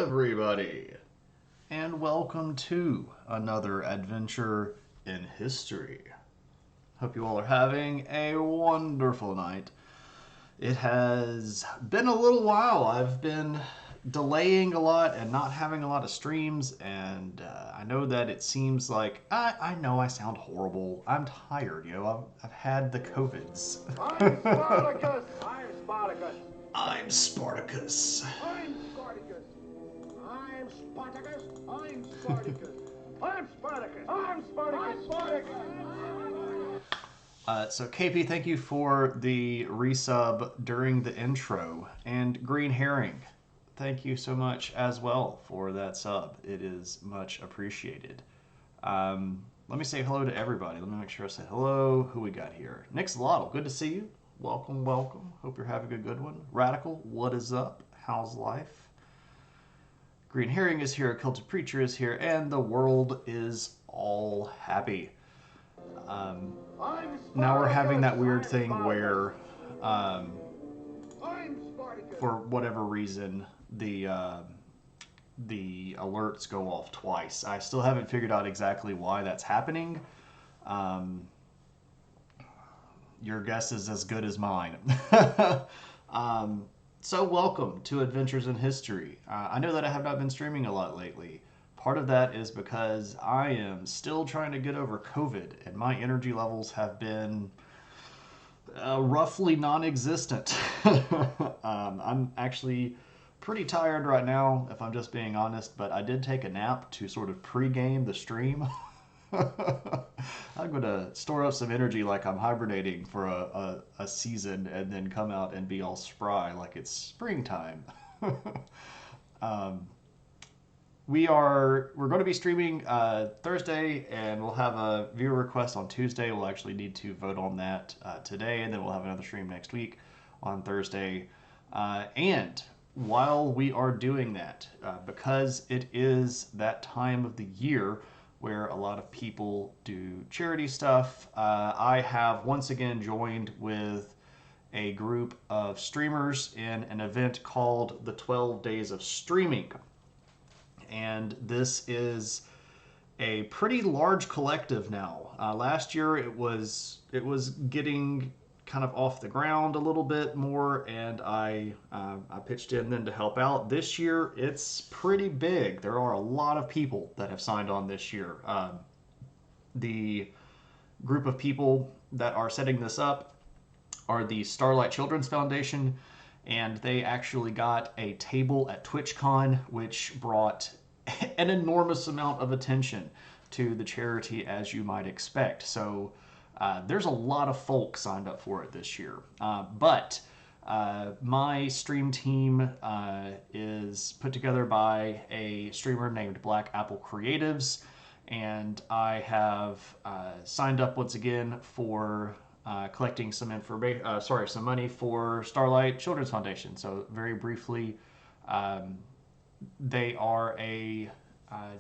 everybody, and welcome to another adventure in history. Hope you all are having a wonderful night. It has been a little while. I've been delaying a lot and not having a lot of streams, and I know that it seems like I know I sound horrible. I'm tired, I've had the COVIDs. I'm Spartacus! I'm Spartacus! I'm Spartacus. I'm Spartacus! I'm Spartacus! I'm Spartacus! I'm Spartacus! I'm Spartacus! Spartacus! So KP, thank you for the resub during the intro, and Green Herring, thank you so much as well for that sub. It is much appreciated. Let me say hello to everybody. Let me make sure I say hello. Who we got here? Nick Zlotl, good to see you. Welcome, welcome. Hope you're having a good one. Radical, what is up? How's life? Green Herring is here, Kilted Preacher is here, and the world is all happy. Now we're having that weird thing where, for whatever reason, the alerts go off twice. I still haven't figured out exactly why that's happening. Your guess is as good as mine. So welcome to Adventures in History. I know that I have not been streaming a lot lately. Part of that is because I am still trying to get over COVID, and my energy levels have been roughly non-existent. I'm actually pretty tired right now, if I'm just being honest, but I did take a nap to sort of pre-game the stream. I'm going to store up some energy like I'm hibernating for a season and then come out and be all spry like it's springtime. We're going to be streaming Thursday, and we'll have a viewer request on Tuesday. We'll actually need to vote on that today, and then we'll have another stream next week on Thursday. And while we are doing that, because it is that time of the year where a lot of people do charity stuff, I have once again joined with a group of streamers in an event called the 12 Days of Streaming. And this is a pretty large collective now. Last year it was getting kind of off the ground a little bit more, and I pitched in then to help out. This year it's pretty big. There are a lot of people that have signed on this year. The group of people that are setting this up are the Starlight Children's Foundation, and they actually got a table at TwitchCon, which brought an enormous amount of attention to the charity, as you might expect. So there's a lot of folk signed up for it this year. But my stream team is put together by a streamer named Black Apple Creatives, and I have signed up once again for collecting some some money for Starlight Children's Foundation. So very briefly, they are a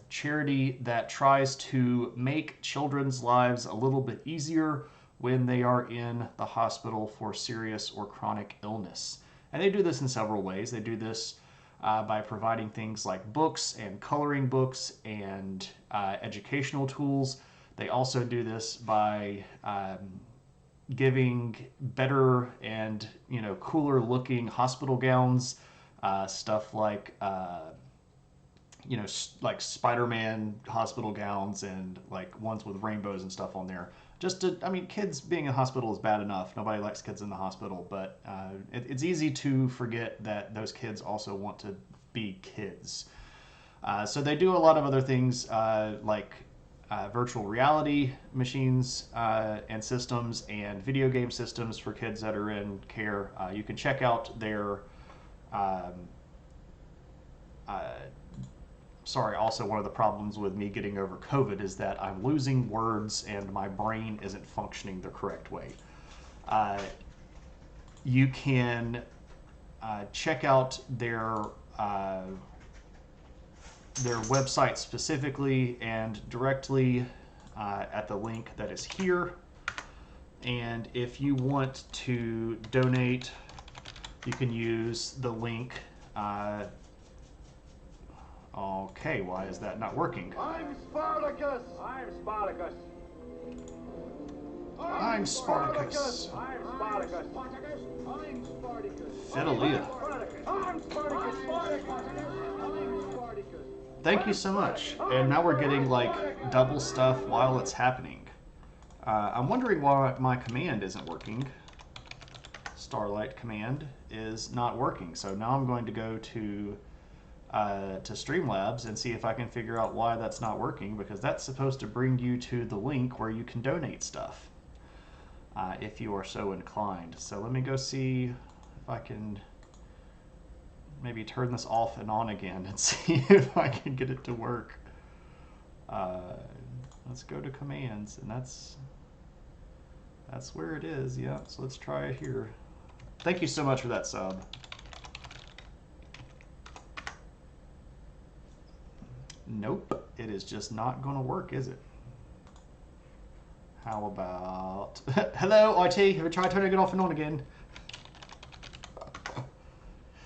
charity that tries to make children's lives a little bit easier when they are in the hospital for serious or chronic illness. And they do this in several ways. They do this by providing things like books and coloring books and educational tools. They also do this by giving better and cooler looking hospital gowns, stuff like like Spider-Man hospital gowns and like ones with rainbows and stuff on there. Kids being in hospital is bad enough. Nobody likes kids in the hospital, but it's easy to forget that those kids also want to be kids. So they do a lot of other things like virtual reality machines and systems and video game systems for kids that are in care. You can check out their also one of the problems with me getting over COVID is that I'm losing words and my brain isn't functioning the correct way. You can check out their website specifically and directly at the link that is here. And if you want to donate, you can use the link Okay, why is that not working? I'm Spartacus. I'm Spartacus. I'm Spartacus. I'm Spartacus. I'm Spartacus. Fidelia. I'm Spartacus. I'm Spartacus. Thank you so much. And now we're getting like double stuff while it's happening. I'm wondering why my command isn't working. Starlight command is not working. So now I'm going to go to Streamlabs and see if I can figure out why that's not working, because that's supposed to bring you to the link where you can donate stuff if you are so inclined. So let me go see if I can maybe turn this off and on again and see if I can get it to work. Let's go to commands, and that's where it is. Yeah, so let's try it here. Thank you so much for that sub. Nope, it is just not going to work, is it? How about... Hello, IT, have you tried turning it off and on again?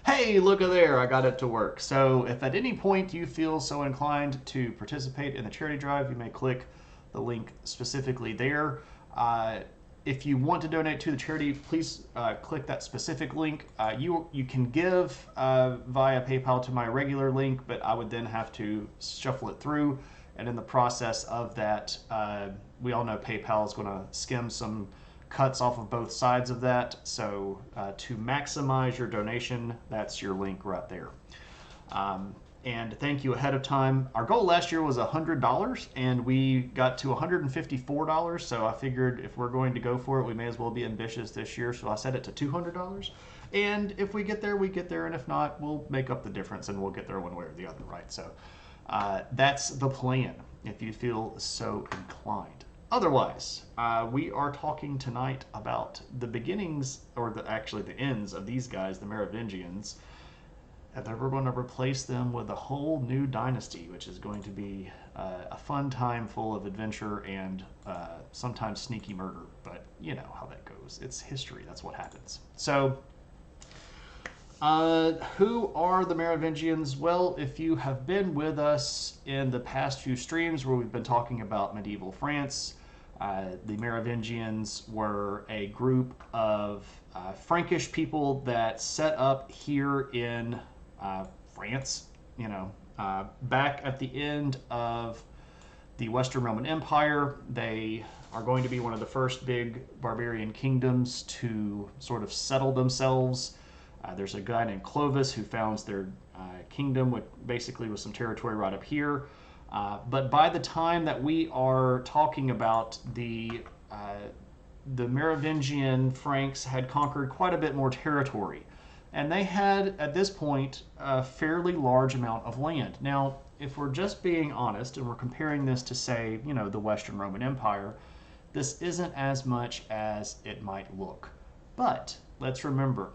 Hey, look at there, I got it to work. So if at any point you feel so inclined to participate in the charity drive, you may click the link specifically there. If you want to donate to the charity, please click that specific link. You can give via PayPal to my regular link, but I would then have to shuffle it through. And in the process of that, we all know PayPal is going to skim some cuts off of both sides of that. So to maximize your donation, that's your link right there. And thank you ahead of time. Our goal last year was $100, and we got to $154. So I figured if we're going to go for it, we may as well be ambitious this year. So I set it to $200. And if we get there, we get there. And if not, we'll make up the difference, and we'll get there one way or the other, right? So that's the plan, if you feel so inclined. Otherwise, we are talking tonight about the beginnings, or actually the ends of these guys, the Merovingians. And then we're going to replace them with a whole new dynasty, which is going to be a fun time full of adventure and sometimes sneaky murder. But you know how that goes. It's history. That's what happens. So who are the Merovingians? Well, if you have been with us in the past few streams where we've been talking about medieval France, the Merovingians were a group of Frankish people that set up here in France, you know, back at the end of the Western Roman Empire. They are going to be one of the first big barbarian kingdoms to sort of settle themselves. There's a guy named Clovis who founds their kingdom with some territory right up here. But by the time that we are talking about the Merovingian Franks had conquered quite a bit more territory. And they had, at this point, a fairly large amount of land. Now, if we're just being honest, and we're comparing this to, say, you know, the Western Roman Empire, this isn't as much as it might look. But let's remember,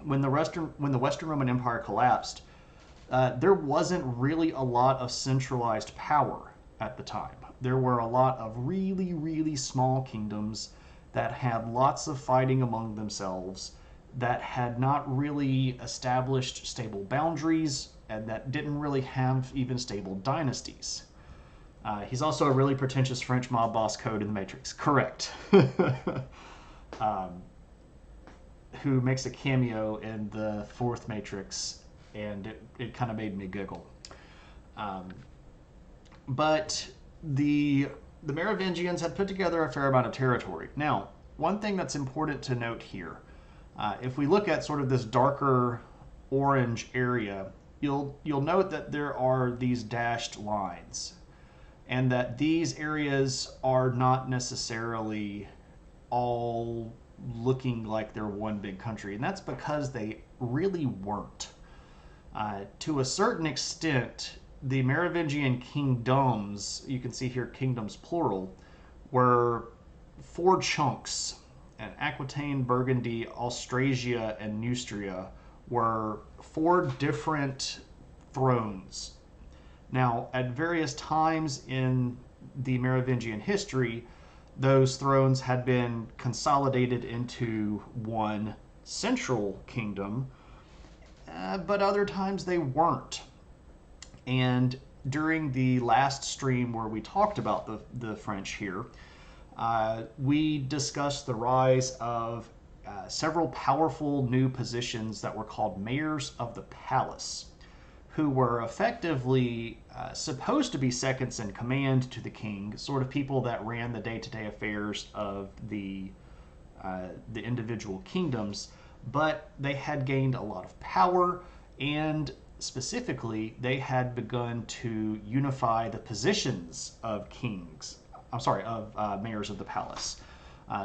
when the Western Roman Empire collapsed, there wasn't really a lot of centralized power at the time. There were a lot of really, really small kingdoms that had lots of fighting among themselves, that had not really established stable boundaries, and that didn't really have even stable dynasties. He's also a really pretentious French mob boss code in the Matrix. Correct. Who makes a cameo in the fourth Matrix, and it kind of made me giggle. But the Merovingians had put together a fair amount of territory. Now, one thing that's important to note here, if we look at sort of this darker orange area, you'll note that there are these dashed lines, and that these areas are not necessarily all looking like they're one big country, and that's because they really weren't. To a certain extent, the Merovingian kingdoms, you can see here kingdoms plural, were four chunks. And Aquitaine, Burgundy, Austrasia, and Neustria were four different thrones. Now, at various times in the Merovingian history, those thrones had been consolidated into one central kingdom, but other times they weren't. And during the last stream where we talked about the French here, we discussed the rise of several powerful new positions that were called mayors of the palace, who were effectively supposed to be seconds in command to the king, sort of people that ran the day-to-day affairs of the individual kingdoms, but they had gained a lot of power, and specifically, they had begun to unify the positions of mayors of the palace.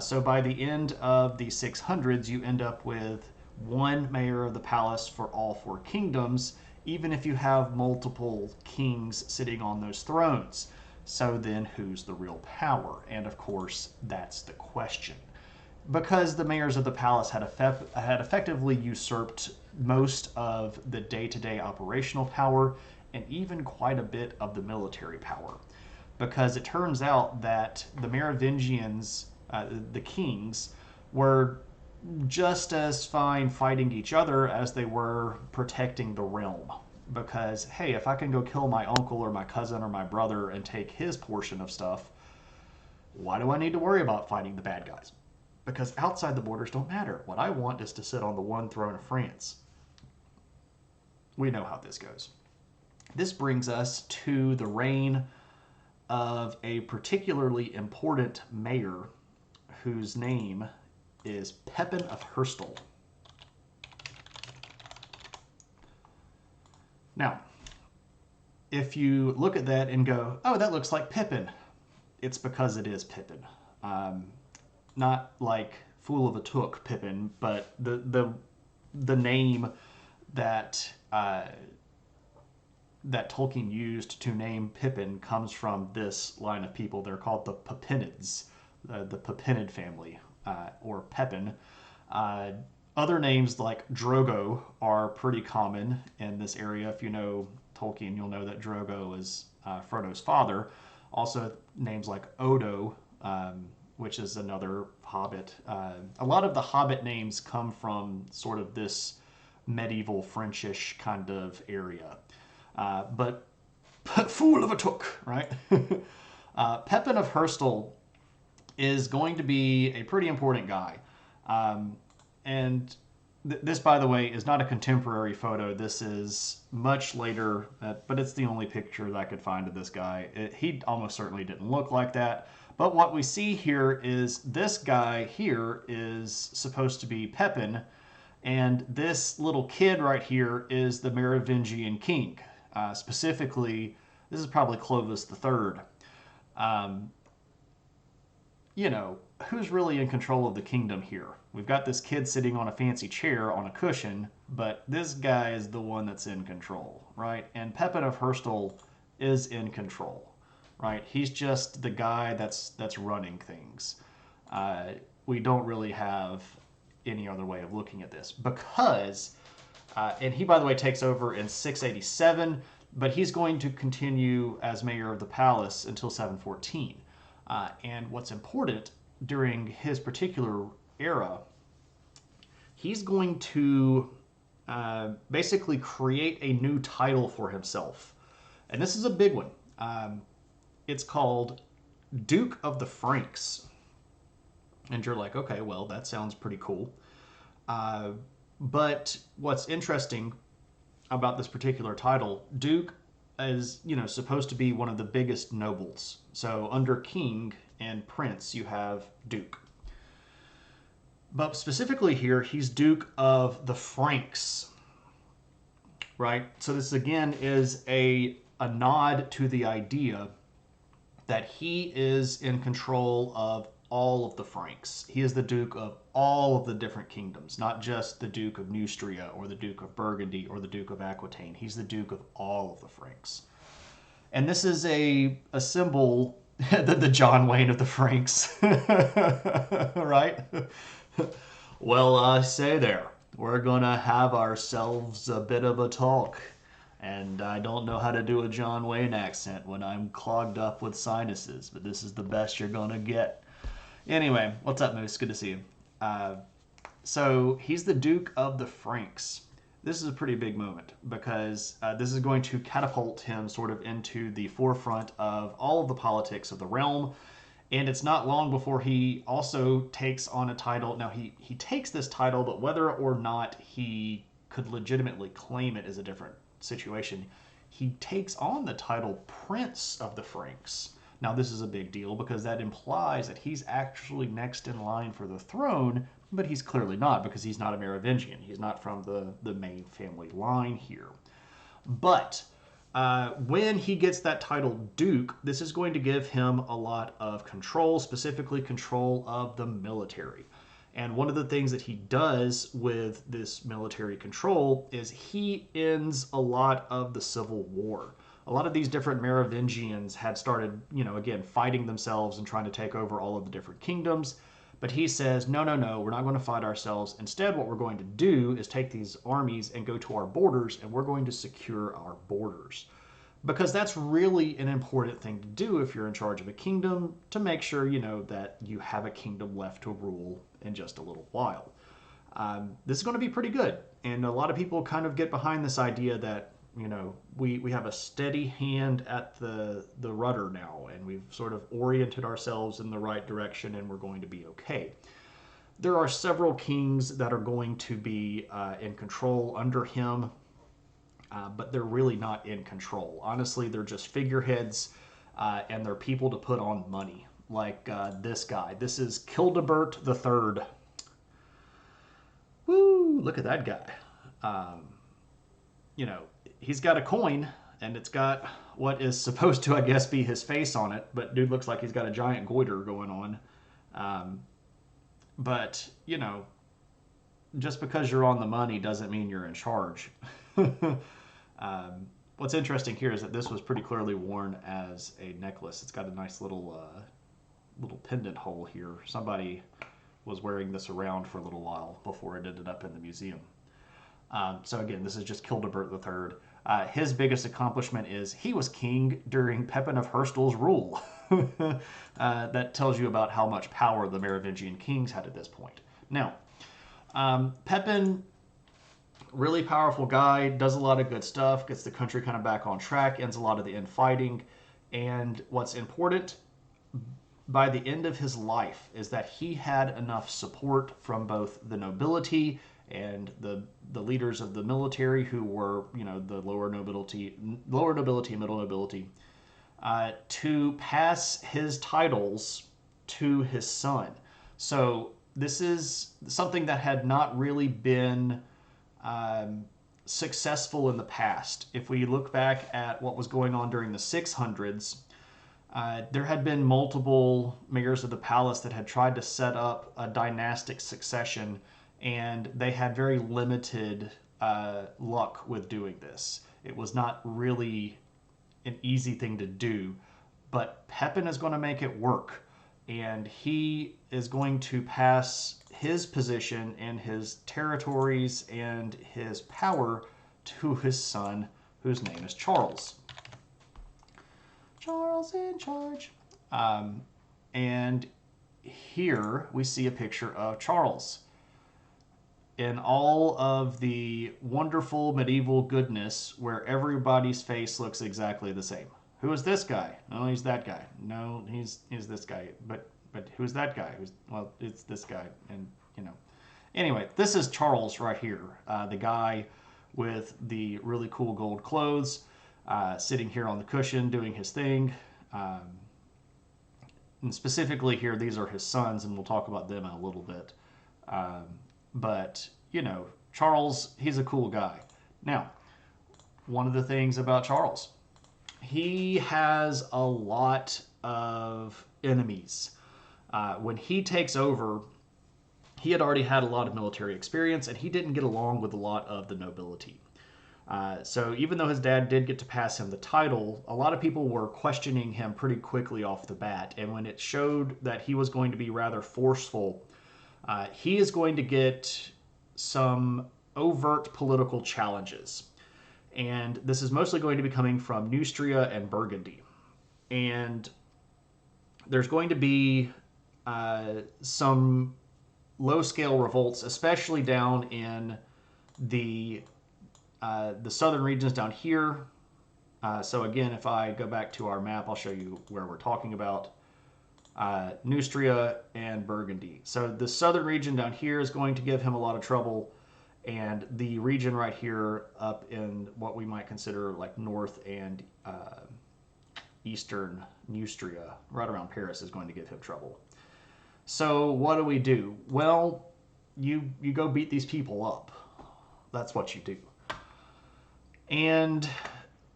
So by the end of the 600s, you end up with one mayor of the palace for all four kingdoms, even if you have multiple kings sitting on those thrones. So then who's the real power? And of course, that's the question. Because the mayors of the palace had effectively usurped most of the day-to-day operational power and even quite a bit of the military power. Because it turns out that the Merovingians, the kings, were just as fine fighting each other as they were protecting the realm. Because, hey, if I can go kill my uncle or my cousin or my brother and take his portion of stuff, why do I need to worry about fighting the bad guys? Because outside the borders don't matter. What I want is to sit on the one throne of France. We know how this goes. This brings us to the reign of a particularly important mayor whose name is Pepin of Herstal. Now, if you look at that and go, oh, that looks like Pippin, it's because it is Pippin. Not like Fool of a Took Pippin, but the name that that Tolkien used to name Pippin comes from this line of people. They're called the Pippinids, the Pippinid family, or Pepin. Other names like Drogo are pretty common in this area. If you know Tolkien, you'll know that Drogo is Frodo's father. Also, names like Odo, which is another hobbit. A lot of the hobbit names come from sort of this medieval Frenchish kind of area. But fool of a took, right? Pepin of Herstal is going to be a pretty important guy. And this, by the way, is not a contemporary photo. This is much later, but it's the only picture that I could find of this guy. He almost certainly didn't look like that. But what we see here is this guy here is supposed to be Pepin, and this little kid right here is the Merovingian king. Specifically, this is probably Clovis III. You know, who's really in control of the kingdom here? We've got this kid sitting on a fancy chair on a cushion, but this guy is the one that's in control, right? And Pepin of Herstal is in control, right? He's just the guy that's running things. We don't really have any other way of looking at this because, and he, by the way, takes over in 687, but he's going to continue as mayor of the palace until 714. And what's important during his particular era, he's going to basically create a new title for himself. And this is a big one. It's called Duke of the Franks. And you're like, okay, well, that sounds pretty cool. But what's interesting about this particular title, Duke is, supposed to be one of the biggest nobles. So under king and prince, you have Duke. But specifically here, he's Duke of the Franks, right? So this, again, is a nod to the idea that he is in control of all of the Franks. He is the Duke of all of the different kingdoms, not just the Duke of Neustria or the Duke of Burgundy or the Duke of Aquitaine. He's the Duke of all of the Franks. And this is a symbol, the John Wayne of the Franks, right? Well, I say there, we're going to have ourselves a bit of a talk. And I don't know how to do a John Wayne accent when I'm clogged up with sinuses, but this is the best you're going to get. Anyway, what's up, Moose? Good to see you. So he's the Duke of the Franks. this is a pretty big moment because this is going to catapult him sort of into the forefront of all of the politics of the realm. And it's not long before he also takes on a title. Now, he takes this title, but whether or not he could legitimately claim it is a different situation. He takes on the title Prince of the Franks. Now, this is a big deal because that implies that he's actually next in line for the throne, but he's clearly not because he's not a Merovingian. He's not from the main family line here. But when he gets that title Duke, this is going to give him a lot of control, specifically control of the military. And one of the things that he does with this military control is he ends a lot of the Civil War. A lot of these different Merovingians had started, again, fighting themselves and trying to take over all of the different kingdoms. But he says, no, we're not going to fight ourselves. Instead, what we're going to do is take these armies and go to our borders, and we're going to secure our borders. Because that's really an important thing to do if you're in charge of a kingdom, to make sure, that you have a kingdom left to rule in just a little while. This is going to be pretty good. And a lot of people kind of get behind this idea that, we have a steady hand at the rudder now, and we've sort of oriented ourselves in the right direction, and we're going to be okay. There are several kings that are going to be in control under him, but they're really not in control. Honestly, they're just figureheads, and they're people to put on money, like this guy. This is Childebert III. Woo! Look at that guy. He's got a coin, and it's got what is supposed to, I guess, be his face on it, but dude looks like he's got a giant goiter going on. But, just because you're on the money doesn't mean you're in charge. What's interesting here is that this was pretty clearly worn as a necklace. It's got a nice little pendant hole here. Somebody was wearing this around for a little while before it ended up in the museum. So again, this is just Childebert III. His biggest accomplishment is he was king during Pepin of Herstal's rule. That tells you about how much power the Merovingian kings had at this point. Now, Pepin, really powerful guy, does a lot of good stuff, gets the country kind of back on track, ends a lot of the infighting. And what's important, by the end of his life, is that he had enough support from both the nobility and the leaders of the military, who were, the lower nobility, middle nobility, to pass his titles to his son. So this is something that had not really been successful in the past. If we look back at what was going on during the 600s, there had been multiple mayors of the palace that had tried to set up a dynastic succession, and they had very limited luck with doing this. It was not really an easy thing to do, but Pepin is going to make it work, and he is going to pass his position and his territories and his power to his son, whose name is Charles. Charles in charge. And here we see a picture of Charles in all of the wonderful medieval goodness, where everybody's face looks exactly the same. Who is this guy? No, he's that guy. No, he's this guy. But who's that guy? Well, it's this guy. And, Anyway, this is Charles right here, the guy with the really cool gold clothes, sitting here on the cushion doing his thing. And specifically here, these are his sons, and we'll talk about them in a little bit. But, Charles, he's a cool guy. Now, one of the things about Charles, he has a lot of enemies. When he takes over, he had already had a lot of military experience, and he didn't get along with a lot of the nobility. So even though his dad did get to pass him the title, a lot of people were questioning him pretty quickly off the bat. And when it showed that he was going to be rather forceful, he is going to get some overt political challenges. And this is mostly going to be coming from Neustria and Burgundy. And there's going to be some low-scale revolts, especially down in the The southern regions down here. So again, if I go back to our map, I'll show you where we're talking about. Neustria and Burgundy. So the southern region down here is going to give him a lot of trouble, and the region right here up in what we might consider like north and eastern Neustria, right around Paris, is going to give him trouble. So what do? Well, you go beat these people up. That's what you do. And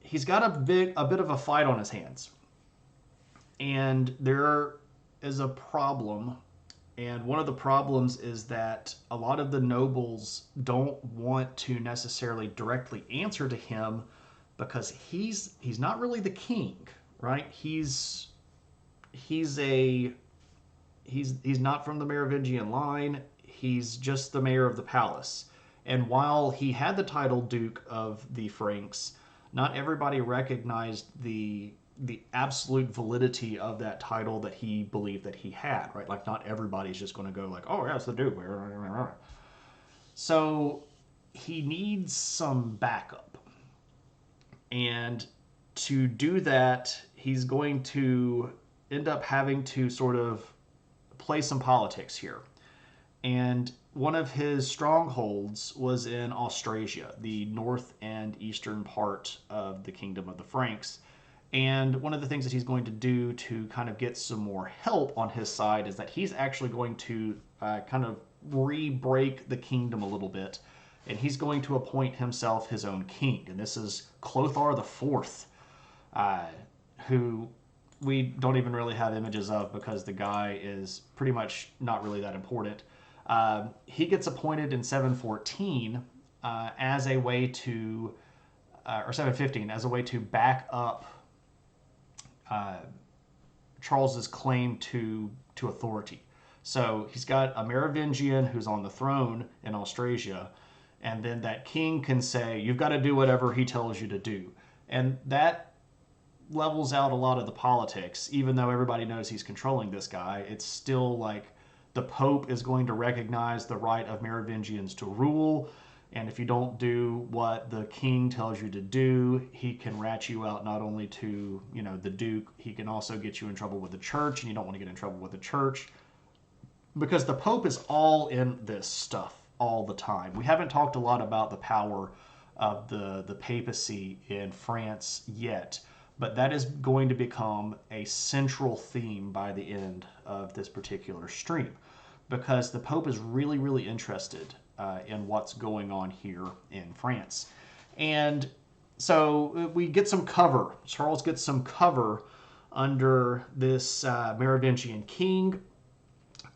he's got a bit of a fight on his hands. And there is a problem, and one of the problems is that a lot of the nobles don't want to necessarily directly answer to him because he's not really the king, right? He's not from the Merovingian line. He's just the mayor of the palace. And while he had the title Duke of the Franks, not everybody recognized the absolute validity of that title that he believed that he had, right? Like, not everybody's just going to go like, oh, yeah, it's the Duke. So he needs some backup. And to do that, he's going to end up having to sort of play some politics here. And one of his strongholds was in Austrasia, the north and eastern part of the Kingdom of the Franks. And one of the things that he's going to do to kind of get some more help on his side is that he's actually going to kind of re-break the kingdom a little bit. And he's going to appoint himself his own king. And this is Clothar IV, who we don't even really have images of because the guy is pretty much not really that important. He gets appointed in 714 as a way to, or 715, as a way to back up Charles's claim to authority. So he's got a Merovingian who's on the throne in Austrasia, and then that king can say, you've got to do whatever he tells you to do. And that levels out a lot of the politics. Even though everybody knows he's controlling this guy, it's still like the Pope is going to recognize the right of Merovingians to rule. And if you don't do what the king tells you to do, he can rat you out not only to, the Duke, he can also get you in trouble with the church, and you don't want to get in trouble with the church. Because the Pope is all in this stuff all the time. We haven't talked a lot about the power of the papacy in France yet, but that is going to become a central theme by the end of this particular stream. Because the Pope is really, really interested in what's going on here in France. And so we get some cover. Charles gets some cover under this Merovingian king,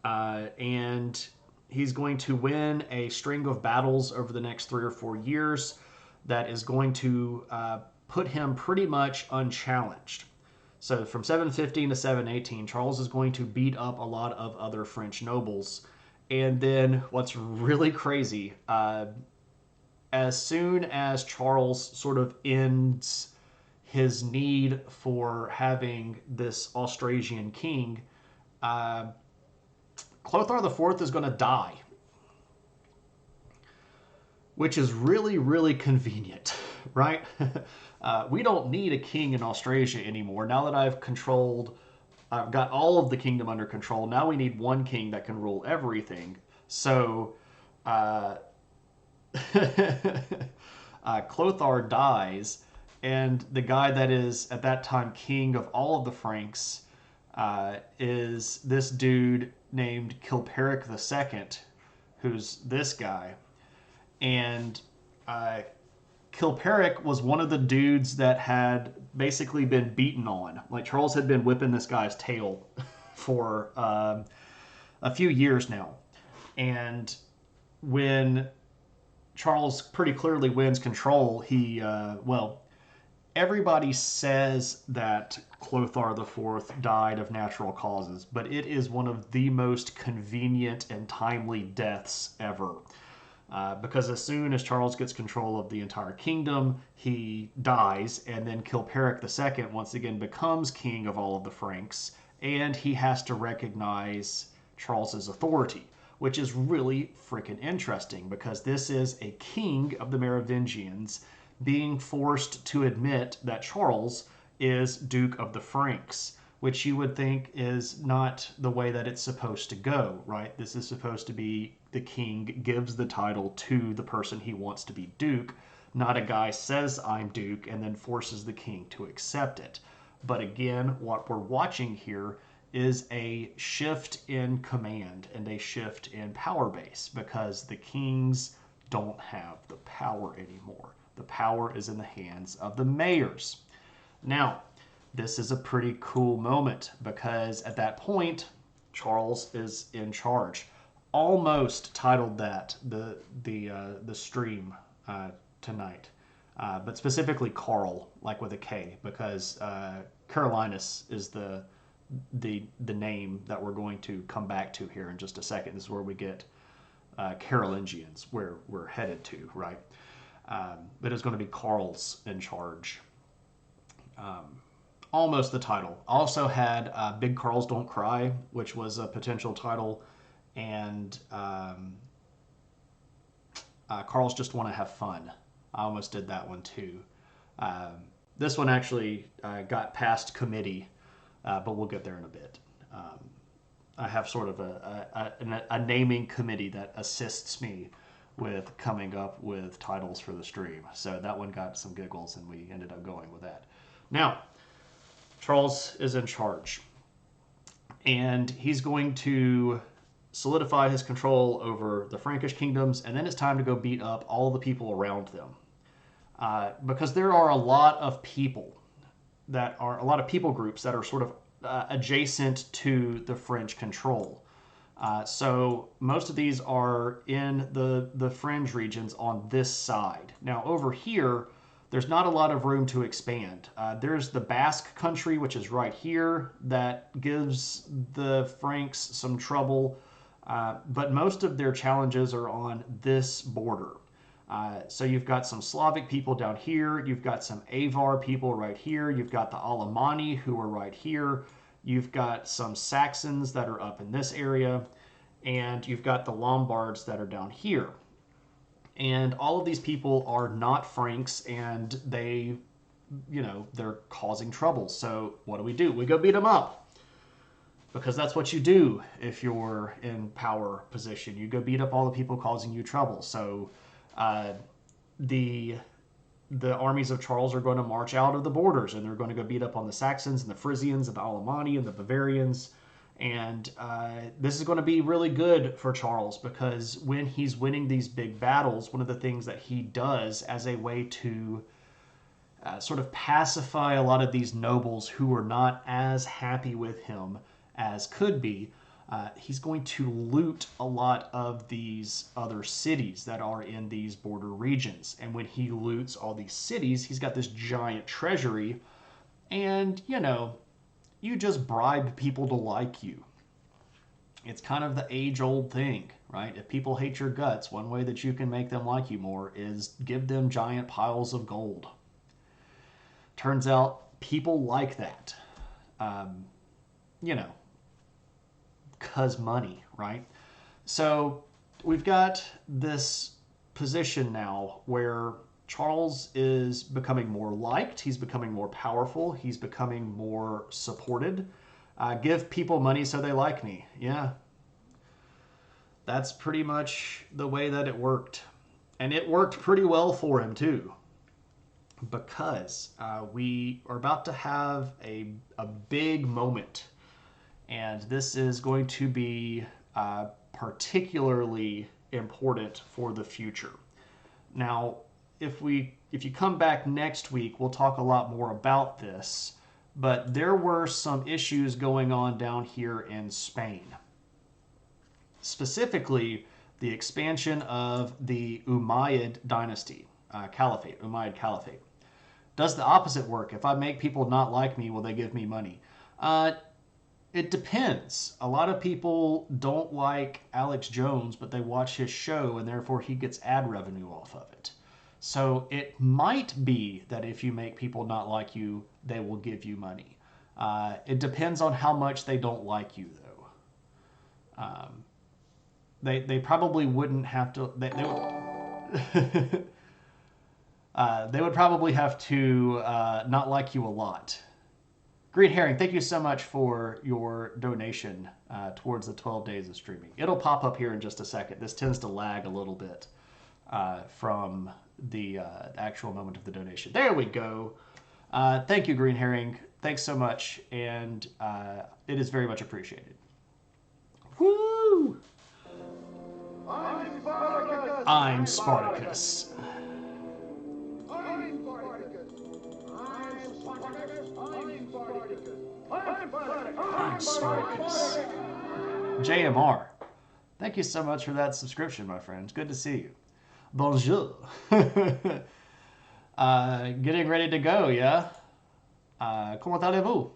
and he's going to win a string of battles over the next 3 or 4 years that is going to put him pretty much unchallenged. So from 715 to 718, Charles is going to beat up a lot of other French nobles. And then what's really crazy, as soon as Charles sort of ends his need for having this Austrasian king, Clothar IV is going to die. Which is really, really convenient, right? We don't need a king in Austrasia anymore. Now that I've got all of the kingdom under control, now we need one king that can rule everything. So Clothar dies, and the guy that is at that time king of all of the Franks is this dude named Chilperic II, who's this guy. And Chilperic was one of the dudes that had basically been beaten on. Like, Charles had been whipping this guy's tail for a few years now. And when Charles pretty clearly wins control, everybody says that Clothar IV died of natural causes, but it is one of the most convenient and timely deaths ever. Because as soon as Charles gets control of the entire kingdom, he dies, and then Chilperic II once again becomes king of all of the Franks, and he has to recognize Charles's authority. which is really freaking interesting because this is a king of the Merovingians being forced to admit that Charles is Duke of the Franks, which you would think is not the way that it's supposed to go, right? This is supposed to be the king gives the title to the person he wants to be Duke, not a guy says I'm Duke and then forces the king to accept it. But again, what we're watching here is a shift in command and a shift in power base because the kings don't have the power anymore. The power is in the hands of the mayors. Now, this is a pretty cool moment because at that point, Charles is in charge. Almost titled that the stream tonight, but specifically Carl, like with a K, because Carolinus is the name that we're going to come back to here in just a second. This is where we get Carolingians, where we're headed to, right? But it's going to be Carl's in charge. Almost the title. Also had Big Carls Don't Cry, which was a potential title, and Carls Just Want to Have Fun. I almost did that one too. This one actually got past committee, but we'll get there in a bit. I have sort of a naming committee that assists me with coming up with titles for the stream. So that one got some giggles, and we ended up going with that. Now, Charles is in charge, and he's going to solidify his control over the Frankish kingdoms, and then it's time to go beat up all the people around them. Because there are a lot of people groups that are sort of adjacent to the French control. So most of these are in the fringe regions on this side. Now over here, there's not a lot of room to expand. There's the Basque country, which is right here, that gives the Franks some trouble. But most of their challenges are on this border. So you've got some Slavic people down here. You've got some Avar people right here. You've got the Alemanni who are right here. You've got some Saxons that are up in this area. And you've got the Lombards that are down here. And all of these people are not Franks, and they're causing trouble. So what do? We go beat them up. Because that's what you do if you're in power position. You go beat up all the people causing you trouble. So the armies of Charles are going to march out of the borders, and they're going to go beat up on the Saxons and the Frisians and the Alemanni and the Bavarians. And this is going to be really good for Charles because when he's winning these big battles, one of the things that he does as a way to sort of pacify a lot of these nobles who are not as happy with him as could be, he's going to loot a lot of these other cities that are in these border regions. And when he loots all these cities, he's got this giant treasury. And, you just bribe people to like you. It's kind of the age-old thing, right? If people hate your guts, one way that you can make them like you more is give them giant piles of gold. Turns out people like that. 'Cause money, right? So we've got this position now where Charles is becoming more liked, he's becoming more powerful, he's becoming more supported. Give people money so they like me. Yeah. That's pretty much the way that it worked. And it worked pretty well for him too. Because we are about to have a big moment. And this is going to be particularly important for the future. Now, if you come back next week, we'll talk a lot more about this. But there were some issues going on down here in Spain. Specifically, the expansion of the Umayyad dynasty, Umayyad Caliphate. Does the opposite work? If I make people not like me, will they give me money? It depends. A lot of people don't like Alex Jones, but they watch his show, and therefore he gets ad revenue off of it. So it might be that if you make people not like you, they will give you money. It depends on how much they don't like you, though. they probably wouldn't have to. They would. They would probably have to not like you a lot. Green Herring, thank you so much for your donation towards the 12 days of streaming. It'll pop up here in just a second. This tends to lag a little bit from the actual moment of the donation. There we go. Thank you, Green Herring. Thanks so much, and it is very much appreciated. Woo! I'm Spartacus. I'm Spartacus. I'm Spartacus. I'm Spartacus. I'm Spartacus. I'm Spartacus. I'm Spartacus. JMR, thank you so much for that subscription, my friend. It's good to see you. Bonjour. Getting ready to go, yeah? Comment allez-vous?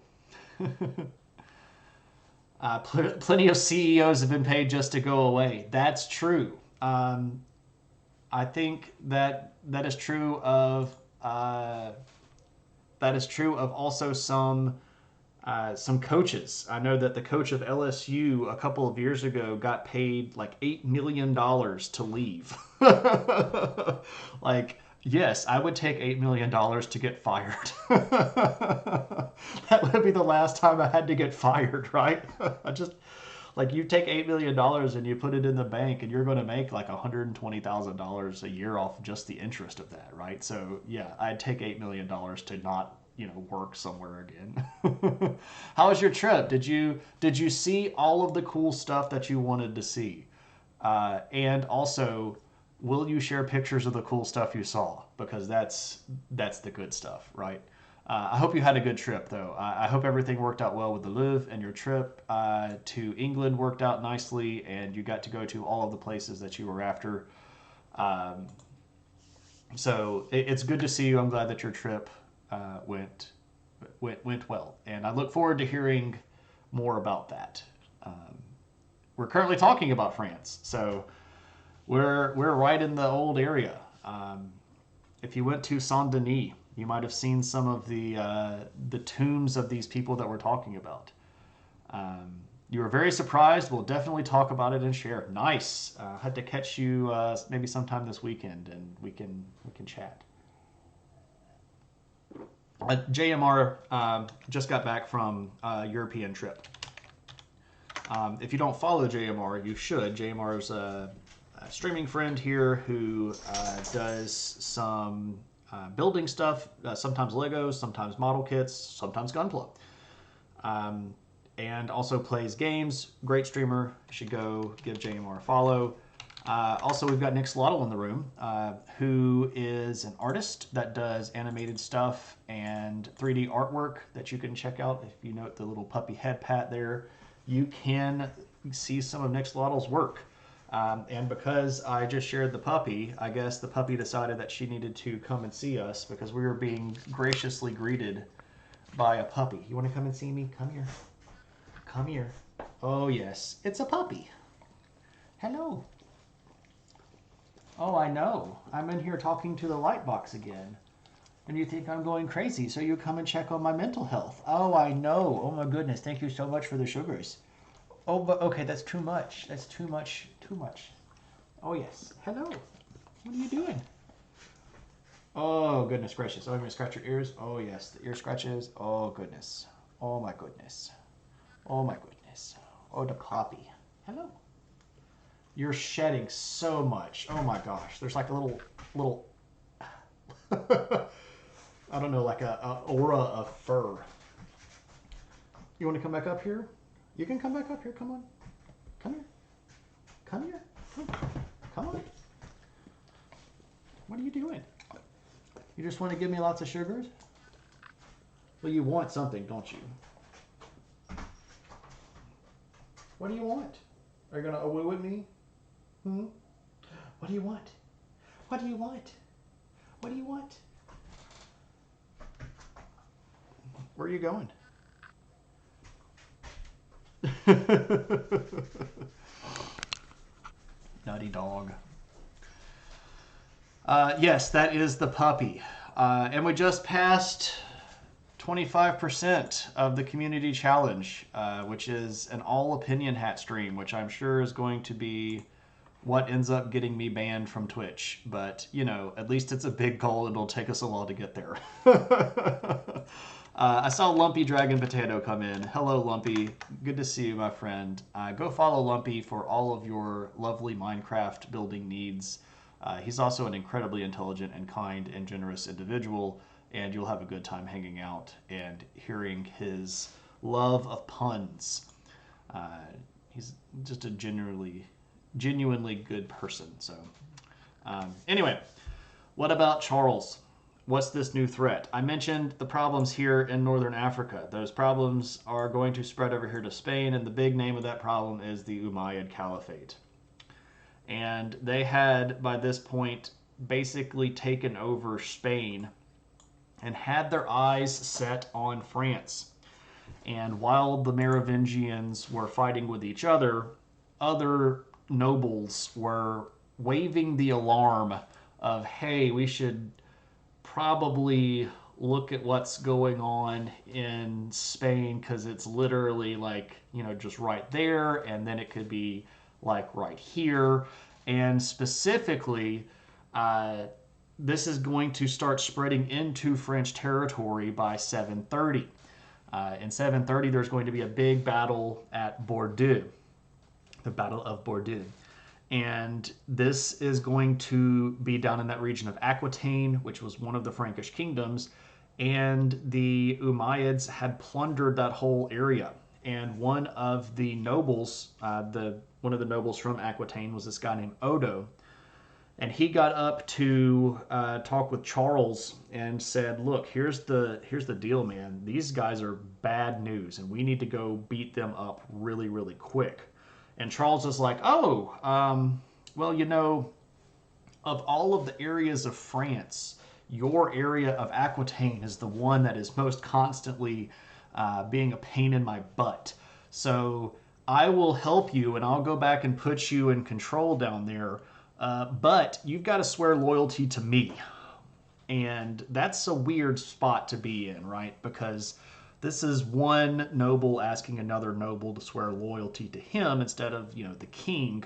Plenty of CEOs have been paid just to go away. That's true. I think that is true of also some coaches. I know that the coach of LSU a couple of years ago got paid like $8 million to leave. Like, yes, I would take $8 million to get fired. That would be the last time I had to get fired, right? I just, like, you take $8 million and you put it in the bank and you're going to make like $120,000 a year off just the interest of that, right? So yeah, I'd take $8 million to not, work somewhere again. How was your trip? Did you see all of the cool stuff that you wanted to see? And also, will you share pictures of the cool stuff you saw? Because that's the good stuff, right? I hope you had a good trip, though. I hope everything worked out well with the Louvre, and your trip to England worked out nicely, and you got to go to all of the places that you were after. So it's good to see you. I'm glad that your trip went well, and I look forward to hearing more about that. We're currently talking about France, so we're right in the old area. If you went to Saint Denis, you might have seen some of the tombs of these people that we're talking about. You were very surprised. We'll definitely talk about it and share. Nice. Had to catch you maybe sometime this weekend, and we can chat. JMR just got back from a European trip. If you don't follow JMR, you should. JMR is a streaming friend here who does some building stuff, sometimes Legos, sometimes model kits, sometimes Gunpla. And also plays games. Great streamer. You should go give JMR a follow. Also, we've got Nick Slottle in the room, who is an artist that does animated stuff and 3D artwork that you can check out. If you note the little puppy head pat there, you can see some of Nick Slottle's work. And because I just shared the puppy, I guess the puppy decided that she needed to come and see us because we were being graciously greeted by a puppy. You want to come and see me? Come here. Come here. Oh, yes. It's a puppy. Hello. Oh, I know. I'm in here talking to the light box again. And you think I'm going crazy, so you come and check on my mental health. Oh, I know. Oh, my goodness. Thank you so much for the sugars. Oh, but okay, that's too much. That's too much. Too much. Oh, yes. Hello. What are you doing? Oh, goodness gracious. Oh, I'm going to scratch your ears. Oh, yes. The ear scratches. Oh, goodness. Oh, my goodness. Oh, my goodness. Oh, the puppy. Hello. You're shedding so much. Oh, my gosh. There's like a little I don't know, like a aura of fur. You want to come back up here? You can come back up here. Come on. Come here. Come here. Come on. What are you doing? You just want to give me lots of sugars? Well, you want something, don't you? What do you want? Are you going to woo at me? What do you want? What do you want? What do you want? Where are you going? Nutty dog. Yes, that is the puppy. And we just passed 25% of the community challenge, which is an all opinion hat stream, which I'm sure is going to be what ends up getting me banned from Twitch. But, you know, at least it's a big goal. It'll take us a while to get there. I saw Lumpy Dragon Potato come in. Hello, Lumpy. Good to see you, my friend. Go follow Lumpy for all of your lovely Minecraft building needs. He's also an incredibly intelligent and kind and generous individual, and you'll have a good time hanging out and hearing his love of puns. He's just a genuinely good person. So, anyway, what about Charles? What's this new threat? I mentioned the problems here in Northern Africa. Those problems are going to spread over here to Spain, and the big name of that problem is the Umayyad Caliphate. And they had, by this point, basically taken over Spain and had their eyes set on France. And while the Merovingians were fighting with each other nobles were waving the alarm of, hey, we should probably look at what's going on in Spain, because it's literally like, you know, just right there, and then it could be like right here. And specifically, this is going to start spreading into French territory by 730. In 730, there's going to be a big battle at Bordeaux, the Battle of Bordeaux. And this is going to be down in that region of Aquitaine, which was one of the Frankish kingdoms. And the Umayyads had plundered that whole area. And one of the nobles, one of the nobles from Aquitaine was this guy named Odo. And he got up to talk with Charles and said, look, here's the deal, man. These guys are bad news, and we need to go beat them up really, really quick. And Charles is like, well, you know, of all of the areas of France, your area of Aquitaine is the one that is most constantly being a pain in my butt. So I will help you, and I'll go back and put you in control down there. But you've got to swear loyalty to me. And that's a weird spot to be in, right? Because this is one noble asking another noble to swear loyalty to him instead of, you know, the king.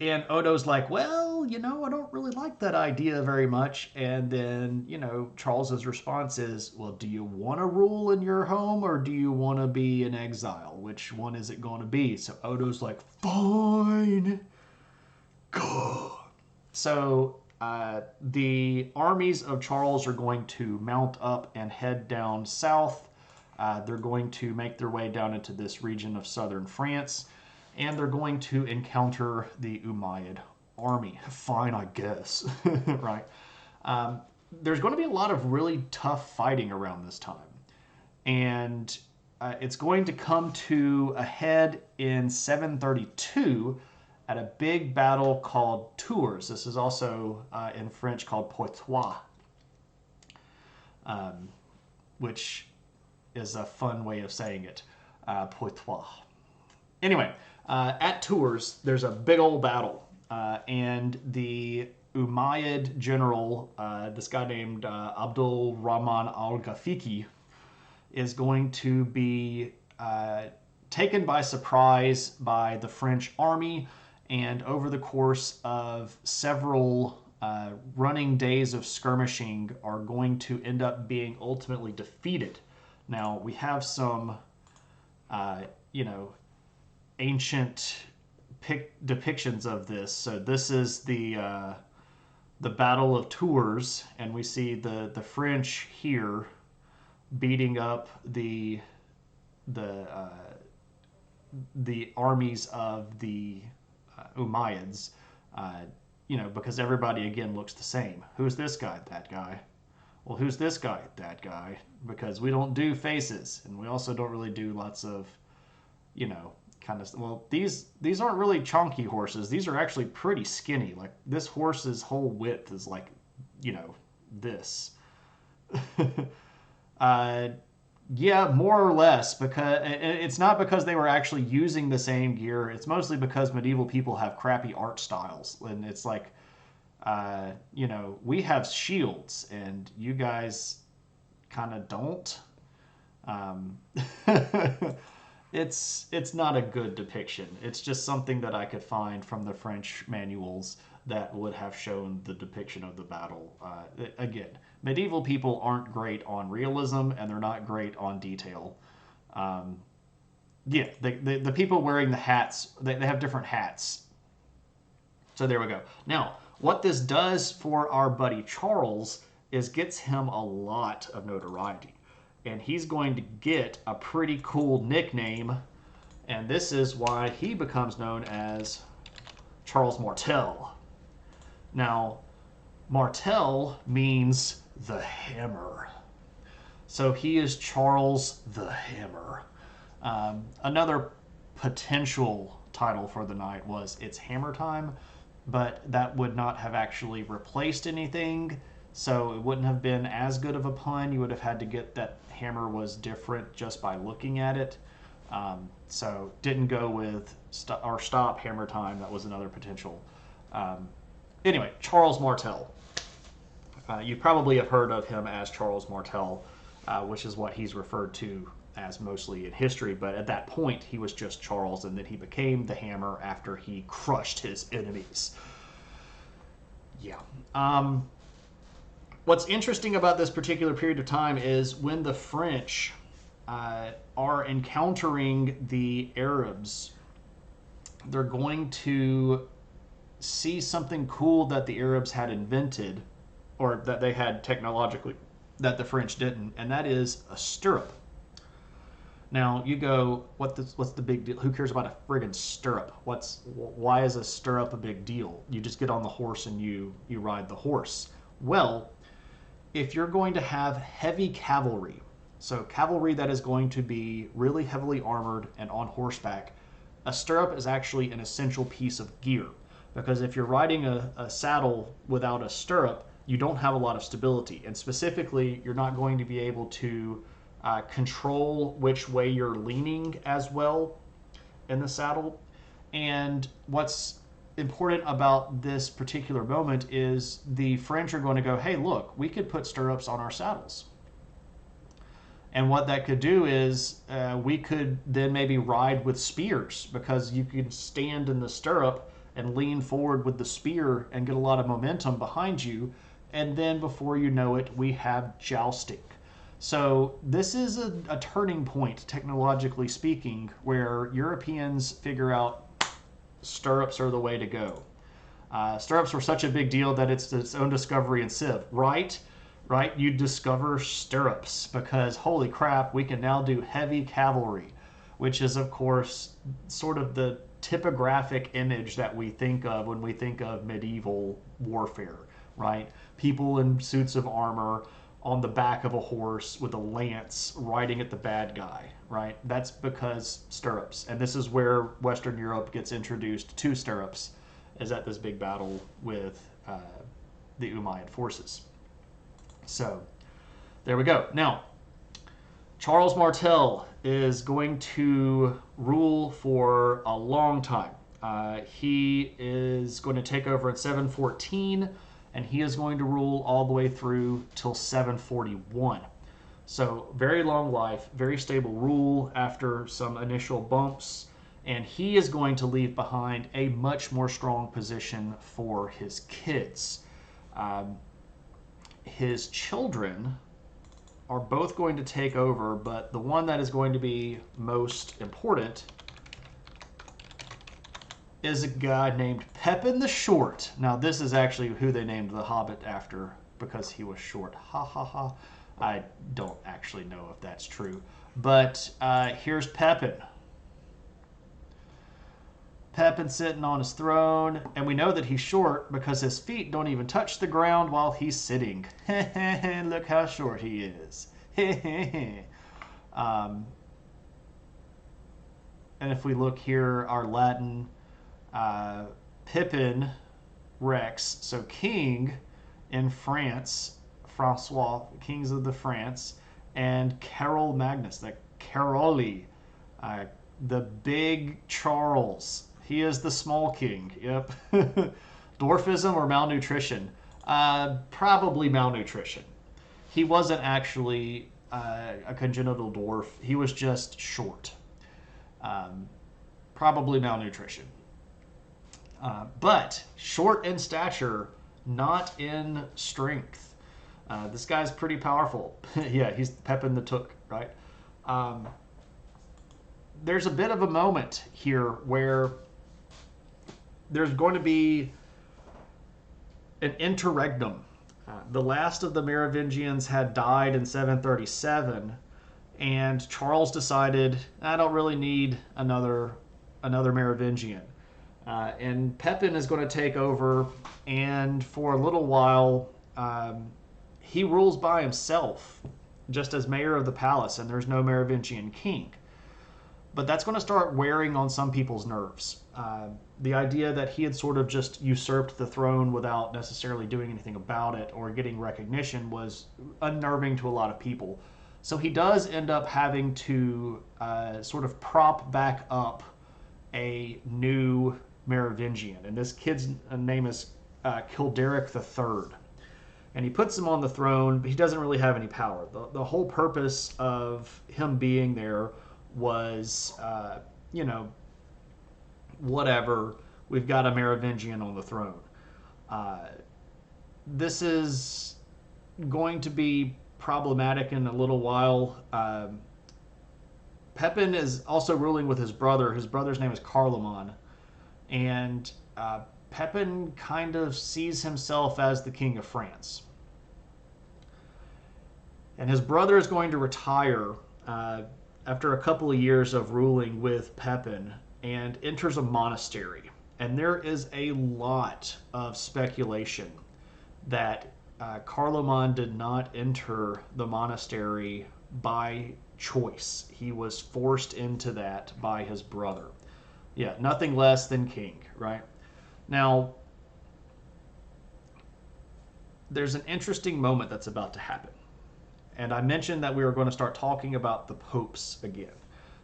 And Odo's like, well, you know, I don't really like that idea very much. And then, you know, Charles's response is, well, do you want to rule in your home, or do you want to be in exile? Which one is it going to be? So Odo's like, fine. Go. So the armies of Charles are going to mount up and head down south. They're going to make their way down into this region of southern France, and they're going to encounter the Umayyad army. Fine, I guess, right? There's going to be a lot of really tough fighting around this time, and it's going to come to a head in 732 at a big battle called Tours. This is also in French called Poitiers, which is a fun way of saying it, Poitiers. Anyway, at Tours, there's a big old battle, and the Umayyad general, this guy named Abdul Rahman al-Ghafiqi, is going to be taken by surprise by the French army, and over the course of several running days of skirmishing are going to end up being ultimately defeated. Now, we have some, you know, ancient depictions of this. So this is the Battle of Tours, and we see the French here beating up the armies of the Umayyads. You know, because everybody again looks the same. Who's this guy? That guy. Well, who's this guy? That guy. Because we don't do faces, and we also don't really do lots of, you know, kind of. Well, these aren't really chunky horses. These are actually pretty skinny. Like, this horse's whole width is like, you know, this. Yeah, more or less, because it's not because they were actually using the same gear. It's mostly because medieval people have crappy art styles, and it's like, you know, we have shields, and you guys kind of don't. it's not a good depiction. It's just something that I could find from the French manuals that would have shown the depiction of the battle. Again, medieval people aren't great on realism, and they're not great on detail. Um, yeah, the people wearing the hats, they have different hats. So there we go. Now, what this does for our buddy Charles is gets him a lot of notoriety. And he's going to get a pretty cool nickname. And this is why he becomes known as Charles Martel. Now, Martel means the hammer. So he is Charles the Hammer. Another potential title for the night was It's Hammer Time, but that would not have actually replaced anything, so it wouldn't have been as good of a pun. You would have had to get that hammer was different just by looking at it. So didn't go with Stop Hammer Time. That was another potential. Anyway, Charles Martel. You probably have heard of him as Charles Martel, which is what he's referred to as mostly in history, but at that point he was just Charles, and then he became the Hammer after he crushed his enemies. Yeah. What's interesting about this particular period of time is when the French are encountering the Arabs, they're going to see something cool that the Arabs had invented, or that they had technologically that the French didn't, and that is a stirrup. Now you go, what's the big deal? Who cares about a friggin' stirrup? Why is a stirrup a big deal? You just get on the horse and you ride the horse. Well, if you're going to have heavy cavalry, so cavalry that is going to be really heavily armored and on horseback, a stirrup is actually an essential piece of gear. Because if you're riding a saddle without a stirrup, you don't have a lot of stability. And specifically, you're not going to be able to control which way you're leaning as well in the saddle. And what's important about this particular moment is the French are going to go, hey, look, we could put stirrups on our saddles. And what that could do is we could then maybe ride with spears, because you could stand in the stirrup and lean forward with the spear and get a lot of momentum behind you. And then before you know it, we have jousting. So this is a turning point, technologically speaking, where Europeans figure out stirrups are the way to go. Stirrups were such a big deal that it's its own discovery in Civ, right? Right? You discover stirrups because, holy crap, we can now do heavy cavalry, which is, of course, sort of the typographic image that we think of when we think of medieval warfare, right? People in suits of armor on the back of a horse with a lance riding at the bad guy, right? That's because stirrups. And this is where Western Europe gets introduced to stirrups, is at this big battle with the Umayyad forces. So there we go. Now, Charles Martel is going to rule for a long time. He is going to take over in 714, and he is going to rule all the way through till 741. So very long life, very stable rule after some initial bumps, and he is going to leave behind a much more strong position for his kids. His children are both going to take over, but the one that is going to be most important is a guy named Pepin the Short. Now, this is actually who they named the Hobbit after, because he was short. Ha ha ha. I don't actually know if that's true. But here's Pepin. Pepin sitting on his throne, and we know that he's short because his feet don't even touch the ground while he's sitting. Look how short he is. And if we look here, our Latin, Pippin Rex, so king in France, Francois, kings of the France, and Carol Magnus, the Caroli, the big Charles. He is the small king. Yep. Dwarfism or malnutrition? Probably malnutrition. He wasn't actually a congenital dwarf. He was just short. Probably malnutrition. But short in stature, not in strength. This guy's pretty powerful. Yeah, he's Pepin the Took, right? There's a bit of a moment here where there's going to be an interregnum. The last of the Merovingians had died in 737, and Charles decided, I don't really need another Merovingian. And Pepin is going to take over, and for a little while, he rules by himself, just as mayor of the palace, and there's no Merovingian king. But that's going to start wearing on some people's nerves. The idea that he had sort of just usurped the throne without necessarily doing anything about it or getting recognition was unnerving to a lot of people. So he does end up having to sort of prop back up a new Merovingian. And this kid's name is Kilderic III. And he puts him on the throne, but he doesn't really have any power. The whole purpose of him being there was, whatever, we've got a Merovingian on the throne. This is going to be problematic in a little while. Pepin is also ruling with his brother. His brother's name is Charlemagne. And Pepin kind of sees himself as the king of France. And his brother is going to retire after a couple of years of ruling with Pepin and enters a monastery. And there is a lot of speculation that Carloman did not enter the monastery by choice. He was forced into that by his brother. Yeah, nothing less than king, right? Now, there's an interesting moment that's about to happen. And I mentioned that we were going to start talking about the popes again.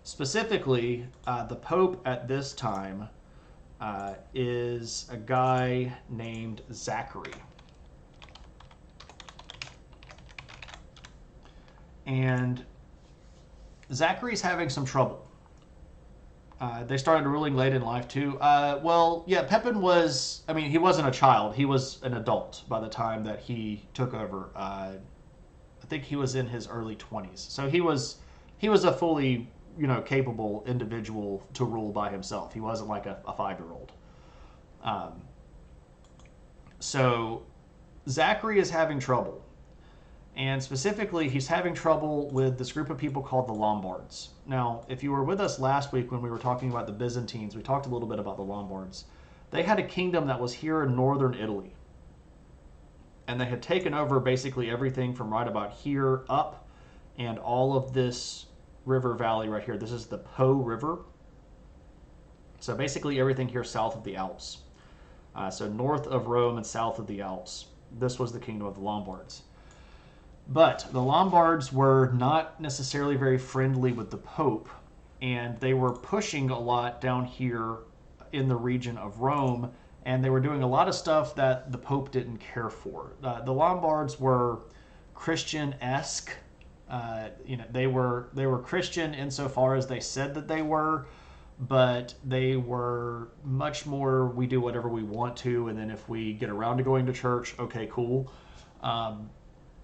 Specifically, the pope at this time is a guy named Zachary. And Zachary's having some trouble. They started ruling late in life too. Pepin was, he wasn't a child. He was an adult by the time that he took over. I think he was in his early 20s. So he was a fully, capable individual to rule by himself. He wasn't like a 5-year-old. So Zachary is having trouble. And specifically, he's having trouble with this group of people called the Lombards. Now, if you were with us last week when we were talking about the Byzantines, we talked a little bit about the Lombards. They had a kingdom that was here in northern Italy. And they had taken over basically everything from right about here up and all of this river valley right here. This is the Po River. So basically everything here south of the Alps. So north of Rome and south of the Alps. This was the kingdom of the Lombards. But the Lombards were not necessarily very friendly with the Pope, and they were pushing a lot down here in the region of Rome, and they were doing a lot of stuff that the Pope didn't care for. The Lombards were Christian-esque. They were Christian insofar as they said that they were, but they were much more, we do whatever we want to, and then if we get around to going to church, okay, cool.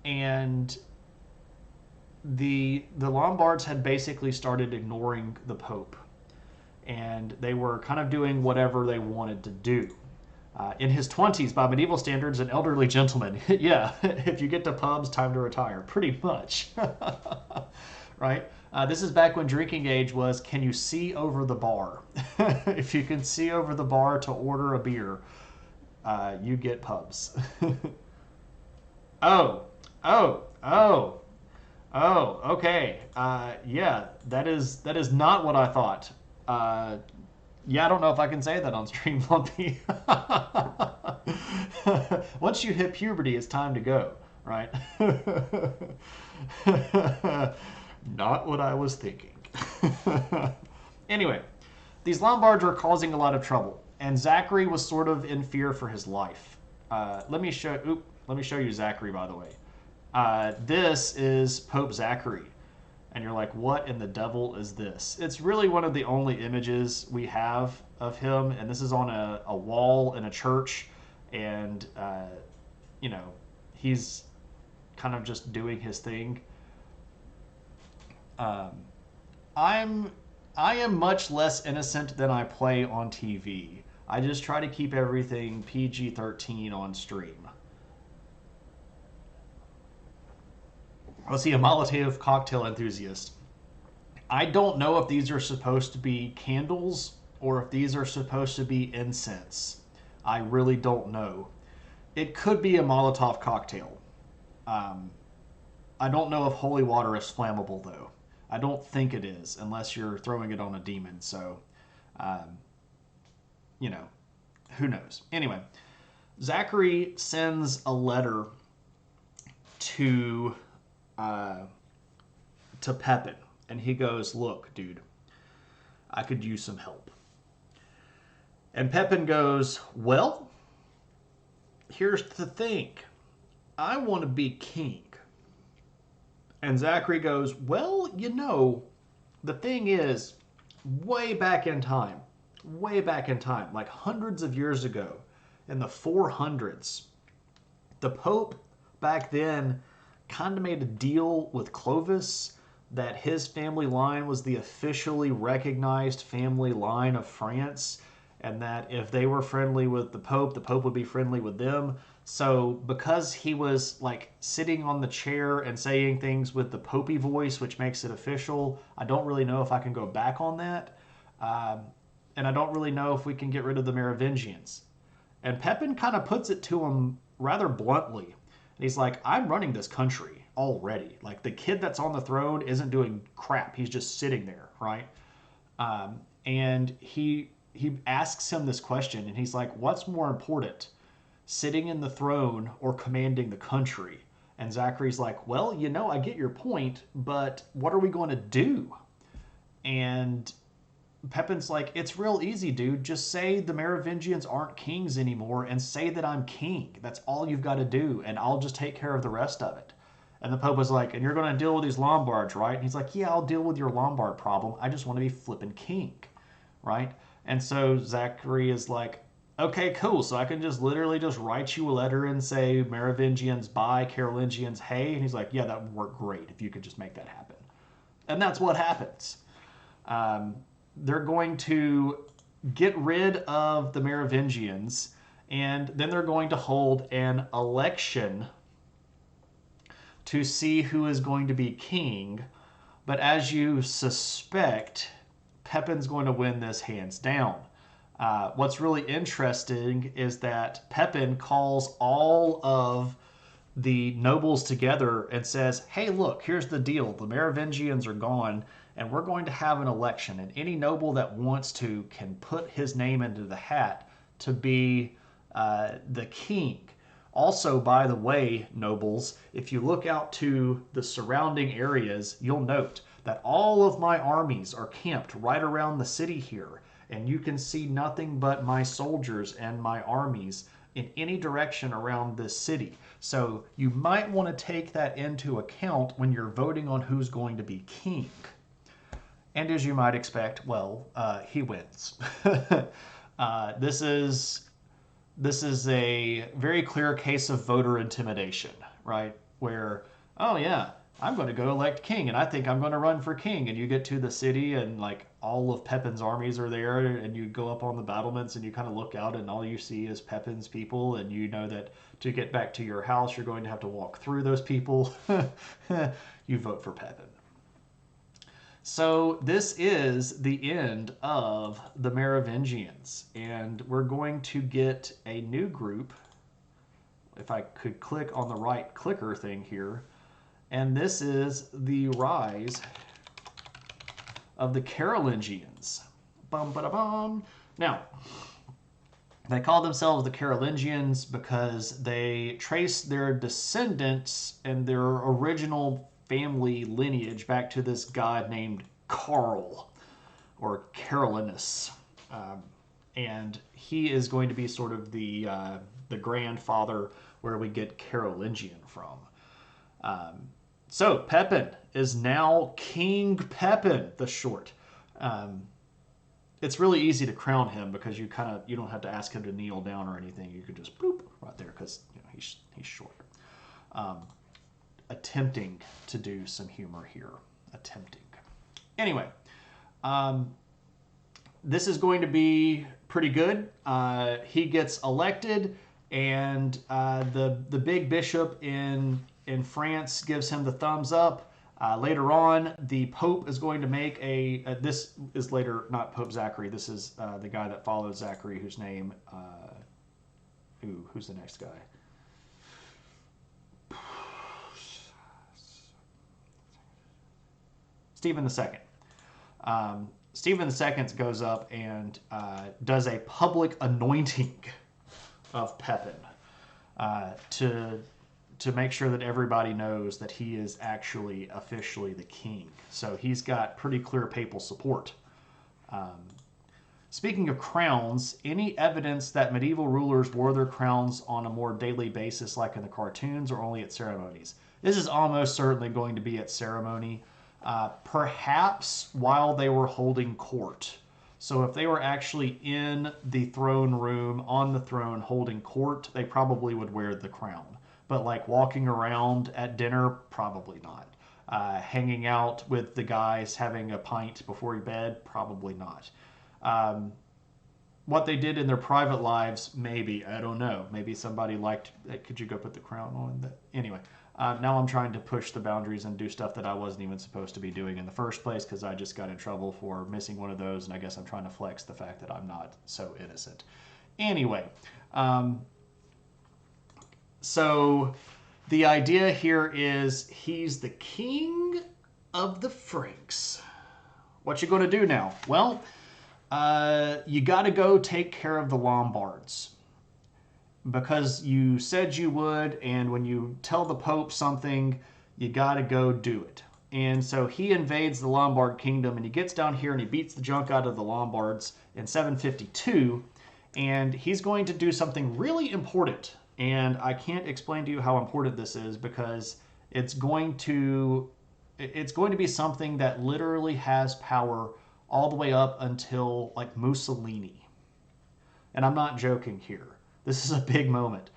And the Lombards had basically started ignoring the Pope, and they were kind of doing whatever they wanted to do. In his 20s, by medieval standards, an elderly gentleman. Yeah, if you get to pubs, time to retire, pretty much. Right? This is back when drinking age was, can you see over the bar? If you can see over the bar to order a beer, you get pubs. Okay. Yeah, that is not what I thought. Yeah, I don't know if I can say that on stream, Lumpy. Once you hit puberty, it's time to go, right? Not what I was thinking. Anyway, these Lombards were causing a lot of trouble, and Zachary was sort of in fear for his life. Let me show you Zachary, by the way. This is Pope Zachary. and you're like, what in the devil is this? It's really one of the only images we have of him, and this is on a wall in a church, and you know, he's kind of just doing his thing. Um, I am much less innocent than I play on TV. I just try to keep everything PG-13 on stream. Let's see, a Molotov cocktail enthusiast. I don't know if these are supposed to be candles or if these are supposed to be incense. I really don't know. It could be a Molotov cocktail. Um, I don't know if holy water is flammable, though. I don't think it is, unless you're throwing it on a demon. So, um, you know, who knows? Anyway, Zachary sends a letter to Pepin, and he goes, "Look, dude, I could use some help." And Pepin goes, "Well, here's the thing. I want to be king." And Zachary goes, "Well, you know, the thing is, way back in time, like hundreds of years ago, in the 400s, the Pope back then kind of made a deal with Clovis that his family line was the officially recognized family line of France, and that if they were friendly with the Pope would be friendly with them. So because he was like sitting on the chair and saying things with the popey voice, which makes it official, I don't really know if I can go back on that. And I don't really know if we can get rid of the Merovingians." And Pepin kind of puts it to him rather bluntly. And he's like, "I'm running this country already. Like, the kid that's on the throne isn't doing crap. He's just sitting there, right?" And he asks him this question, and he's like, "What's more important, sitting in the throne or commanding the country?" And Zachary's like, "Well, you know, I get your point, but what are we going to do?" And Pepin's like, "It's real easy, dude. Just say the Merovingians aren't kings anymore and say that I'm king. That's all you've got to do, and I'll just take care of the rest of it." And the Pope was like, "And you're going to deal with these Lombards, right?" And he's like, "Yeah, I'll deal with your Lombard problem. I just want to be flipping king," right? And so Zachary is like, "Okay, cool. So I can just literally just write you a letter and say Merovingians bye, Carolingians hey." And he's like, "Yeah, that would work great if you could just make that happen." And that's what happens. They're going to get rid of the Merovingians, and then they're going to hold an election to see who is going to be king. But as you suspect, Pepin's going to win this hands down. What's really interesting is that Pepin calls all of the nobles together and says, "Hey, look, here's the deal. The Merovingians are gone, and we're going to have an election. And any noble that wants to can put his name into the hat to be the king. Also, by the way, nobles, if you look out to the surrounding areas, you'll note that all of my armies are camped right around the city here, and you can see nothing but my soldiers and my armies in any direction around this city. So you might want to take that into account when you're voting on who's going to be king." And as you might expect, well, he wins. This is a very clear case of voter intimidation, right? Where, oh yeah, I'm going to go elect king, and I think I'm going to run for king. And you get to the city, and like all of Pepin's armies are there, and you go up on the battlements, and you kind of look out, and all you see is Pepin's people, and you know that to get back to your house, you're going to have to walk through those people. You vote for Pepin. So this is the end of the Merovingians, and we're going to get a new group. If I could click on the right clicker thing here, and this is the rise of the Carolingians. Bum, ba, da, bum. Now, they call themselves the Carolingians because they trace their descendants and their original family lineage back to this god named Carl, or Carolinus. And he is going to be sort of the grandfather where we get Carolingian from. So Pepin is now King Pepin the Short. Um, it's really easy to crown him because you don't have to ask him to kneel down or anything. You could just boop right there because he's short. Attempting to do some humor here. Attempting. Anyway, this is going to be pretty good. He gets elected, and the big bishop in France gives him the thumbs up. Later on, the Pope is going to make this is later not Pope Zachary. This is the guy that followed Zachary, whose name. Who's the next guy? Stephen II. Stephen II goes up and does a public anointing of Pepin to make sure that everybody knows that he is actually officially the king. So he's got pretty clear papal support. Speaking of crowns, any evidence that medieval rulers wore their crowns on a more daily basis like in the cartoons or only at ceremonies? This is almost certainly going to be at ceremony. Perhaps while they were holding court. So if they were actually in the throne room, on the throne, holding court, they probably would wear the crown. But like walking around at dinner, probably not. Hanging out with the guys, having a pint before bed, probably not. What they did in their private lives, maybe. I don't know. Maybe somebody liked, could you go put the crown on? Anyway. Now I'm trying to push the boundaries and do stuff that I wasn't even supposed to be doing in the first place because I just got in trouble for missing one of those, and I guess I'm trying to flex the fact that I'm not so innocent. Anyway, so the idea here is he's the king of the Franks. What you going to do now? Well, you got to go take care of the Lombards. Because you said you would, and when you tell the Pope something, you got to go do it. And so he invades the Lombard kingdom, and he gets down here and he beats the junk out of the Lombards in 752, and he's going to do something really important. And I can't explain to you how important this is because it's going to be something that literally has power all the way up until like Mussolini. And I'm not joking here. This is a big moment.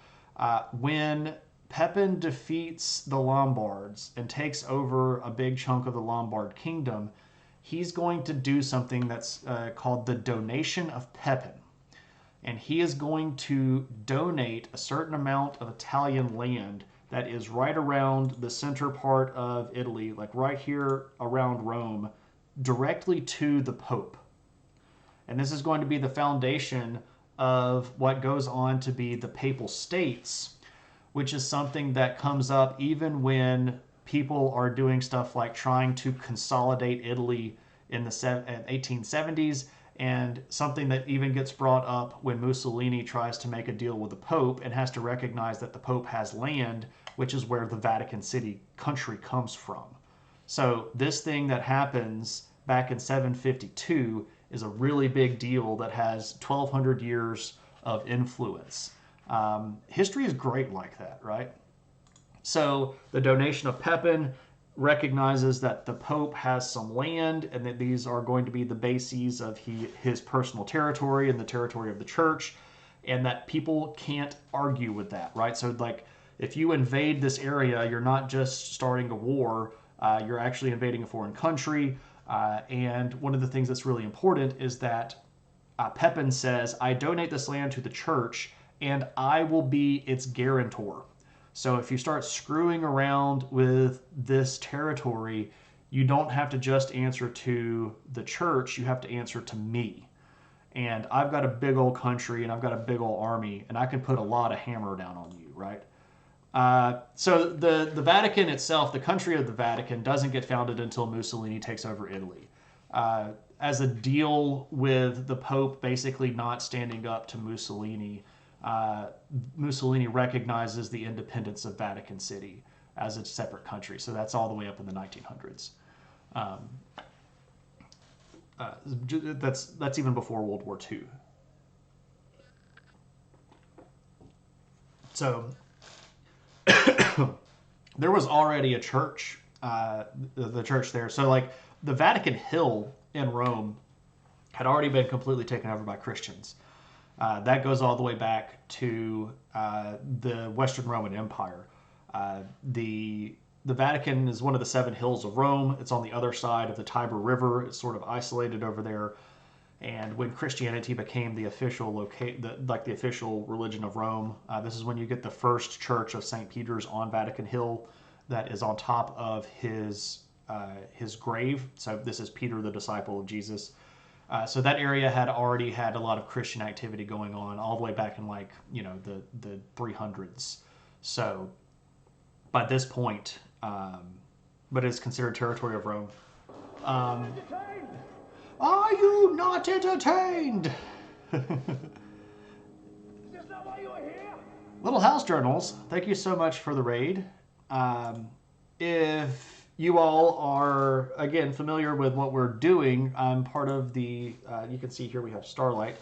When Pepin defeats the Lombards and takes over a big chunk of the Lombard kingdom, he's going to do something that's called the donation of Pepin. And he is going to donate a certain amount of Italian land that is right around the center part of Italy, like right here around Rome, directly to the Pope. And this is going to be the foundation of what goes on to be the Papal States, which is something that comes up even when people are doing stuff like trying to consolidate Italy in the 1870s, and something that even gets brought up when Mussolini tries to make a deal with the Pope and has to recognize that the Pope has land, which is where the Vatican City country comes from. So this thing that happens back in 752 is a really big deal that has 1,200 years of influence. History is great like that, right? So the donation of Pepin recognizes that the Pope has some land and that these are going to be the bases of his personal territory and the territory of the church, and that people can't argue with that, right? So like if you invade this area, you're not just starting a war, you're actually invading a foreign country. And one of the things that's really important is that Pepin says, I donate this land to the church and I will be its guarantor. So if you start screwing around with this territory, you don't have to just answer to the church, you have to answer to me. And I've got a big old country and I've got a big old army and I can put a lot of hammer down on you, right? So the Vatican itself, the country of the Vatican, doesn't get founded until Mussolini takes over Italy. As a deal with the Pope basically not standing up to Mussolini, Mussolini recognizes the independence of Vatican City as a separate country. So that's all the way up in the 1900s. That's even before World War II. So there was already a church the church there. So like the Vatican Hill in Rome had already been completely taken over by Christians. That goes all the way back to the Western Roman Empire. The Vatican is one of the seven hills of Rome. It's on the other side of the Tiber River. It's sort of isolated over there. And when Christianity became the official the official religion of Rome, this is when you get the first church of St. Peter's on Vatican Hill, that is on top of his grave. So this is Peter, the disciple of Jesus. So that area had already had a lot of Christian activity going on all the way back in the 300s. So by this point, but it's considered territory of Rome. Are you not entertained? Is this not why you are here? Little House Journals, thank you so much for the raid. If you all are, again, familiar with what we're doing, I'm part of the, you can see here we have Starlight.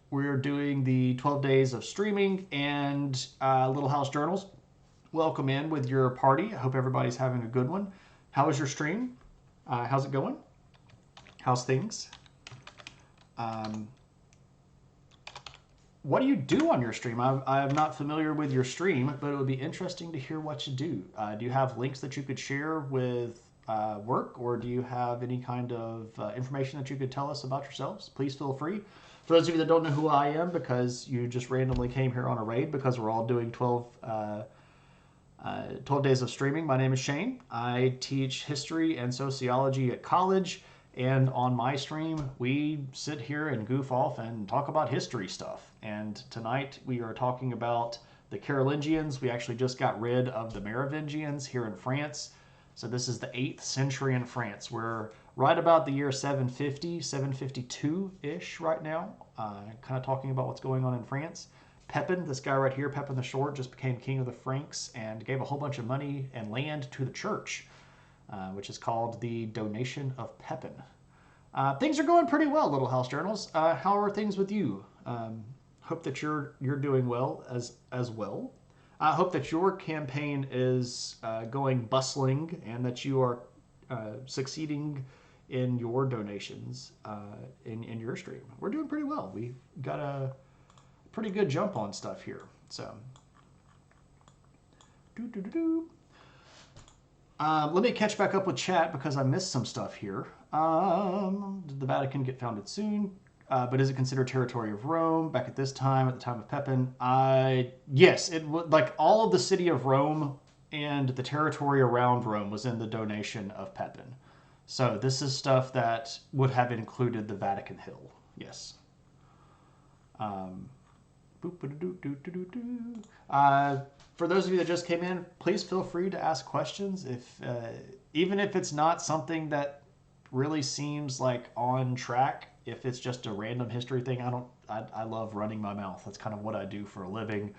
We're doing the 12 days of streaming and Little House Journals. Welcome in with your party. I hope everybody's having a good one. How was your stream? How's it going? How's things? What do you do on your stream? I'm not familiar with your stream, but it would be interesting to hear what you do. Do you have links that you could share with work, or do you have any kind of information that you could tell us about yourselves? Please feel free. For those of you that don't know who I am, because you just randomly came here on a raid, because we're all doing 12 days of streaming, my name is Shane. I teach history and sociology at college. And on my stream, we sit here and goof off and talk about history stuff. And tonight we are talking about the Carolingians. We actually just got rid of the Merovingians here in France. So this is the 8th century in France. We're right about the year 750, 752-ish right now. Kind of talking about what's going on in France. Pepin, this guy right here, Pepin the Short, just became king of the Franks and gave a whole bunch of money and land to the church. Which is called the Donation of Pepin. Things are going pretty well, Little House Journals. How are things with you? Hope that you're doing well as well. I hope that your campaign is going bustling and that you are succeeding in your donations in your stream. We're doing pretty well. We got a pretty good jump on stuff here. So, let me catch back up with chat because I missed some stuff here. Did the Vatican get founded soon? But is it considered territory of Rome back at this time, at the time of Pepin? Yes, it would. Like all of the city of Rome and the territory around Rome was in the donation of Pepin. So this is stuff that would have included the Vatican Hill. Yes. For those of you that just came in, please feel free to ask questions. If even if it's not something that really seems like on track, if it's just a random history thing, I love running my mouth. That's kind of what I do for a living.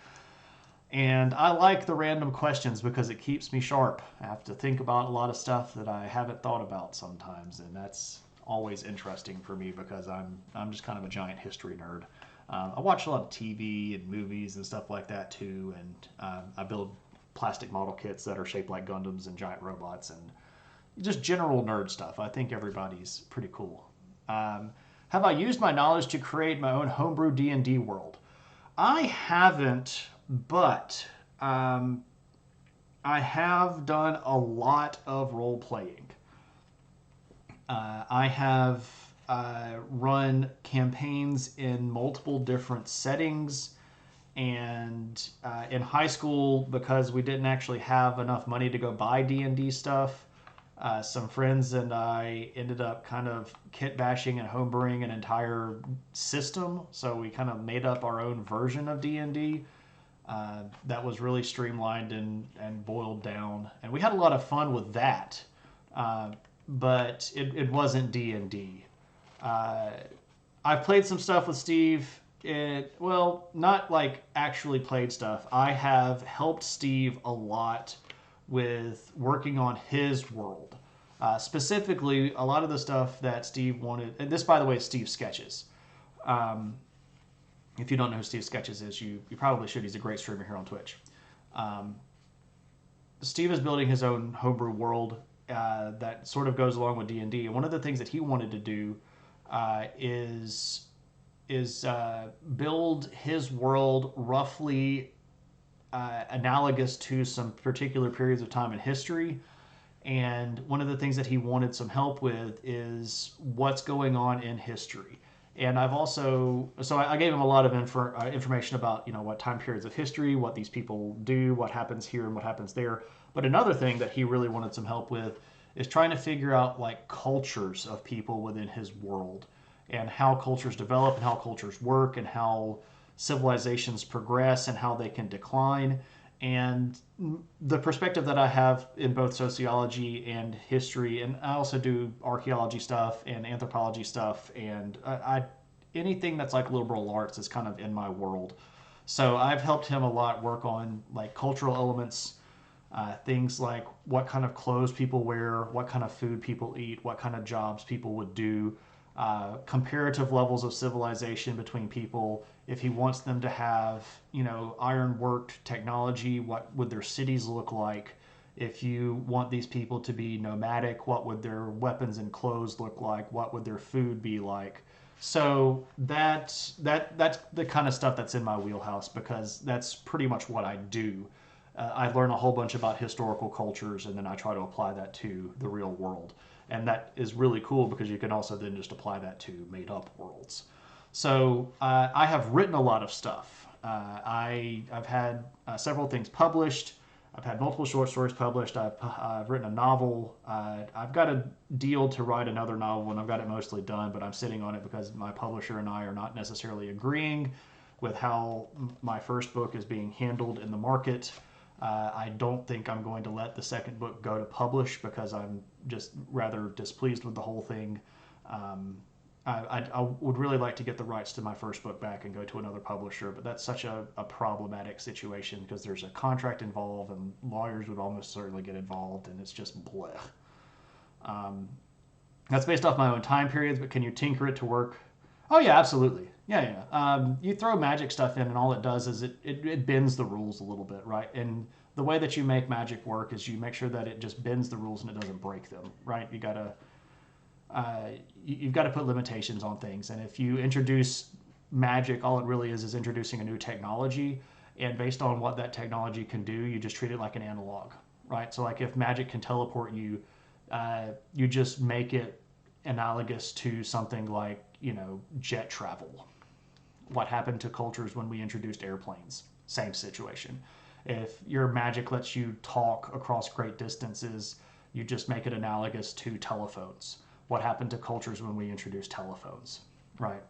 And I like the random questions because it keeps me sharp. I have to think about a lot of stuff that I haven't thought about sometimes, and that's always interesting for me because I'm just kind of a giant history nerd. I watch a lot of TV and movies and stuff like that too, and I build plastic model kits that are shaped like Gundams and giant robots and just general nerd stuff. I think everybody's pretty cool. Have I used my knowledge to create my own homebrew D&D world? I haven't, but I have done a lot of role playing. I have run campaigns in multiple different settings, and in high school, because we didn't actually have enough money to go buy D&D stuff, some friends and I ended up kind of kit bashing and homebrewing an entire system. So we kind of made up our own version of D&D that was really streamlined and boiled down, and we had a lot of fun with that. But it wasn't D&D. I've played some stuff with Steve. Well, not like actually played stuff. I have helped Steve a lot with working on his world. Specifically, a lot of the stuff that Steve wanted, and this, by the way, is Steve's Sketches. If you don't know who Steve Sketches is, you probably should. He's a great streamer here on Twitch. Steve is building his own homebrew world that sort of goes along with D&D. And one of the things that he wanted to do is build his world roughly analogous to some particular periods of time in history. And one of the things that he wanted some help with is what's going on in history. And I've also, so I gave him a lot of information about, what time periods of history, what these people do, what happens here and what happens there. But another thing that he really wanted some help with is trying to figure out like cultures of people within his world and how cultures develop and how cultures work and how civilizations progress and how they can decline. And the perspective that I have in both sociology and history, and I also do archaeology stuff and anthropology stuff, and anything that's like liberal arts is kind of in my world. So I've helped him a lot work on like cultural elements, things like what kind of clothes people wear, what kind of food people eat, what kind of jobs people would do, comparative levels of civilization between people. If he wants them to have, iron worked technology, what would their cities look like? If you want these people to be nomadic, what would their weapons and clothes look like? What would their food be like? So that's the kind of stuff that's in my wheelhouse because that's pretty much what I do. I learn a whole bunch about historical cultures and then I try to apply that to the real world. And that is really cool because you can also then just apply that to made up worlds. So I have written a lot of stuff. I've had several things published. I've had multiple short stories published. I've written a novel. I've got a deal to write another novel, and I've got it mostly done, but I'm sitting on it because my publisher and I are not necessarily agreeing with how my first book is being handled in the market. I don't think I'm going to let the second book go to publish because I'm just rather displeased with the whole thing. I would really like to get the rights to my first book back and go to another publisher, but that's such a problematic situation because there's a contract involved and lawyers would almost certainly get involved, and it's just bleh. That's based off my own time periods, but can you tinker it to work? Oh yeah, absolutely. Yeah. You throw magic stuff in, and all it does is it bends the rules a little bit, right? And the way that you make magic work is you make sure that it just bends the rules and it doesn't break them, right? You've got to put limitations on things. And if you introduce magic, all it really is introducing a new technology. And based on what that technology can do, you just treat it like an analog, right? So like if magic can teleport you, you just make it analogous to something like, jet travel. What happened to cultures when we introduced airplanes? Same situation. If your magic lets you talk across great distances, you just make it analogous to telephones. What happened to cultures when we introduced telephones, right?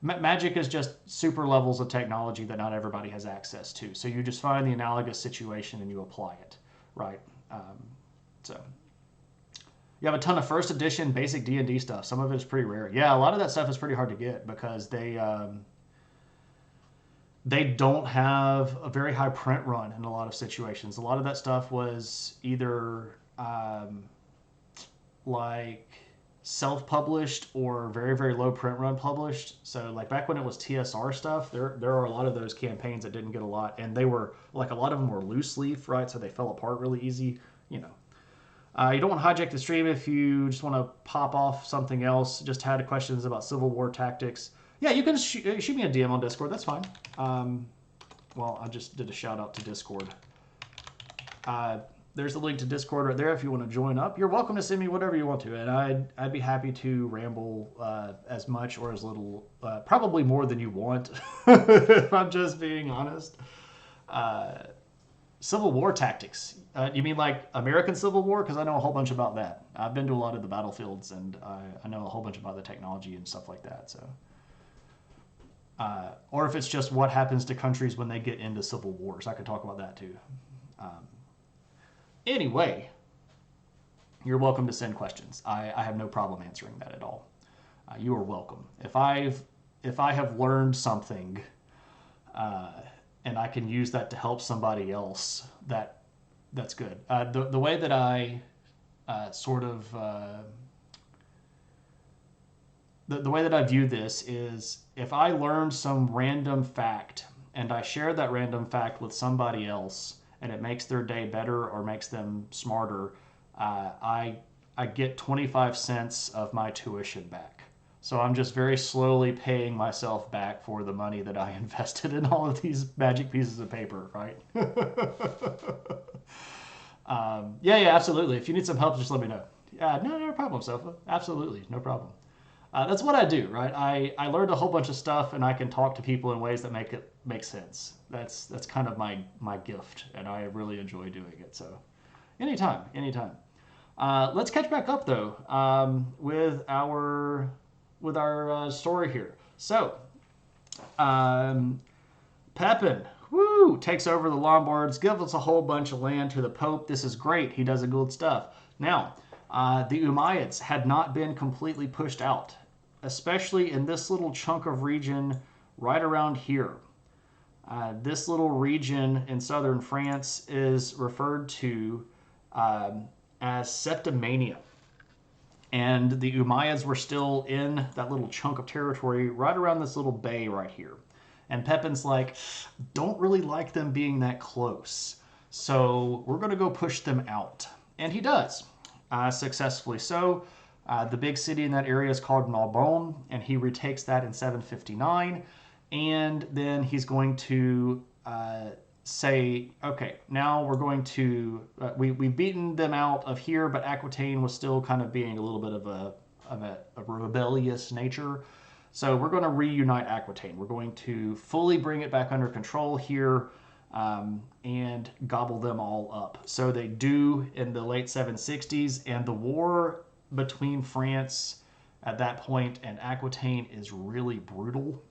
Magic is just super levels of technology that not everybody has access to. So you just find the analogous situation and you apply it, right? So you have a ton of first edition basic D&D stuff. Some of it is pretty rare. Yeah, a lot of that stuff is pretty hard to get because they don't have a very high print run in a lot of situations. A lot of that stuff was either like self-published or very, very low print run published. So like back when it was TSR stuff, there are a lot of those campaigns that didn't get a lot, and they were like a lot of them were loose leaf, right? So they fell apart really easy, You don't want to hijack the stream if you just want to pop off something else. Just had questions about Civil War tactics. Yeah, you can shoot me a DM on Discord. That's fine. Well, I just did a shout out to Discord. There's a link to Discord right there if you want to join up. You're welcome to send me whatever you want to, and I'd be happy to ramble as much or as little, probably more than you want, if I'm just being honest. Civil War tactics. You mean like American Civil War? Because I know a whole bunch about that. I've been to a lot of the battlefields, and I know a whole bunch about the technology and stuff like that. So, or if it's just what happens to countries when they get into civil wars, I could talk about that too. Anyway, you're welcome to send questions. I have no problem answering that at all. You are welcome. If I have learned something, and I can use that to help somebody else, that's good. The way that I the way that I view this is if I learned some random fact and I share that random fact with somebody else and it makes their day better or makes them smarter, I get 25 cents of my tuition back. So I'm just very slowly paying myself back for the money that I invested in all of these magic pieces of paper, right? Yeah, absolutely. If you need some help, just let me know. No problem, Sofa. Absolutely, no problem. That's what I do, right? I learned a whole bunch of stuff, and I can talk to people in ways that make sense. That's kind of my gift, and I really enjoy doing it. So, anytime. Let's catch back up though with our story here. So, Pepin, takes over the Lombards, gives us a whole bunch of land to the Pope. This is great. He does a good stuff. Now, the Umayyads had not been completely pushed out, especially in this little chunk of region right around here. This little region in southern France is referred to as Septimania. And the Umayyads were still in that little chunk of territory right around this little bay right here. And Pepin's like, don't really like them being that close. So we're going to go push them out. And he does, successfully so. The big city in that area is called Narbonne, and he retakes that in 759. And then he's going to say, okay, now we're going to, we've beaten them out of here, but Aquitaine was still kind of being a little bit of a rebellious nature. So we're going to reunite Aquitaine. We're going to fully bring it back under control here and gobble them all up. So they do in the late 760s, and the war between France at that point and Aquitaine is really brutal.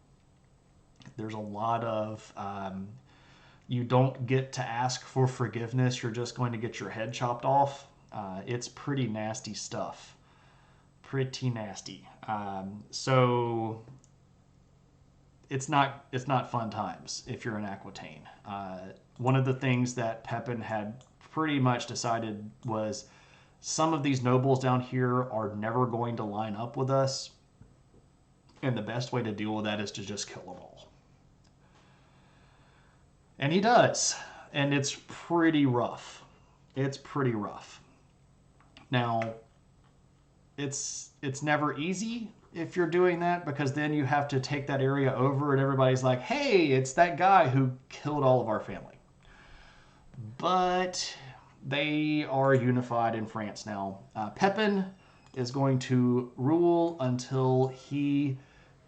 There's a lot of you don't get to ask for forgiveness. You're just going to get your head chopped off. It's pretty nasty stuff. Pretty nasty. So it's not fun times if you're in Aquitaine. One of the things that Pepin had pretty much decided was some of these nobles down here are never going to line up with us, and the best way to deal with that is to just kill them all. And he does, and it's pretty rough. It's pretty rough. Now, it's never easy if you're doing that, because then you have to take that area over and everybody's like, hey, it's that guy who killed all of our family. But they are unified in France now. Pepin is going to rule until he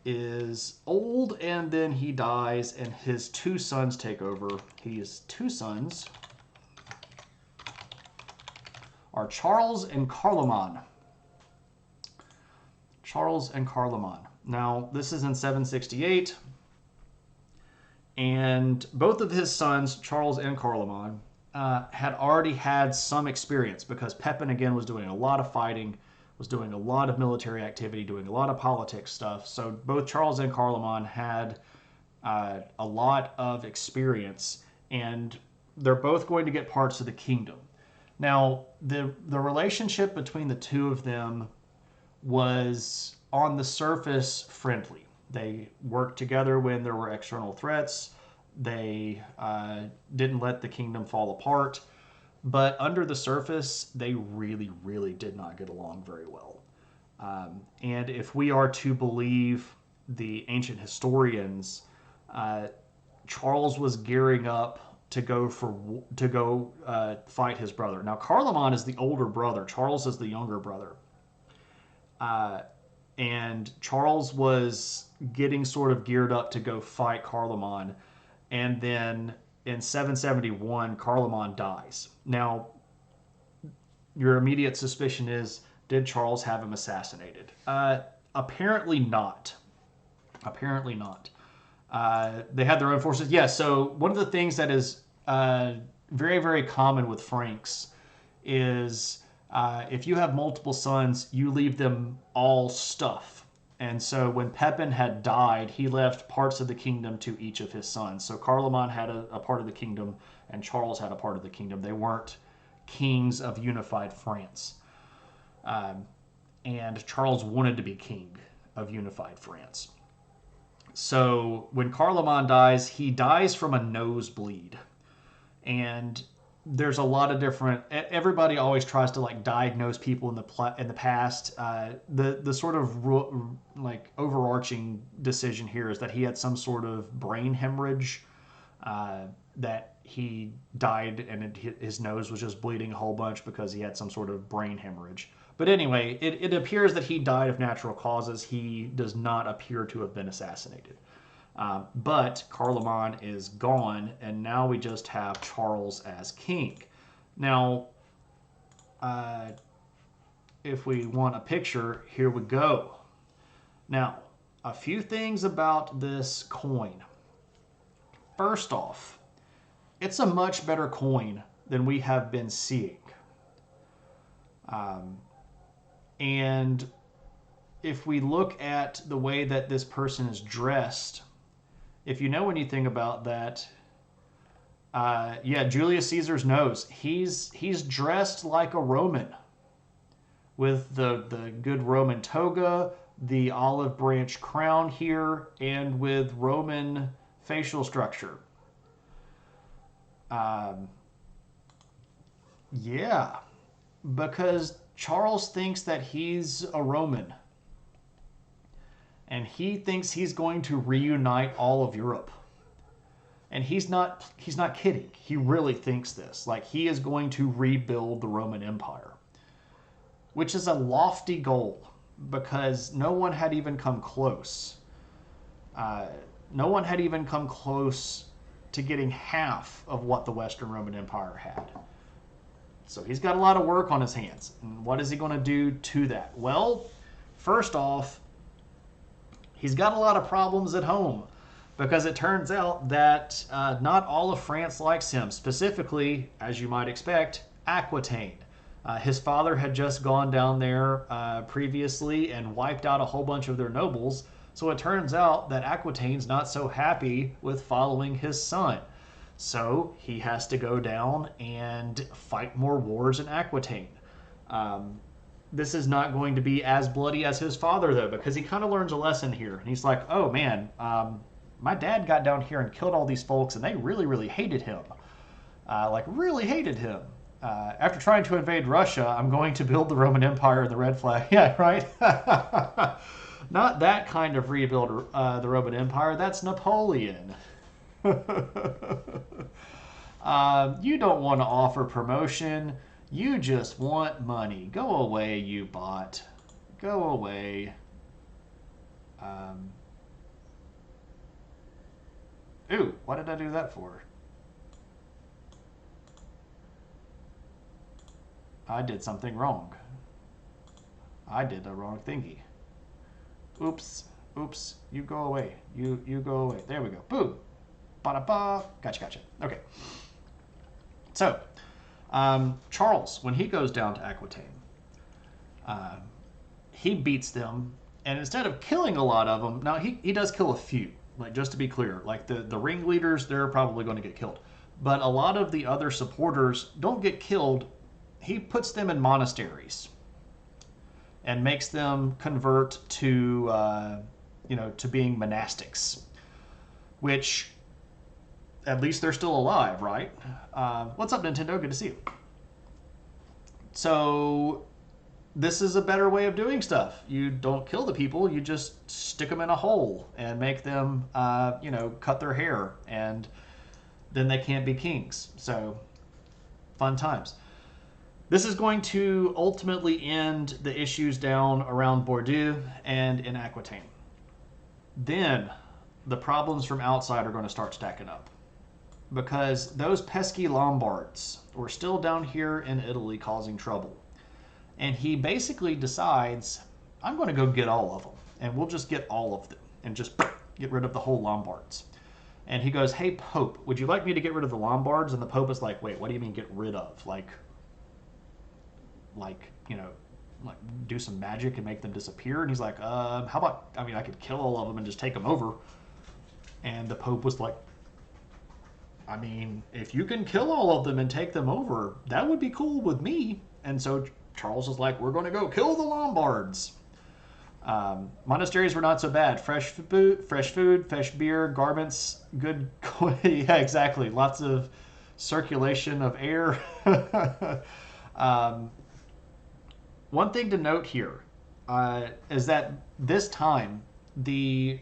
is old, and then he dies, and his two sons take over. His two sons are Charles and Carloman. Charles and Carloman. Now, this is in 768, and both of his sons, Charles and Carloman, had already had some experience, because Pepin, again, was doing a lot of fighting, was doing a lot of military activity, doing a lot of politics stuff. So both Charles and Carloman had a lot of experience, and they're both going to get parts of the kingdom. Now, the relationship between the two of them was on the surface friendly. They worked together when there were external threats. They didn't let the kingdom fall apart. But under the surface, they really, really did not get along very well. And if we are to believe the ancient historians, Charles was gearing up to go fight his brother. Now, Carloman is the older brother. Charles is the younger brother. And Charles was getting sort of geared up to go fight Carloman. And then in 771, Carloman dies. Now, your immediate suspicion is, did Charles have him assassinated? Apparently not. Apparently not. They had their own forces. Yes, so one of the things that is very, very common with Franks is if you have multiple sons, you leave them all stuff. And so when Pepin had died, he left parts of the kingdom to each of his sons. So Carloman had a part of the kingdom, and Charles had a part of the kingdom. They weren't kings of unified France. And Charles wanted to be king of unified France. So when Carloman dies, he dies from a nosebleed. And there's a lot of different. Everybody always tries to like diagnose people in the past. The sort of like overarching decision here is that he had some sort of brain hemorrhage, that he died and his nose was just bleeding a whole bunch because he had some sort of brain hemorrhage. But anyway, it appears that he died of natural causes. He does not appear to have been assassinated. But Carloman is gone, and now we just have Charles as king. Now, if we want a picture, here we go. Now, a few things about this coin. First off, it's a much better coin than we have been seeing. And if we look at the way that this person is dressed, if you know anything about that, yeah, Julius Caesar's nose. He's dressed like a Roman, with the good Roman toga, the olive branch crown here, and with Roman facial structure. Yeah, because Charles thinks that he's a Roman. And he thinks he's going to reunite all of Europe. And he's not kidding. He really thinks this. Like, he is going to rebuild the Roman Empire. Which is a lofty goal, because no one had even come close. No one had even come close to getting half of what the Western Roman Empire had. So he's got a lot of work on his hands. And what is he going to do to that? Well, first off, he's got a lot of problems at home, because it turns out that not all of France likes him. Specifically, as you might expect, Aquitaine. His father had just gone down there previously and wiped out a whole bunch of their nobles. So it turns out that Aquitaine's not so happy with following his son. So he has to go down and fight more wars in Aquitaine. This is not going to be as bloody as his father, though, because he kind of learns a lesson here. And he's like, oh, man, my dad got down here and killed all these folks, and they really, really hated him. Really hated him. After trying to invade Russia, I'm going to build the Roman Empire and the Red Flag. Yeah, right? Not that kind of rebuild the Roman Empire. That's Napoleon. You don't want to offer promotion. You just want money. Go away, you bot. Go away. Ooh, what did I do that for? I did something wrong. I did the wrong thingy. Oops. Oops. You go away. You go away. There we go. Boom. Ba-da-ba. Gotcha. Okay. So, Charles, when he goes down to Aquitaine, he beats them, and instead of killing a lot of them, now he does kill a few, like, just to be clear, like the ringleaders, they're probably going to get killed. But a lot of the other supporters don't get killed. He puts them in monasteries and makes them convert to, to being monastics, which, at least they're still alive, right? What's up, Nintendo? Good to see you. So this is a better way of doing stuff. You don't kill the people, you just stick them in a hole and make them, cut their hair, and then they can't be kings. So, fun times. This is going to ultimately end the issues down around Bordeaux and in Aquitaine. Then the problems from outside are going to start stacking up, because those pesky Lombards were still down here in Italy causing trouble. And he basically decides, I'm going to go get all of them, and we'll just get all of them and just get rid of the whole Lombards. And he goes, hey, Pope, would you like me to get rid of the Lombards? And the Pope is like, wait, what do you mean get rid of? Like do some magic and make them disappear? And he's like, how about, I could kill all of them and just take them over. And the Pope was like, if you can kill all of them and take them over, that would be cool with me. And so Charles is like, we're going to go kill the Lombards. Monasteries were not so bad. Fresh food, fresh beer, garments, good. Yeah, exactly. Lots of circulation of air. um, One thing to note here is that this time the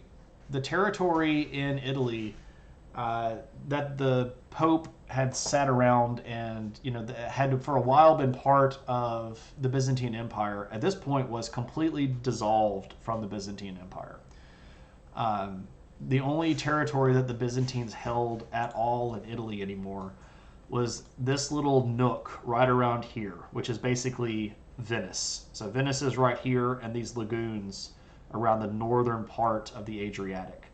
territory in Italy that the Pope had sat around and had for a while been part of the Byzantine Empire, at this point was completely dissolved from the Byzantine Empire. The only territory that the Byzantines held at all in Italy anymore was this little nook right around here, which is basically Venice. So Venice is right here, and these lagoons around the northern part of the Adriatic.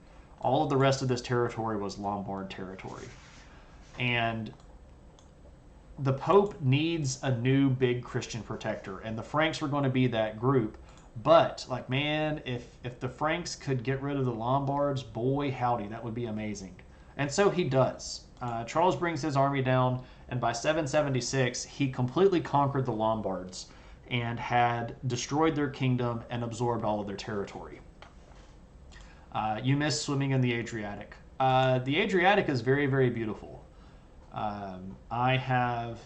All of the rest of this territory was Lombard territory. And the Pope needs a new big Christian protector, and the Franks were going to be that group. But, like, man, if the Franks could get rid of the Lombards, boy, howdy, that would be amazing. And so he does. Charles brings his army down, and by 776, he completely conquered the Lombards and had destroyed their kingdom and absorbed all of their territory. You miss swimming in the Adriatic. The Adriatic is very, very beautiful. I've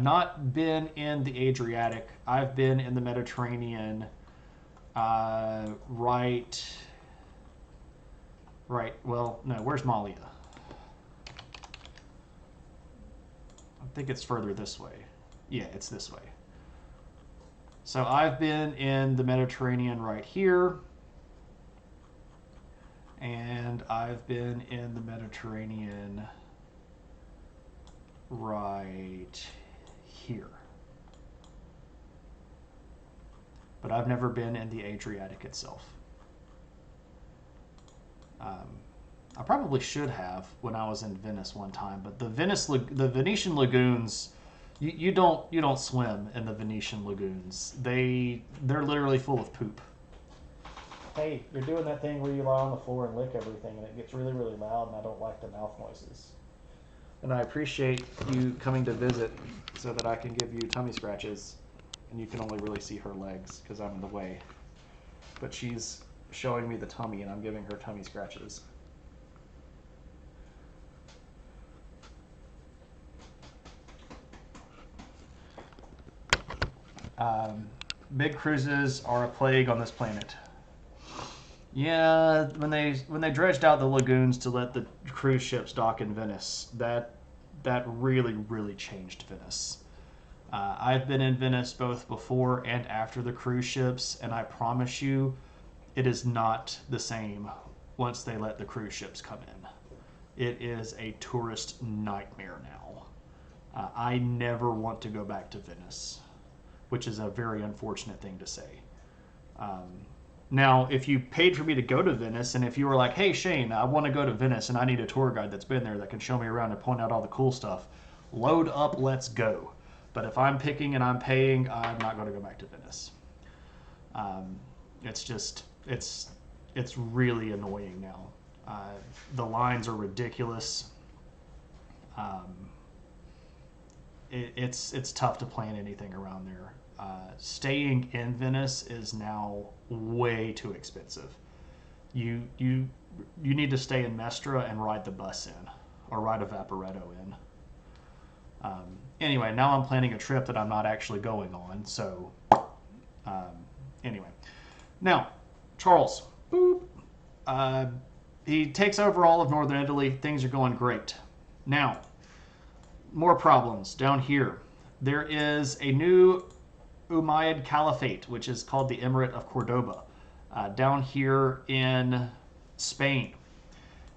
not been in the Adriatic. I've been in the Mediterranean. Right. Well, no. Where's Malia? I think it's further this way. Yeah, it's this way. So I've been in the Mediterranean right here. And I've been in the Mediterranean right here. But I've never been in the Adriatic itself. I probably should have when I was in Venice one time, but the Venetian lagoons, you don't swim in the Venetian lagoons. They're literally full of poop. Hey, you're doing that thing where you lie on the floor and lick everything, and it gets really, really loud, and I don't like the mouth noises. And I appreciate you coming to visit so that I can give you tummy scratches, and you can only really see her legs because I'm in the way. But she's showing me the tummy, and I'm giving her tummy scratches. Big cruises are a plague on this planet. Yeah, when they dredged out the lagoons to let the cruise ships dock in Venice, that really, really changed Venice. I've been in Venice both before and after the cruise ships, and I promise you, it is not the same once they let the cruise ships come in. It is a tourist nightmare now. I never want to go back to Venice, which is a very unfortunate thing to say. Now, if you paid for me to go to Venice, and if you were like, hey, Shane, I want to go to Venice, and I need a tour guide that's been there that can show me around and point out all the cool stuff, load up, let's go. But if I'm picking and I'm paying, I'm not going to go back to Venice. It's really annoying now. The lines are ridiculous. It's tough to plan anything around there. Staying in Venice is now way too expensive. You need to stay in Mestra and ride the bus in, or ride a Vaporetto in. Anyway, now I'm planning a trip that I'm not actually going on. So, anyway, now Charles, boop, he takes over all of northern Italy. Things are going great. Now, more problems down here. There is a new Umayyad Caliphate, which is called the Emirate of Cordoba, down here in Spain.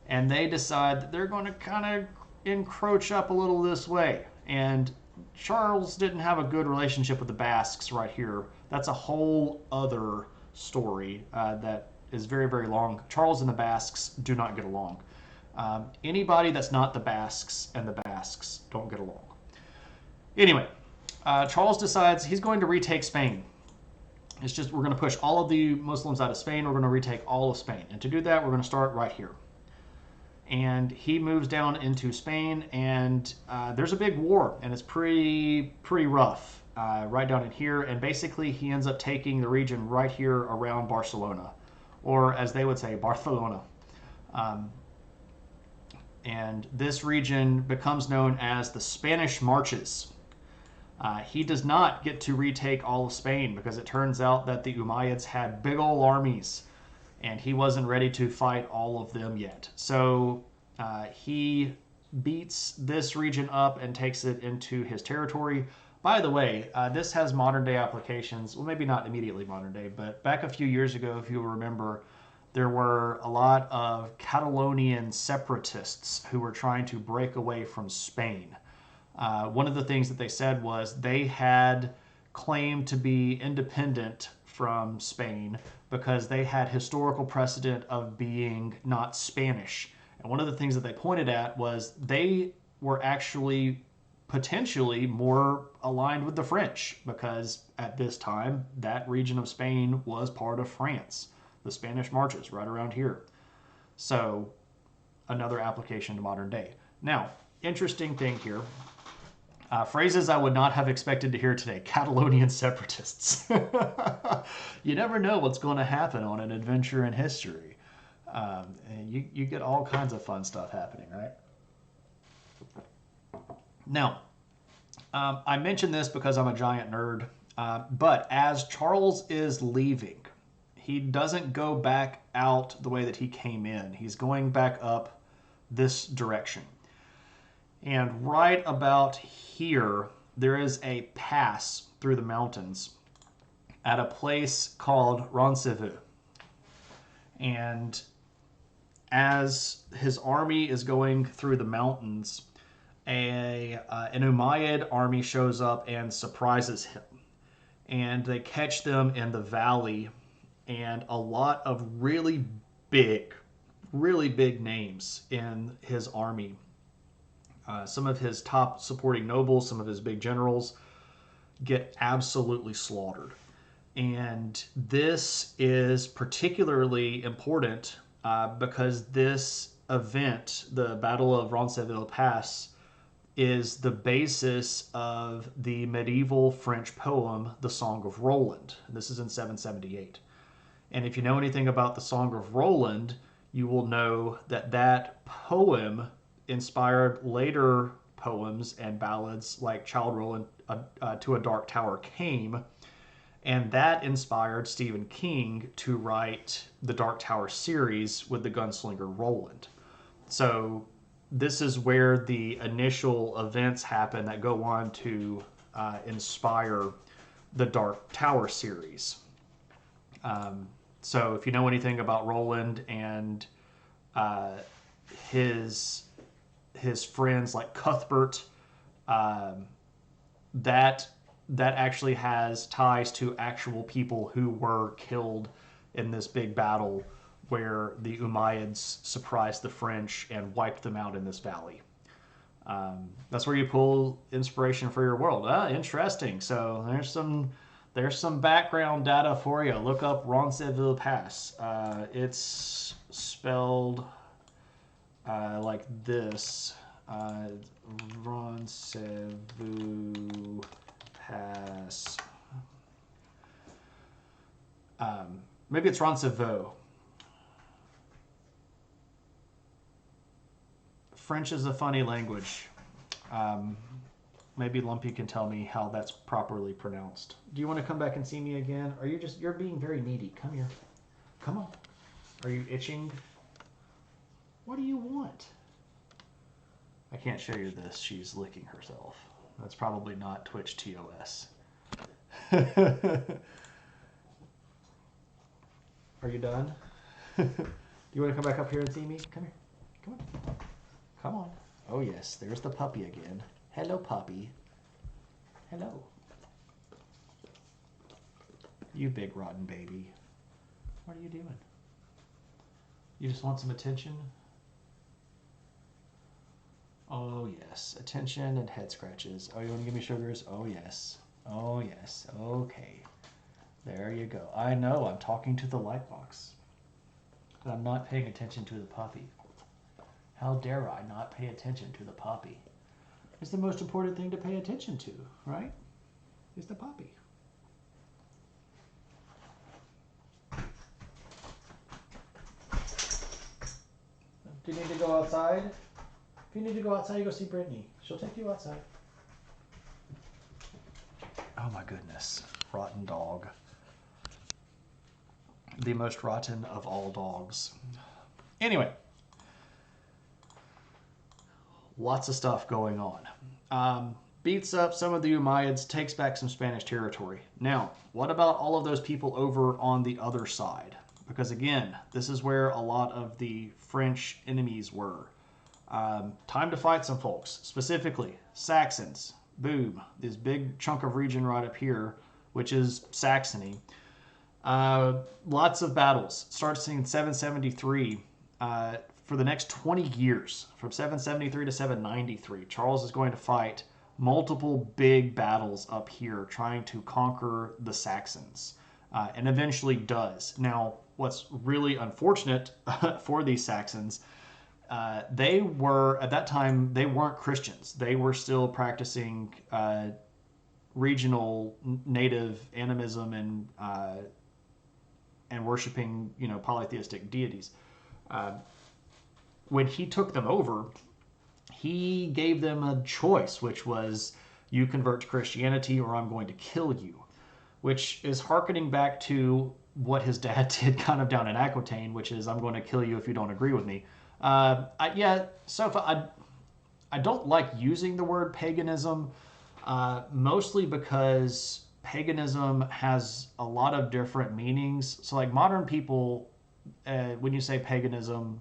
And they decide that they're going to kind of encroach up a little this way. And Charles didn't have a good relationship with the Basques right here. That's a whole other story that is very, very long. Charles and the Basques do not get along. Anybody that's not the Basques and the Basques don't get along. Anyway, Charles decides he's going to retake Spain. It's just we're going to push all of the Muslims out of Spain. We're going to retake all of Spain. And to do that, we're going to start right here. And he moves down into Spain, and there's a big war, and it's pretty rough right down in here. And basically, he ends up taking the region right here around Barcelona, or as they would say, Barcelona. And this region becomes known as the Spanish Marches. He does not get to retake all of Spain because it turns out that the Umayyads had big old armies and he wasn't ready to fight all of them yet. So he beats this region up and takes it into his territory. By the way, this has modern day applications. Well, maybe not immediately modern day, but back a few years ago, if you remember, there were a lot of Catalonian separatists who were trying to break away from Spain. One of the things that they said was they had claimed to be independent from Spain because they had historical precedent of being not Spanish. And one of the things that they pointed at was they were actually potentially more aligned with the French because at this time that region of Spain was part of France. The Spanish Marches right around here. So another application to modern day. Now, interesting thing here. Phrases I would not have expected to hear today. Catalonian separatists. You never know what's going to happen on an adventure in history. And you get all kinds of fun stuff happening, right? Now, I mention this because I'm a giant nerd, but as Charles is leaving, he doesn't go back out the way that he came in. He's going back up this direction. And right about here, there is a pass through the mountains at a place called Roncevaux. And as his army is going through the mountains, an Umayyad army shows up and surprises him. And they catch them in the valley, and a lot of really big names in his army. Some of his top supporting nobles, some of his big generals get absolutely slaughtered. And this is particularly important because this event, the Battle of Roncevaux Pass, is the basis of the medieval French poem, The Song of Roland. This is in 778. And if you know anything about the Song of Roland, you will know that that poem inspired later poems and ballads like Childe Roland to a Dark Tower Came, and that inspired Stephen King to write the Dark Tower series with the gunslinger Roland. So this is where the initial events happen that go on to inspire the Dark Tower series. So if you know anything about Roland and his friends like Cuthbert, that actually has ties to actual people who were killed in this big battle where the Umayyads surprised the French and wiped them out in this valley. That's where you pull inspiration for your world. Interesting. So there's some background data for you. Look up Roncevaux Pass. It's spelled like this. Roncevaux Pass. Maybe it's Roncevaux. French is a funny language. Maybe Lumpy can tell me how that's properly pronounced. Do you want to come back and see me again? Or you're being very needy. Come here. Come on. Are you itching? What do you want? I can't show you this. She's licking herself. That's probably not Twitch TOS. Are you done? Do you want to come back up here and see me? Come here. Come on. Come on. Oh yes, there's the puppy again. Hello, puppy. Hello. You big rotten baby. What are you doing? You just want some attention? Oh yes, attention and head scratches. Oh, you want to give me sugars? Oh yes. Oh yes. Okay. There you go. I know, I'm talking to the light box. But I'm not paying attention to the puppy. How dare I not pay attention to the puppy? It's the most important thing to pay attention to, right? Is the puppy. Do you need to go outside? If you need to go outside, you go see Brittany. She'll take you outside. Oh my goodness. Rotten dog. The most rotten of all dogs. Anyway. Lots of stuff going on. Beats up some of the Umayyads, takes back some Spanish territory. Now, what about all of those people over on the other side? Because again, this is where a lot of the French enemies were. Time to fight some folks. Specifically, Saxons. Boom. This big chunk of region right up here, which is Saxony. Lots of battles. Starts in 773. For the next 20 years, from 773 to 793, Charles is going to fight multiple big battles up here trying to conquer the Saxons, and eventually does. Now, what's really unfortunate for these Saxons, they were, at that time, they weren't Christians. They were still practicing regional native animism and worshiping, polytheistic deities. When he took them over, he gave them a choice, which was, you convert to Christianity or I'm going to kill you, which is hearkening back to what his dad did kind of down in Aquitaine, which is, I'm going to kill you if you don't agree with me. I don't like using the word paganism, mostly because paganism has a lot of different meanings. So like modern people, when you say paganism,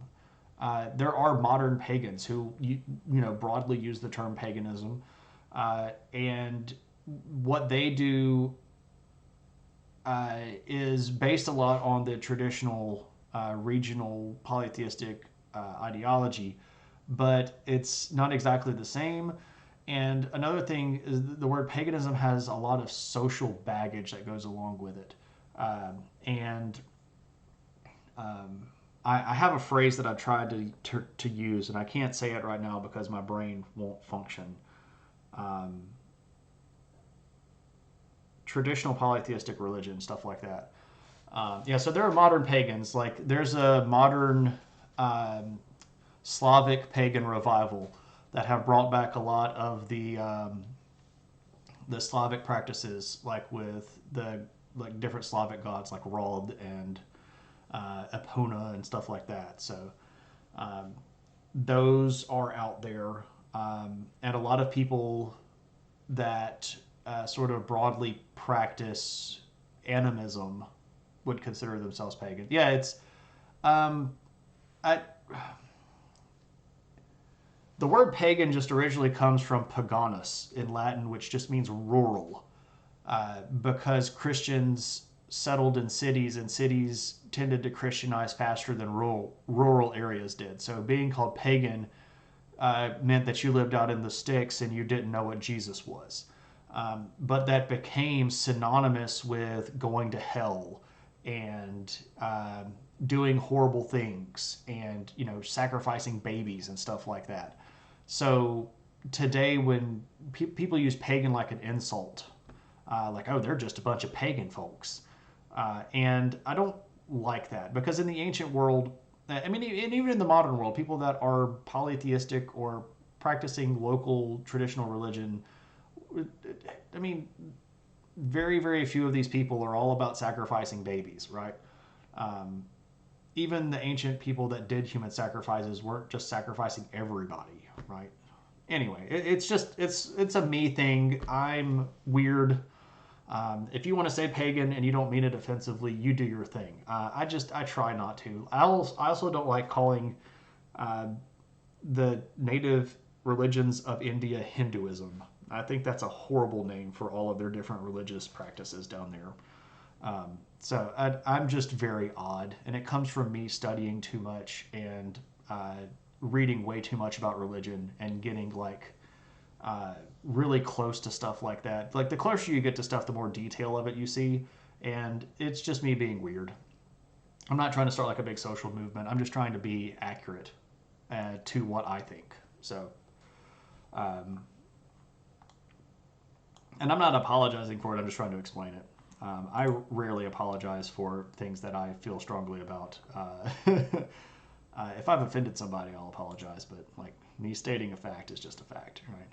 there are modern pagans who broadly use the term paganism, and what they do is based a lot on the traditional regional polytheistic ideology, but it's not exactly the same. And another thing is the word paganism has a lot of social baggage that goes along with it, I have a phrase that I've tried to use, and I can't say it right now because my brain won't function. Traditional polytheistic religion, stuff like that. So there are modern pagans. Like there's a modern Slavic pagan revival that have brought back a lot of the Slavic practices, like with the different Slavic gods like Rod and Epona and stuff like that. So those are out there, and a lot of people that sort of broadly practice animism would consider themselves pagan. Yeah, it's the word pagan just originally comes from paganus in Latin, which just means rural, because Christians settled in cities, and cities tended to Christianize faster than rural areas did. So being called pagan meant that you lived out in the sticks and you didn't know what Jesus was. But that became synonymous with going to hell and doing horrible things and sacrificing babies and stuff like that. So today when people use pagan like an insult, like, oh, they're just a bunch of pagan folks. And I don't like that, because in the ancient world, and even in the modern world, people that are polytheistic or practicing local traditional religion, very, very few of these people are all about sacrificing babies, right? Even the ancient people that did human sacrifices weren't just sacrificing everybody, right? Anyway, it's a me thing. I'm weird. If you want to say pagan and you don't mean it offensively, you do your thing. I try not to. I also don't like calling the native religions of India Hinduism. I think that's a horrible name for all of their different religious practices down there. So I'm just very odd, and it comes from me studying too much and reading way too much about religion and getting really close to stuff like that. Like the closer you get to stuff, the more detail of it you see, and it's just me being weird. I'm not trying to start like a big social movement. I'm just trying to be accurate to what I think. So, and I'm not apologizing for it. I'm just trying to explain it. I rarely apologize for things that I feel strongly about. If I've offended somebody, I'll apologize, but like me stating a fact is just a fact, right?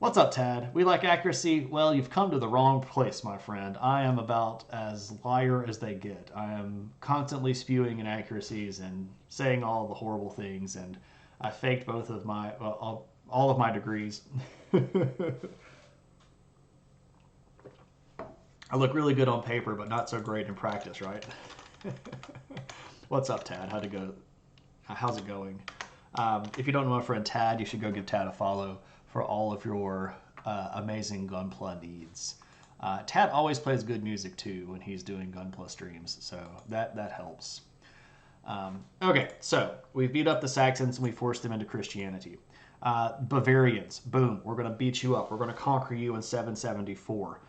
What's up, Tad? We like accuracy. Well, you've come to the wrong place, my friend. I am about as liar as they get. I am constantly spewing inaccuracies and saying all the horrible things, and I faked both of my all of my degrees. I look really good on paper, but not so great in practice, right? What's up, Tad? How'd it go? How's it going? If you don't know my friend Tad, you should go give Tad a follow for all of your amazing Gunpla needs. Tad always plays good music too when he's doing Gunpla streams, so that helps. Okay, so we beat up the Saxons and we forced them into Christianity. Bavarians, boom, we're going to beat you up. We're going to conquer you in 774.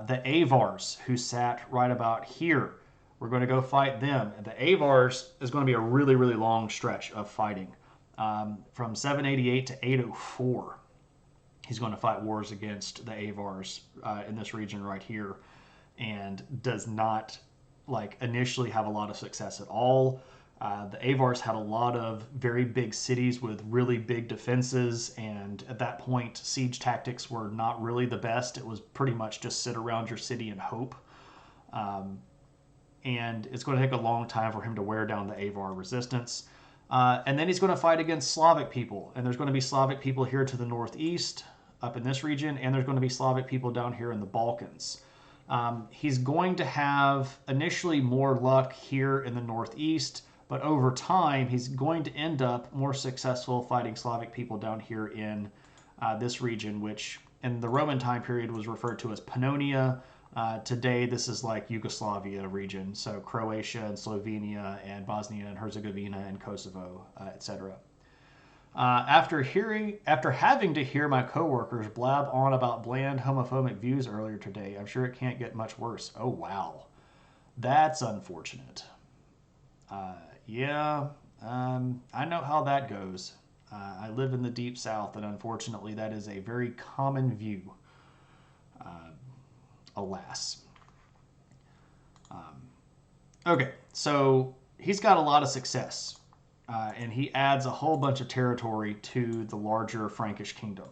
The Avars, who sat right about here, we're going to go fight them. The Avars is going to be a really, really long stretch of fighting. From 788 to 804, he's going to fight wars against the Avars in this region right here, and does not initially have a lot of success at all. The Avars had a lot of very big cities with really big defenses, and at that point, siege tactics were not really the best. It was pretty much just sit around your city and hope. And it's going to take a long time for him to wear down the Avar resistance. And then he's going to fight against Slavic people. And there's going to be Slavic people here to the northeast, up in this region, and there's going to be Slavic people down here in the Balkans. He's going to have initially more luck here in the northeast, but over time he's going to end up more successful fighting Slavic people down here in this region, which in the Roman time period was referred to as Pannonia. Today, this is like Yugoslavia region, so Croatia and Slovenia and Bosnia and Herzegovina and Kosovo, etc. After having to hear my coworkers blab on about bland homophobic views earlier today, I'm sure it can't get much worse. Oh wow, that's unfortunate. Yeah, I know how that goes. I live in the deep south, and unfortunately, that is a very common view. Alas. Okay, so he's got a lot of success, and he adds a whole bunch of territory to the larger Frankish kingdom.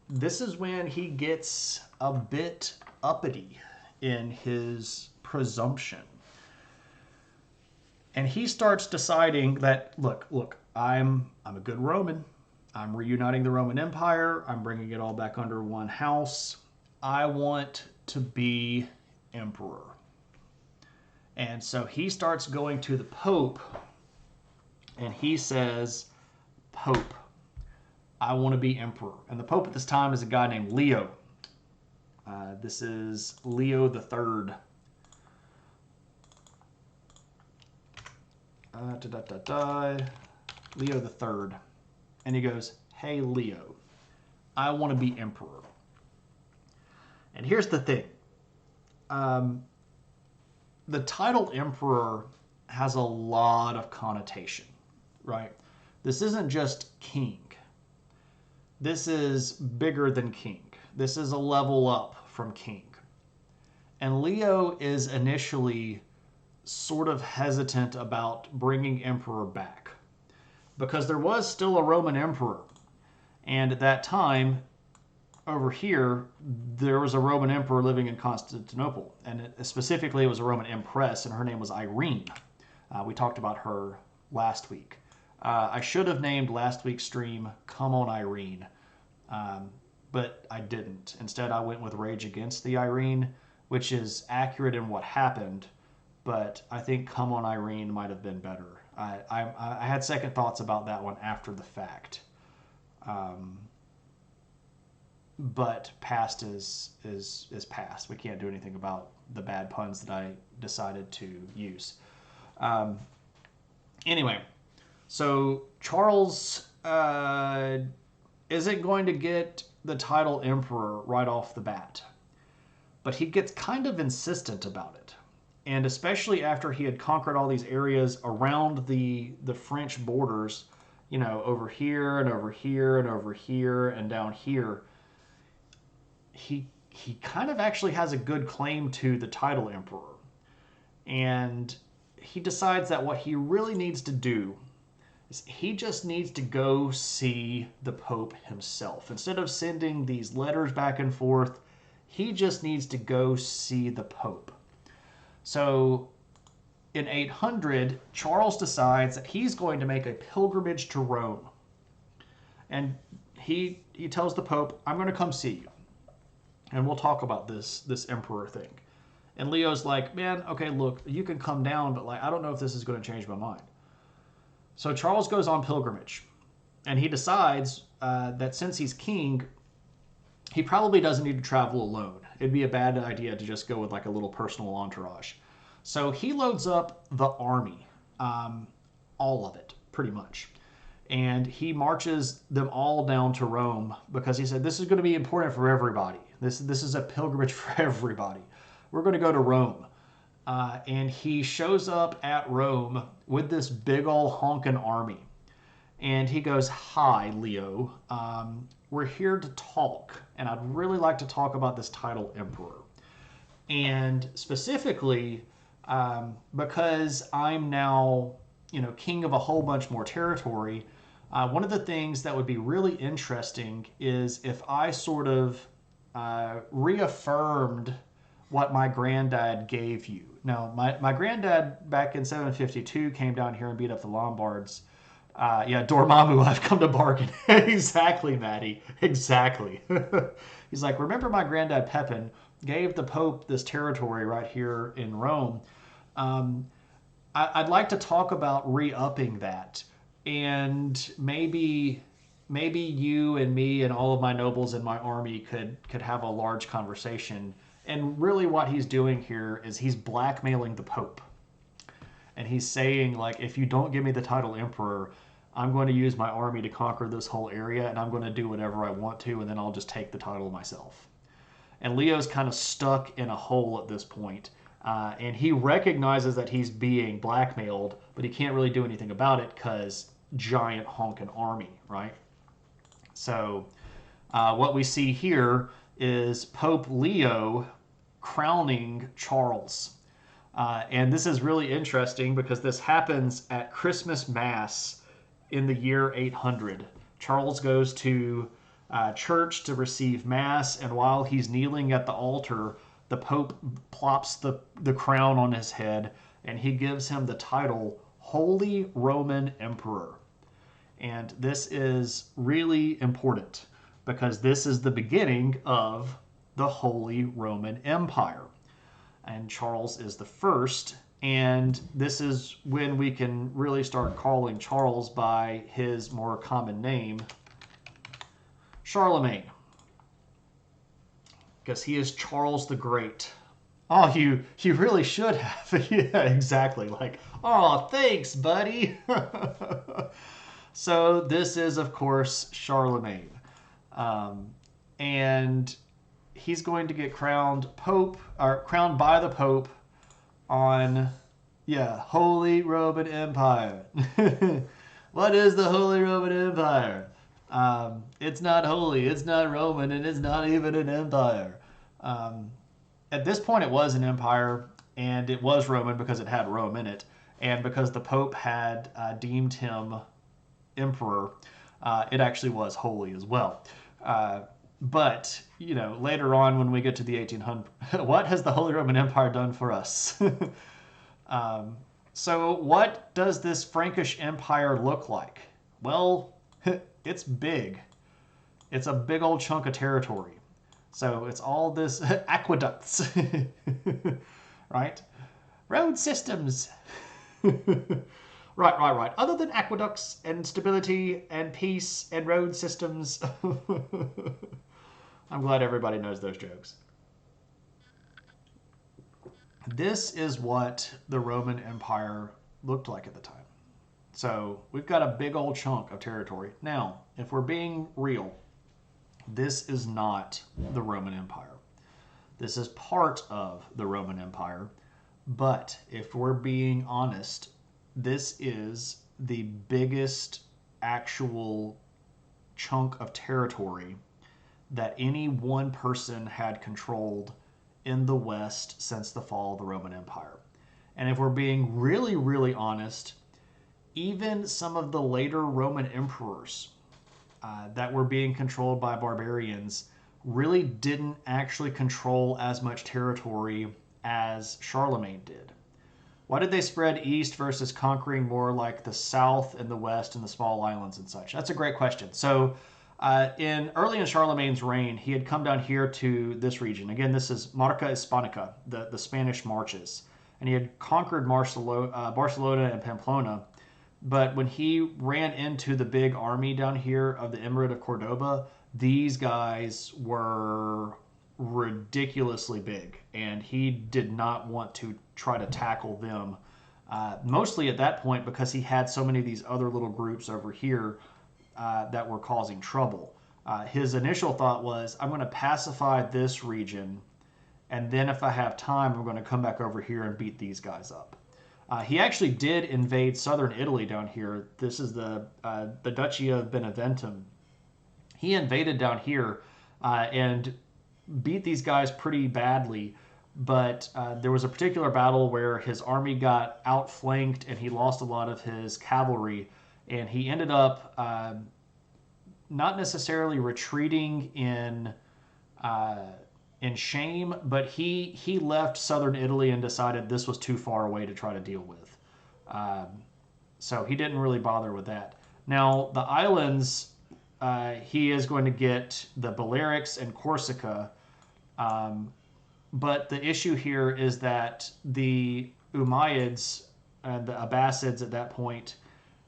This is when he gets a bit uppity in his presumption. And he starts deciding that, look, I'm a good Roman. I'm reuniting the Roman Empire. I'm bringing it all back under one house. I want to be emperor. And so he starts going to the Pope, and he says, Pope, I want to be emperor. And the Pope at this time is a guy named Leo. This is Leo the Third. Leo the Third. And he goes, hey, Leo, I want to be emperor. And here's the thing. The title emperor has a lot of connotation, right? This isn't just king. This is bigger than king. This is a level up from king. And Leo is initially sort of hesitant about bringing emperor back, because there was still a Roman emperor. And at that time, over here, there was a Roman emperor living in Constantinople, and specifically it was a Roman empress, and her name was Irene. We talked about her last week. I should have named last week's stream Come On Irene, but I didn't. Instead, I went with Rage Against the Irene, which is accurate in what happened, but I think Come On Irene might have been better. I had second thoughts about that one after the fact. But past is past. We can't do anything about the bad puns that I decided to use. Anyway, so Charles isn't going to get the title emperor right off the bat, but he gets kind of insistent about it. And especially after he had conquered all these areas around the French borders, you know, over here and over here and over here and down here, he kind of actually has a good claim to the title emperor. And he decides that what he really needs to do is he just needs to go see the Pope himself. Instead of sending these letters back and forth, he just needs to go see the Pope. So in 800, Charles decides that he's going to make a pilgrimage to Rome. And he tells the Pope, I'm going to come see you. And we'll talk about this emperor thing. And Leo's like, man, okay, look, you can come down, but like I don't know if this is going to change my mind. So Charles goes on pilgrimage. And he decides that since he's king, he probably doesn't need to travel alone. It'd be a bad idea to just go with like a little personal entourage. So he loads up the army, all of it, pretty much. And he marches them all down to Rome because he said, this is going to be important for everybody. This is a pilgrimage for everybody. We're going to go to Rome. And he shows up at Rome with this big old honking army. And he goes, hi, Leo. We're here to talk. And I'd really like to talk about this title, Emperor. And specifically, because I'm now, king of a whole bunch more territory, one of the things that would be really interesting is if I sort of reaffirmed what my granddad gave you. Now, my granddad back in 752 came down here and beat up the Lombards. Dormammu, I've come to bargain. Exactly, Maddie. Exactly. He's like, remember my granddad Pepin gave the Pope this territory right here in Rome. I'd like to talk about re-upping that. And maybe you and me and all of my nobles in my army could have a large conversation. And really what he's doing here is he's blackmailing the Pope. And he's saying, like, if you don't give me the title Emperor, I'm going to use my army to conquer this whole area, and I'm going to do whatever I want to, and then I'll just take the title myself. And Leo's kind of stuck in a hole at this point. And he recognizes that he's being blackmailed, but he can't really do anything about it because giant honking army, right? So what we see here is Pope Leo crowning Charles. And this is really interesting because this happens at Christmas Mass in the year 800. Charles goes to church to receive Mass, and while he's kneeling at the altar, the Pope plops the crown on his head, and he gives him the title Holy Roman Emperor. And this is really important because this is the beginning of the Holy Roman Empire. And Charles is the first, and this is when we can really start calling Charles by his more common name, Charlemagne. Because he is Charles the Great. Oh, you really should have. Yeah, exactly. Like, oh, thanks, buddy. So this is, of course, Charlemagne. And he's going to get crowned Pope, or crowned by the Pope on, Holy Roman Empire. What is the Holy Roman Empire? It's not holy, it's not Roman, and it's not even an empire. At this point, it was an empire, and it was Roman because it had Rome in it, and because the Pope had deemed him emperor, it actually was holy as well. But, later on when we get to the 1800s, what has the Holy Roman Empire done for us? So what does this Frankish Empire look like? Well, it's big. It's a big old chunk of territory. So it's all this aqueducts, right? Road systems. Right. Other than aqueducts and stability and peace and road systems, I'm glad everybody knows those jokes. This is what the Roman Empire looked like at the time. So we've got a big old chunk of territory. Now, if we're being real, this is not the Roman Empire. This is part of the Roman Empire. But if we're being honest, this is the biggest actual chunk of territory that any one person had controlled in the West since the fall of the Roman Empire. And if we're being really, really honest, even some of the later Roman emperors that were being controlled by barbarians really didn't actually control as much territory as Charlemagne did. Why did they spread east versus conquering more like the south and the west and the small islands and such? That's a great question. So, early in Charlemagne's reign, he had come down here to this region. Again, this is Marca Hispanica, the Spanish marches, and he had conquered Barcelona and Pamplona. But when he ran into the big army down here of the Emirate of Cordoba, these guys were ridiculously big, and he did not want to try to tackle them. Mostly at that point because he had so many of these other little groups over here that were causing trouble. His initial thought was, I'm going to pacify this region, and then if I have time, I'm going to come back over here and beat these guys up. He actually did invade southern Italy down here. This is the Duchy of Beneventum. He invaded down here and beat these guys pretty badly, but there was a particular battle where his army got outflanked and he lost a lot of his cavalry, and he ended up not necessarily retreating in shame, but he left southern Italy and decided this was too far away to try to deal with. So he didn't really bother with that. Now, the islands, he is going to get the Balearics and Corsica, but the issue here is that the Umayyads and the Abbasids at that point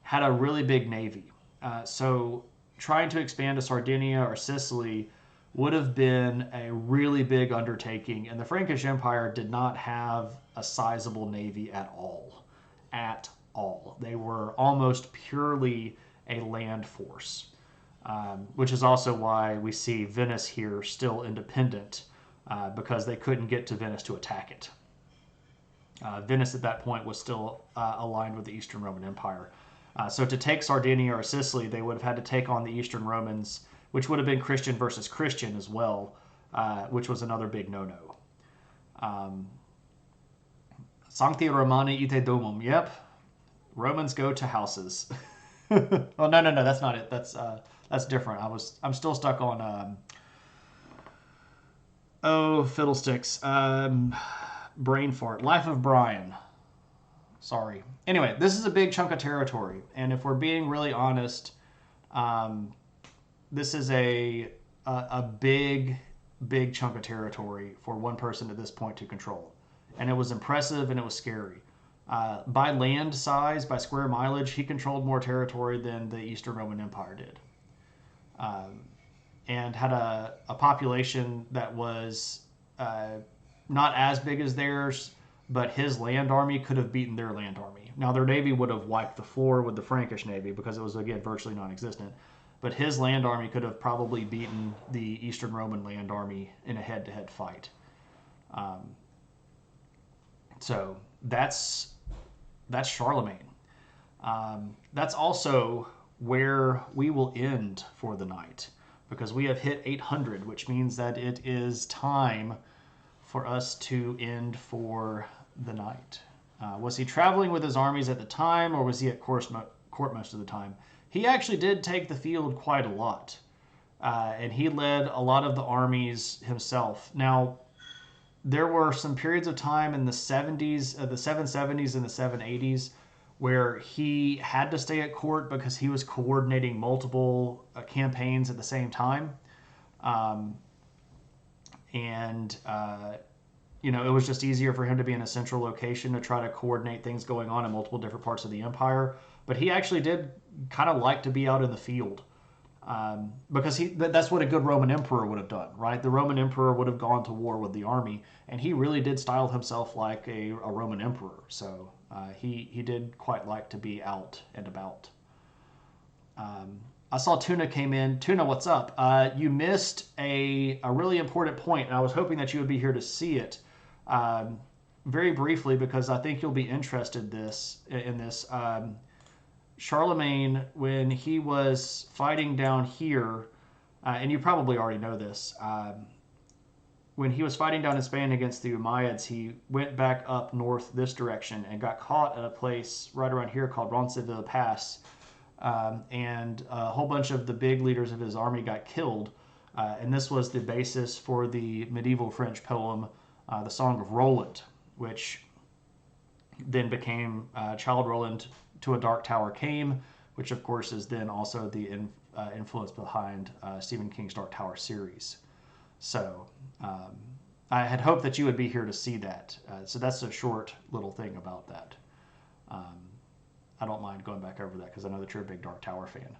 had a really big navy. So trying to expand to Sardinia or Sicily would have been a really big undertaking, and the Frankish Empire did not have a sizable navy at all. At all. They were almost purely a land force, which is also why we see Venice here still independent, because they couldn't get to Venice to attack it. Venice at that point was still aligned with the Eastern Roman Empire. So to take Sardinia or Sicily, they would have had to take on the Eastern Romans, which would have been Christian versus Christian as well, which was another big no-no. Sancti Romani ite domum. Yep, Romans go to houses. Oh no, that's not it. That's different. I'm still stuck on. Fiddlesticks. Brain fart. Life of Brian. Sorry. Anyway, this is a big chunk of territory, and if we're being really honest, this is a big chunk of territory for one person at this point to control. And it was impressive and it was scary. By land size, by square mileage, he controlled more territory than the Eastern Roman Empire did. And had a population that was not as big as theirs, but his land army could have beaten their land army. Now, their navy would have wiped the floor with the Frankish navy because it was, again, virtually non-existent. But his land army could have probably beaten the Eastern Roman land army in a head-to-head fight. So that's Charlemagne. That's also where we will end for the night, because we have hit 800, which means that it is time for us to end for the night. Was he traveling with his armies at the time, or was he at court most of the time? He actually did take the field quite a lot, and he led a lot of the armies himself. Now, there were some periods of time in the 70s, the 770s and the 780s, where he had to stay at court because he was coordinating multiple campaigns at the same time. It was just easier for him to be in a central location to try to coordinate things going on in multiple different parts of the empire. But he actually did kind of like to be out in the field, because that's what a good Roman emperor would have done, right? The Roman emperor would have gone to war with the army, and he really did style himself like a Roman emperor. So he did quite like to be out and about. I saw Tuna came in. Tuna, what's up? You missed a really important point, and I was hoping that you would be here to see it very briefly, because I think you'll be interested in this. Charlemagne, when he was fighting down here, and you probably already know this, when he was fighting down in Spain against the Umayyads, he went back up north this direction and got caught at a place right around here called Roncesvalles Pass. And a whole bunch of the big leaders of his army got killed. And this was the basis for the medieval French poem, the Song of Roland, which then became Childe Roland to a Dark Tower Came, which of course is then also the influence behind Stephen King's Dark Tower series. So I had hoped that you would be here to see that. So that's a short little thing about that. I don't mind going back over that because I know that you're a big Dark Tower fan.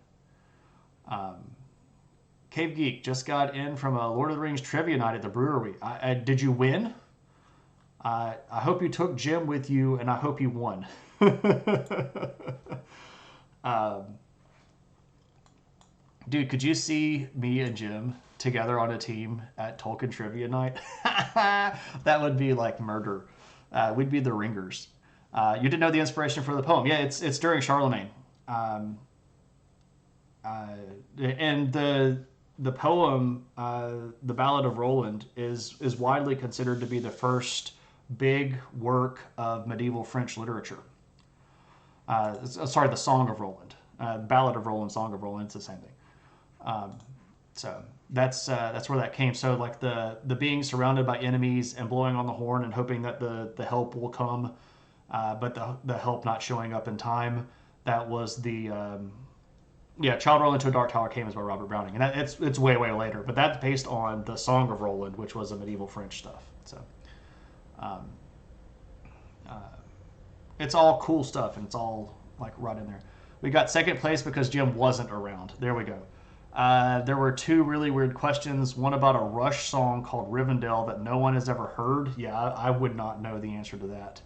Cave Geek just got in from a Lord of the Rings trivia night at the brewery. Did you win? I hope you took Jim with you, and I hope you won. Dude, could you see me and Jim together on a team at Tolkien Trivia Night? That would be like murder. We'd be the ringers. You didn't know the inspiration for the poem. Yeah, it's during Charlemagne. And the poem, The Ballad of Roland, is widely considered to be the first big work of medieval French literature. Sorry, the Song of Roland. Ballad of Roland, Song of Roland, it's the same thing. So that's where that came. So like the being surrounded by enemies and blowing on the horn and hoping that the help will come, but the help not showing up in time. That was the Childe Roland to a Dark Tower Came is by Robert Browning, and it's way later. But that's based on the Song of Roland, which was a medieval French stuff. So it's all cool stuff, and it's all like right in there. We got second place because Jim wasn't around. There we go. There were two really weird questions. One about a Rush song called Rivendell that no one has ever heard. Yeah, I would not know the answer to that.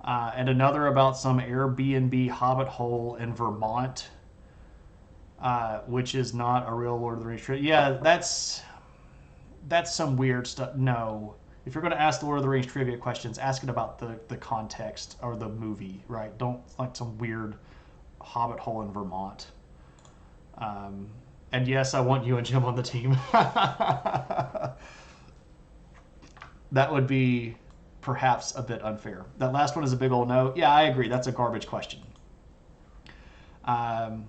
And another about some Airbnb hobbit hole in Vermont, which is not a real Lord of the Rings trip. Yeah, that's some weird stuff. No. If you're going to ask the Lord of the Rings trivia questions, ask it about the context or the movie, right? Don't like some weird hobbit hole in Vermont. And yes, I want you and Jim on the team. That would be perhaps a bit unfair. That last one is a big old no. Yeah, I agree. That's a garbage question. And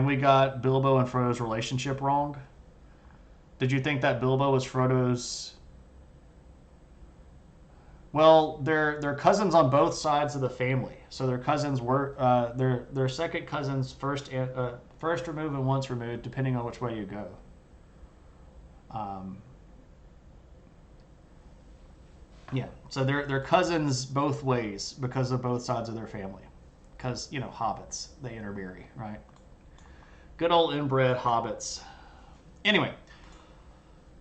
we got Bilbo and Frodo's relationship wrong. Did you think that Bilbo was Frodo's... Well, they're cousins on both sides of the family. So their cousins were their second cousins first removed and once removed, depending on which way you go. Yeah, so they're cousins both ways because of both sides of their family. Because hobbits, they intermarry, right? Good old inbred hobbits. Anyway,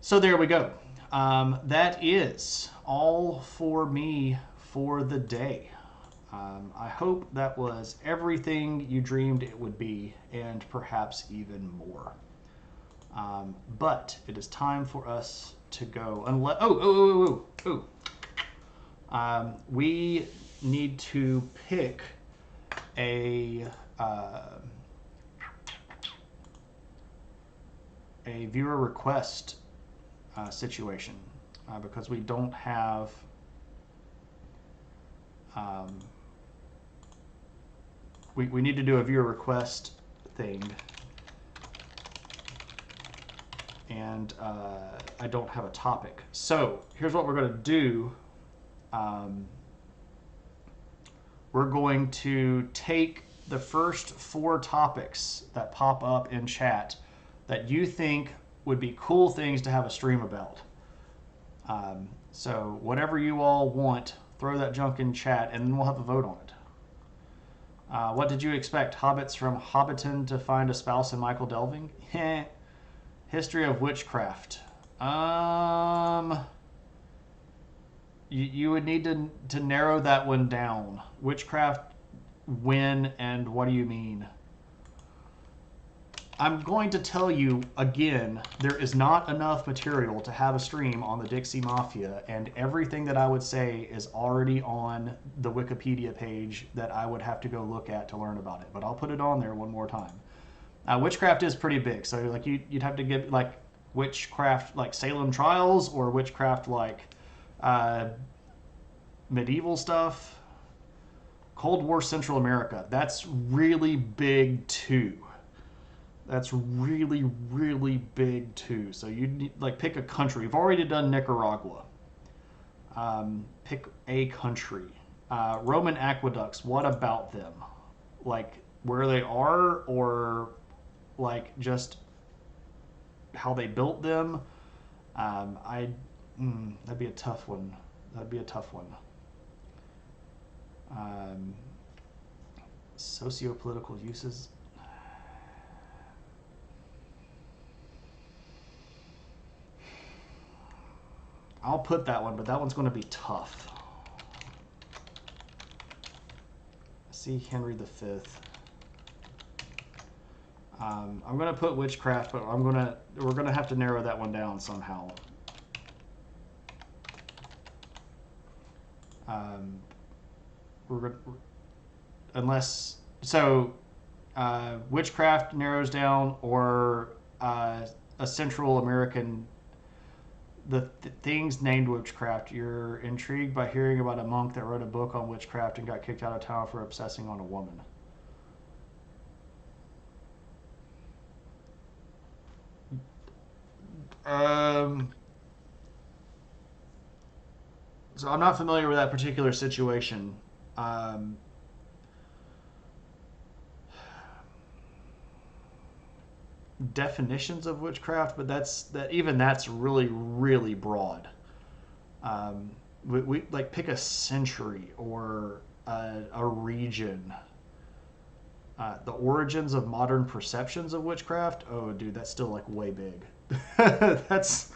so there we go. That is all for me for the day. I hope that was everything you dreamed it would be, and perhaps even more. But it is time for us to go. We need to pick a viewer request situation because we don't have we need to do a viewer request thing, and I don't have a topic. So here's what we're going to do. We're going to take the first 4 topics that pop up in chat that you think would be cool things to have a stream about. So whatever you all want, throw that junk in chat, and then we'll have a vote on it. What did you expect? Hobbits from Hobbiton to find a spouse in Michael Delving? History of witchcraft. You would need to narrow that one down. Witchcraft, when, and what do you mean? I'm going to tell you again, there is not enough material to have a stream on the Dixie Mafia, and everything that I would say is already on the Wikipedia page that I would have to go look at to learn about it. But I'll put it on there one more time. Witchcraft is pretty big, so like you'd have to give like witchcraft like Salem trials or witchcraft like uh, medieval stuff. Cold War Central America. That's really big too. That's really, really big too. So you need, like, pick a country. We've already done Nicaragua. Pick a country. Roman aqueducts. What about them? Like where they are, or like just how they built them? That'd be a tough one. That'd be a tough one. Socio-political uses. I'll put that one, but that one's going to be tough. See Henry V. I'm going to put witchcraft, but we're going to have to narrow that one down somehow. Witchcraft narrows down, or a Central American. The things named witchcraft. You're intrigued by hearing about a monk that wrote a book on witchcraft and got kicked out of town for obsessing on a woman. So I'm not familiar with that particular situation. Definitions of witchcraft, but that's really, really broad. We like pick a century or a region. The origins of modern perceptions of witchcraft. Oh, dude, that's still like way big. That's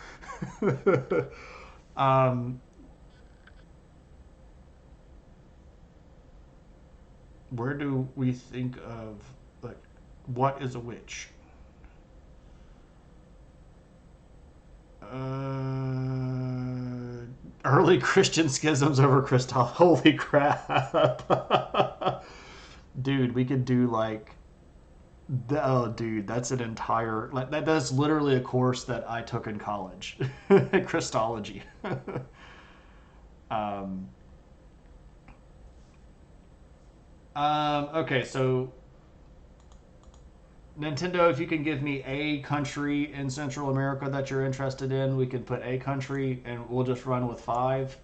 where do we think of, like, what is a witch? Early Christian schisms over Christoph. Holy crap. Dude, we could do like, oh dude, that's an entire, like, that's literally a course that I took in college. Christology. Okay, so Nintendo, if you can give me a country in Central America that you're interested in, we can put a country and we'll just run with 5.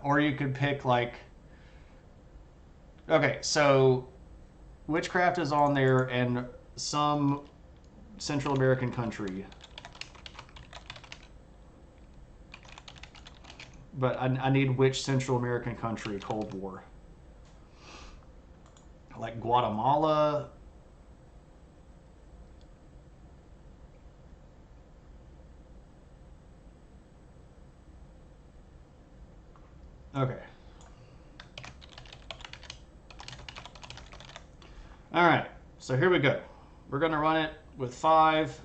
Or you could pick like, okay, so witchcraft is on there and some Central American country. But I need which Central American country, Cold War. Like Guatemala. Okay. All right. So here we go. We're going to run it with 5,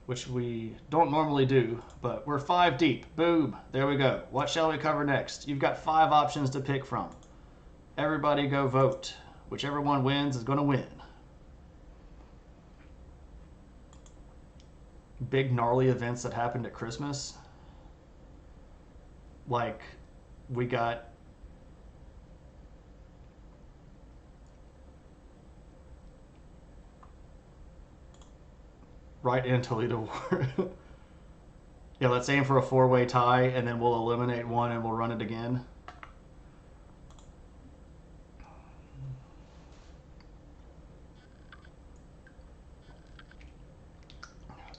which we don't normally do, but we're 5 deep. Boom. There we go. What shall we cover next? You've got 5 options to pick from. Everybody go vote. Whichever one wins is going to win. Big gnarly events that happened at Christmas. Like, we got right in Toledo War. Yeah, let's aim for a 4-way tie, and then we'll eliminate one and we'll run it again.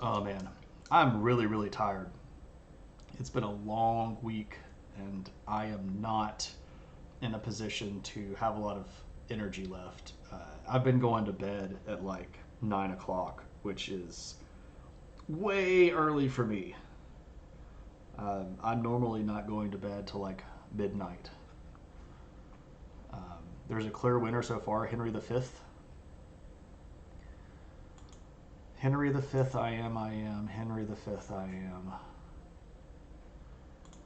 Oh man, I'm really, really tired. It's been a long week and I am not in a position to have a lot of energy left. I've been going to bed at like 9 o'clock, which is way early for me. I'm normally not going to bed till like midnight. There's a clear winner so far, Henry V. Henry V, I am. Henry V, I am.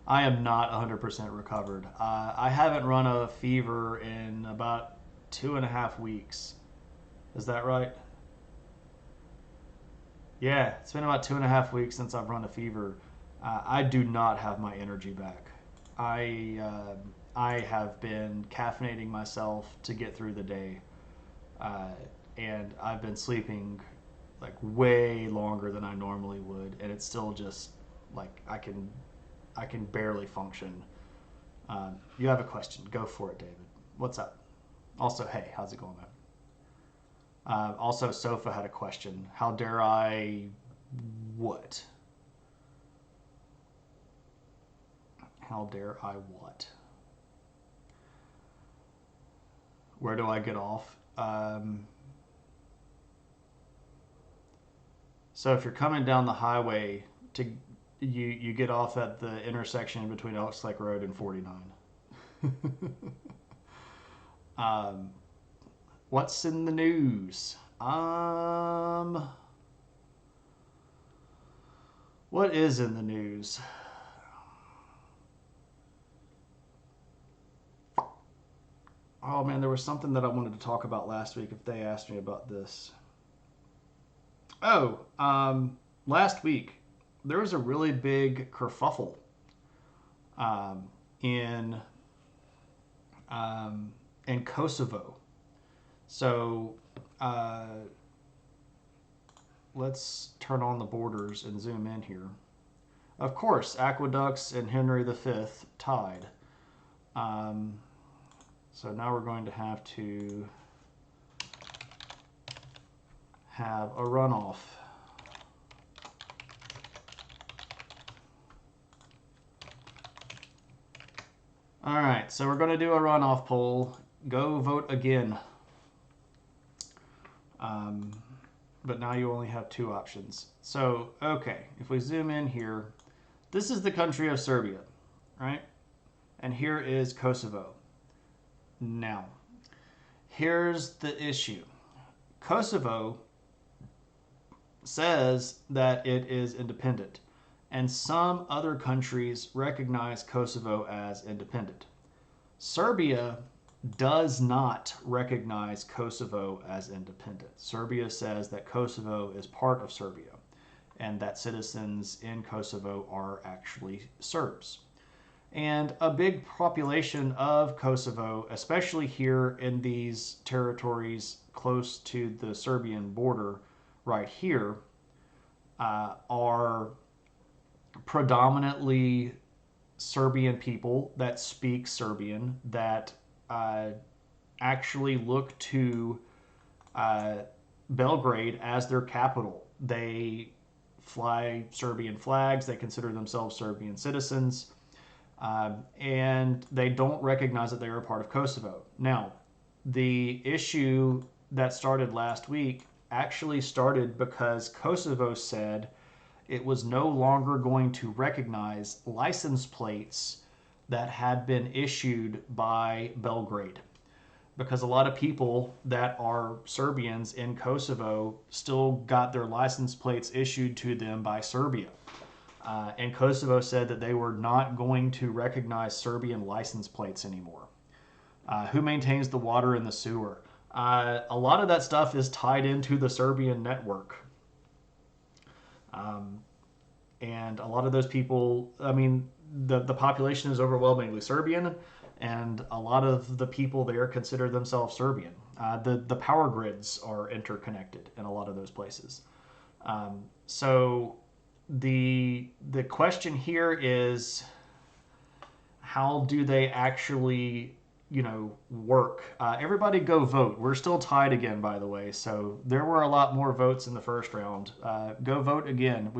I am not 100% recovered. I haven't run a fever in about 2.5 weeks. Is that right? Yeah, it's been about 2.5 weeks since I've run a fever. I do not have my energy back. I have been caffeinating myself to get through the day, uh, and I've been sleeping like way longer than I normally would, and it's still just like I can barely function. You have a question? Go for it, David. What's up? Also, hey, how's it going, man? Also, Sofa had a question. How dare I? What? How dare I what? Where do I get off? So if you're coming down the highway to you get off at the intersection between Elks Lake Road and 49. um, what's in the news? What is in the news? Oh man, there was something that I wanted to talk about last week if they asked me about this. Oh, last week there was a really big kerfuffle um, in um, in Kosovo. So uh, let's turn on the borders and zoom in here. Of course, Aqueducts and Henry V tied. Um, so now we're going to have to have a runoff. All right, so we're going to do a runoff poll. Go vote again. Um, but now you only have two options. So, okay, if we zoom in here, this is the country of Serbia, right? And here is Kosovo. Now, here's the issue. Kosovo says that it is independent, and some other countries recognize Kosovo as independent. Serbia does not recognize Kosovo as independent. Serbia says that Kosovo is part of Serbia and that citizens in Kosovo are actually Serbs. And a big population of Kosovo, especially here in these territories close to the Serbian border right here, are predominantly Serbian people that speak Serbian that actually look to uh, Belgrade as their capital. They fly Serbian flags, they consider themselves Serbian citizens, and they don't recognize that they are a part of Kosovo. Now, the issue that started last week actually started because Kosovo said it was no longer going to recognize license plates that had been issued by Belgrade. Because a lot of people that are Serbians in Kosovo still got their license plates issued to them by Serbia. And Kosovo said that they were not going to recognize Serbian license plates anymore. Who maintains the water and the sewer? A lot of that stuff is tied into the Serbian network. And a lot of those people, I mean, the population is overwhelmingly Serbian, and a lot of the people there consider themselves Serbian. The power grids are interconnected in a lot of those places. So the question here is, how do they actually work? Everybody go vote. We're still tied again, by the way, so there were a lot more votes in the first round. Go vote again.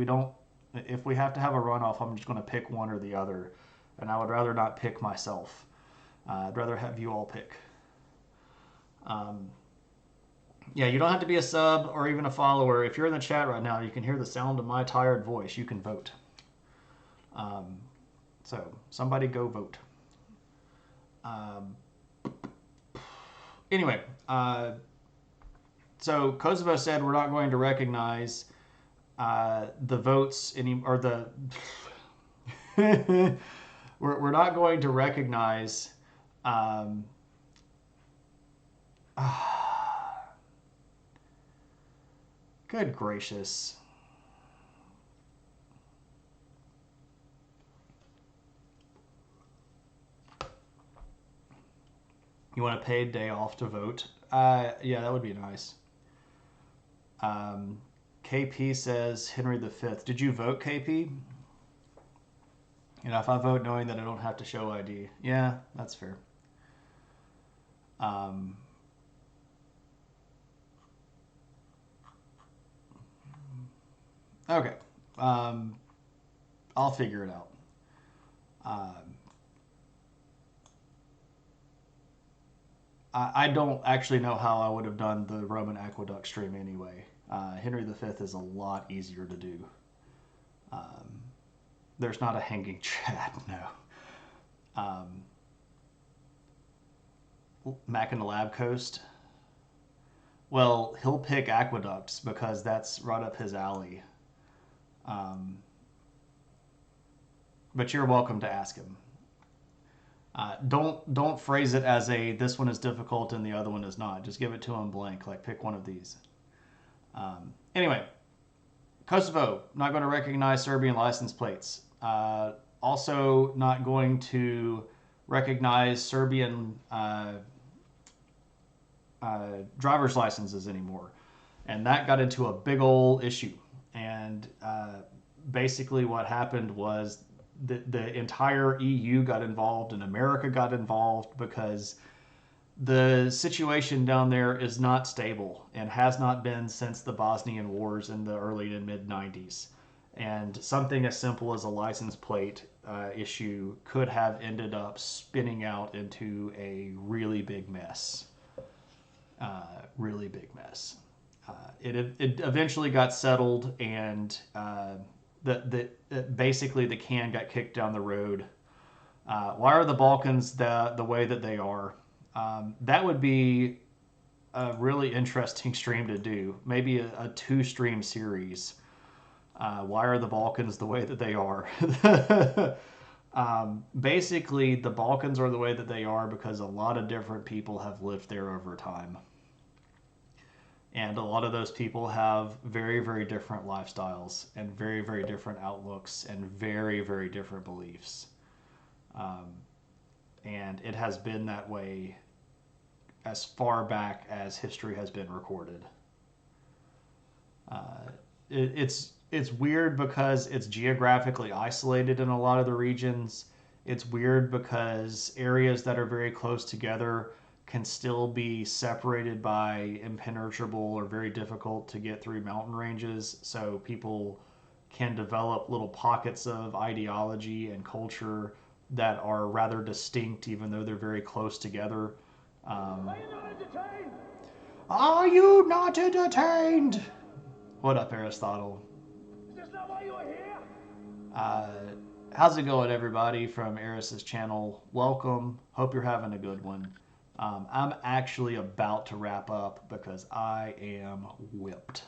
If we have to have a runoff, I'm just going to pick one or the other, and I would rather not pick myself. I'd rather have you all pick. Yeah, you don't have to be a sub or even a follower. If you're in the chat right now, you can hear the sound of my tired voice. You can vote. So somebody go vote. Anyway, so Kosovo said we're not going to recognize the votes or the we're not going to recognize Good gracious. You want a paid day off to vote? Yeah, that would be nice. KP says Henry V. Did you vote, KP? You know, if I vote knowing that I don't have to show ID. Yeah, that's fair. Okay. I'll figure it out. I don't actually know how I would have done the Roman aqueduct stream anyway. Henry V is a lot easier to do. There's not a hanging chat, no. Mac in the Lab Coast. Well, he'll pick aqueducts because that's right up his alley. But you're welcome to ask him. Don't phrase it as a this one is difficult and the other one is not. Just give it to him blank. Like pick one of these. Anyway, Kosovo not going to recognize Serbian license plates. Also not going to recognize Serbian driver's licenses anymore, and that got into a big old issue. And basically, what happened was the entire EU got involved and America got involved because the situation down there is not stable and has not been since the Bosnian Wars in the early and mid 90s. And something as simple as a license plate issue could have ended up spinning out into a really big mess. Really big mess. It eventually got settled, and basically the can got kicked down the road. Why are the Balkans the way that they are? That would be a really interesting stream to do. Maybe a 2-stream series. Why are the Balkans the way that they are? Basically, the Balkans are the way that they are because a lot of different people have lived there over time. And a lot of those people have very, very different lifestyles and very, very different outlooks and very, very different beliefs. And it has been that way as far back as history has been recorded. It's weird because it's geographically isolated in a lot of the regions. It's weird because areas that are very close together can still be separated by impenetrable or very difficult to get through mountain ranges. So people can develop little pockets of ideology and culture that are rather distinct, even though they're very close together. Are you not entertained? Are you not entertained? What up, Aristotle? Is this not why you are here? How's it going, everybody, from Eris's channel? Welcome. Hope you're having a good one. I'm actually about to wrap up because I am whipped.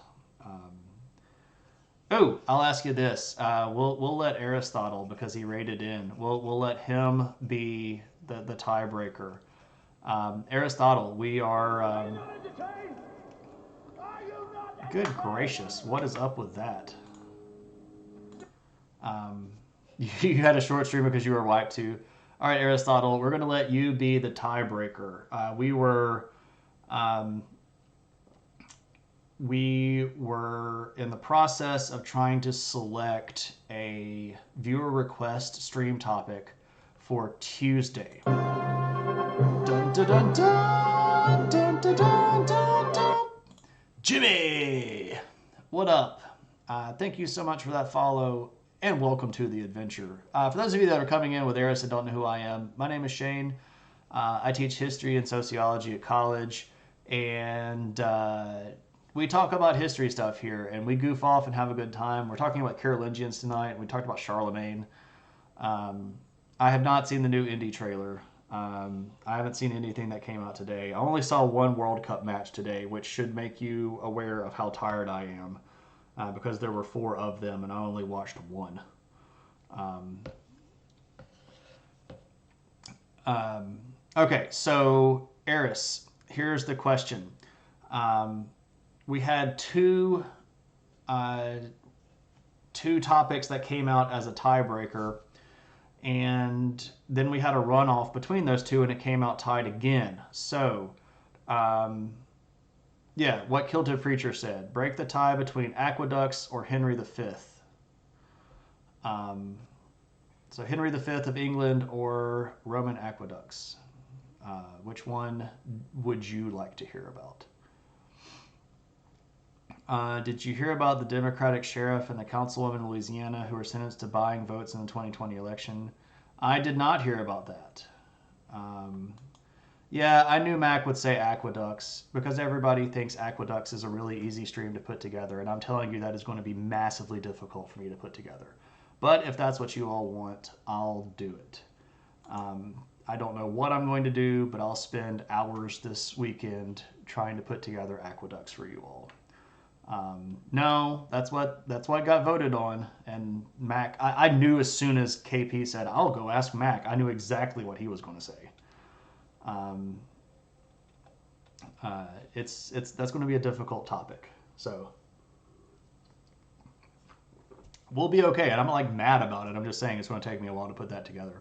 I'll ask you this. We'll let Aristotle, because he rated in, we'll let him be the tiebreaker. Aristotle, we are... Are you not entertained? Are you not Good gracious, what is up with that? You had a short stream because you were wiped too. All right, Aristotle, we're going to let you be the tiebreaker. We were in the process of trying to select a viewer request stream topic for Tuesday. Dun, dun, dun, dun, dun, dun, dun, dun, dun. Jimmy, what up? Thank you so much for that follow. And welcome to the adventure. For those of you that are coming in with Eris and don't know who I am, my name is Shane. I teach history and sociology at college, and we talk about history stuff here, and we goof off and have a good time. We're talking about Carolingians tonight, and we talked about Charlemagne. I have not seen the new Indy trailer. I haven't seen anything that came out today. I only saw one World Cup match today, which should make you aware of how tired I am. Because there were 4 of them and I only watched one. Okay, so Eris, here's the question. We had 2 two topics that came out as a tiebreaker, and then we had a runoff between those two, and it came out tied again. So, yeah, what Kilted Preacher said: break the tie between aqueducts or Henry V. So Henry V of England or Roman aqueducts. Which one would you like to hear about? Did you hear about the Democratic sheriff and the councilwoman in Louisiana who were sentenced to buying votes in the 2020 election? I did not hear about that. Yeah, I knew Mac would say aqueducts because everybody thinks aqueducts is a really easy stream to put together, and I'm telling you that is going to be massively difficult for me to put together. But if that's what you all want, I'll do it. I don't know what I'm going to do, but I'll spend hours this weekend trying to put together aqueducts for you all. No, that's what got voted on. And Mac, I knew as soon as KP said, I'll go ask Mac, I knew exactly what he was going to say. That's going to be a difficult topic. So we'll be okay. And I'm not like mad about it. I'm just saying it's going to take me a while to put that together.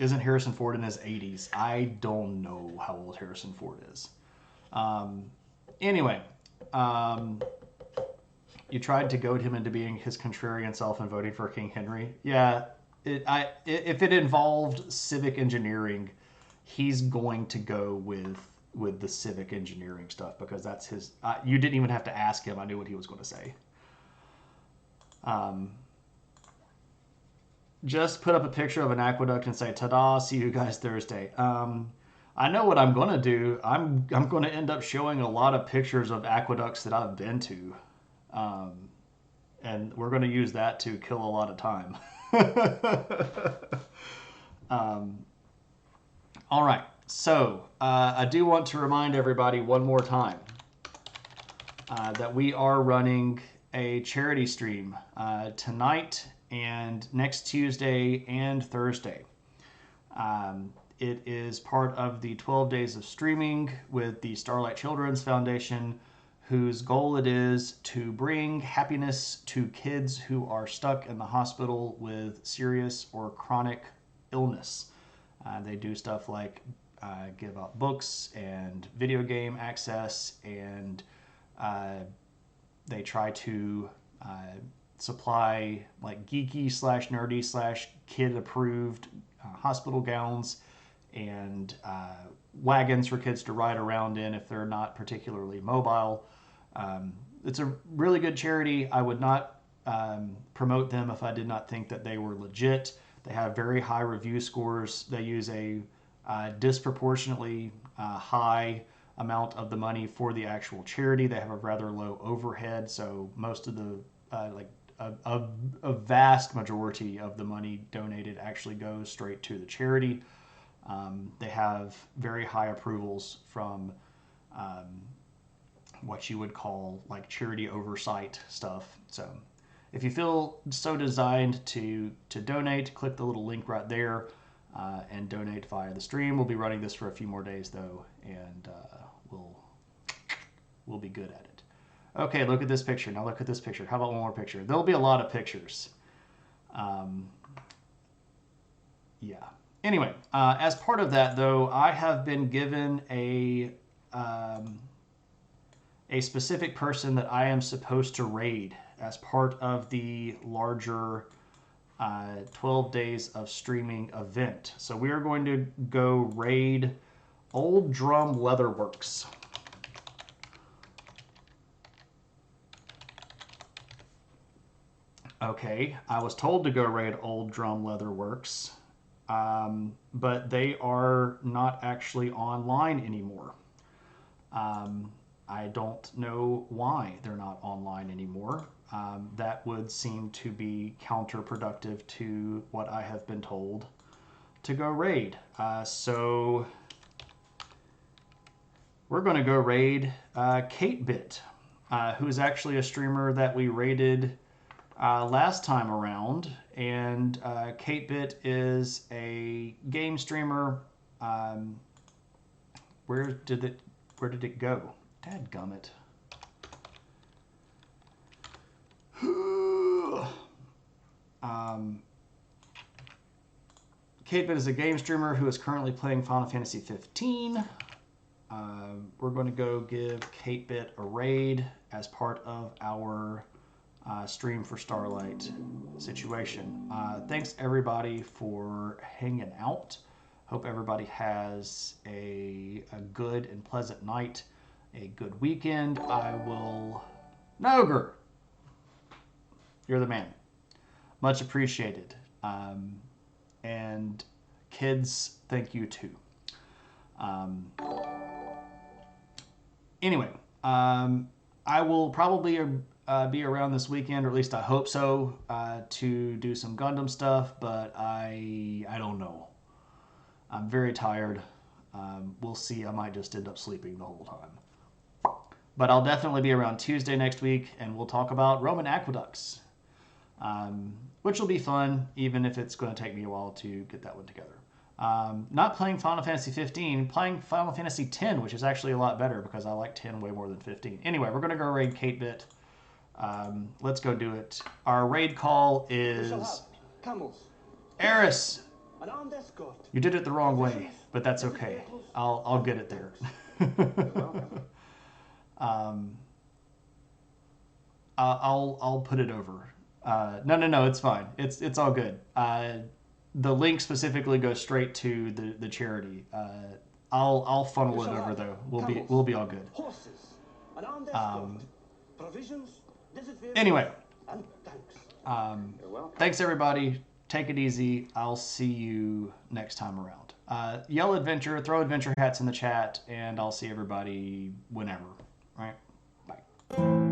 Isn't Harrison Ford in his 80s? I don't know how old Harrison Ford is. Anyway, you tried to goad him into being his contrarian self and voting for King Henry. Yeah, if it involved civic engineering, he's going to go with the civic engineering stuff because that's his. You didn't even have to ask him. I knew what he was going to say. Just put up a picture of an aqueduct and say, "Ta-da! See you guys Thursday." I know what I'm going to do. I'm going to end up showing a lot of pictures of aqueducts that I've been to, and we're going to use that to kill a lot of time. All right. So I do want to remind everybody one more time that we are running a charity stream tonight and next Tuesday and Thursday. It is part of the 12 days of streaming with the Starlight Children's Foundation, whose goal it is to bring happiness to kids who are stuck in the hospital with serious or chronic illness. They do stuff like give out books and video game access, and they try to supply like geeky / nerdy / kid approved hospital gowns and wagons for kids to ride around in if they're not particularly mobile. It's a really good charity. I would not promote them if I did not think that they were legit. They have very high review scores. They use a disproportionately high amount of the money for the actual charity. They have a rather low overhead, so most of the a vast majority of the money donated actually goes straight to the charity. They have very high approvals from what you would call like charity oversight stuff. So if you feel so designed to donate, click the little link right there and donate via the stream. We'll be running this for a few more days though, and we'll be good at it. Okay, look at this picture. Now look at this picture. How about one more picture? There'll be a lot of pictures. Yeah. Anyway, as part of that, though, I have been given a specific person that I am supposed to raid as part of the larger 12 days of streaming event. So we are going to go raid Old Drum Leatherworks. Okay, I was told to go raid Old Drum Leatherworks, but they are not actually online anymore. I don't know why they're not online anymore. That would seem to be counterproductive to what I have been told to go raid. So we're going to go raid KateBit, who is actually a streamer that we raided last time around, and KateBit is a game streamer. Where did it go? Dadgummit. Katebit is a game streamer who is currently playing Final Fantasy 15. We're going to go give Katebit a raid as part of our stream for Starlight situation. Thanks everybody for hanging out. Hope everybody has a good and pleasant night, a good weekend. I will... Nogre! You're the man. Much appreciated. And kids, thank you too. Anyway, I will probably be around this weekend, or at least I hope so, to do some Gundam stuff, but I don't know. I'm very tired. We'll see. I might just end up sleeping the whole time. But I'll definitely be around Tuesday next week, and we'll talk about Roman aqueducts, which will be fun, even if it's going to take me a while to get that one together. Not playing Final Fantasy 15, playing Final Fantasy 10, which is actually a lot better because I like 10 way more than 15. Anyway, we're going to go raid Katebit. Let's go do it. Our raid call is Eris. You did it the wrong way, but that's okay. I'll get it there. I'll put it over. No, it's fine. It's all good. The link specifically goes straight to the charity. I'll funnel it over though. We'll be all good. Anyway, thanks everybody. Take it easy. I'll see you next time around. Yell adventure, throw adventure hats in the chat, and I'll see everybody whenever. All right. Bye.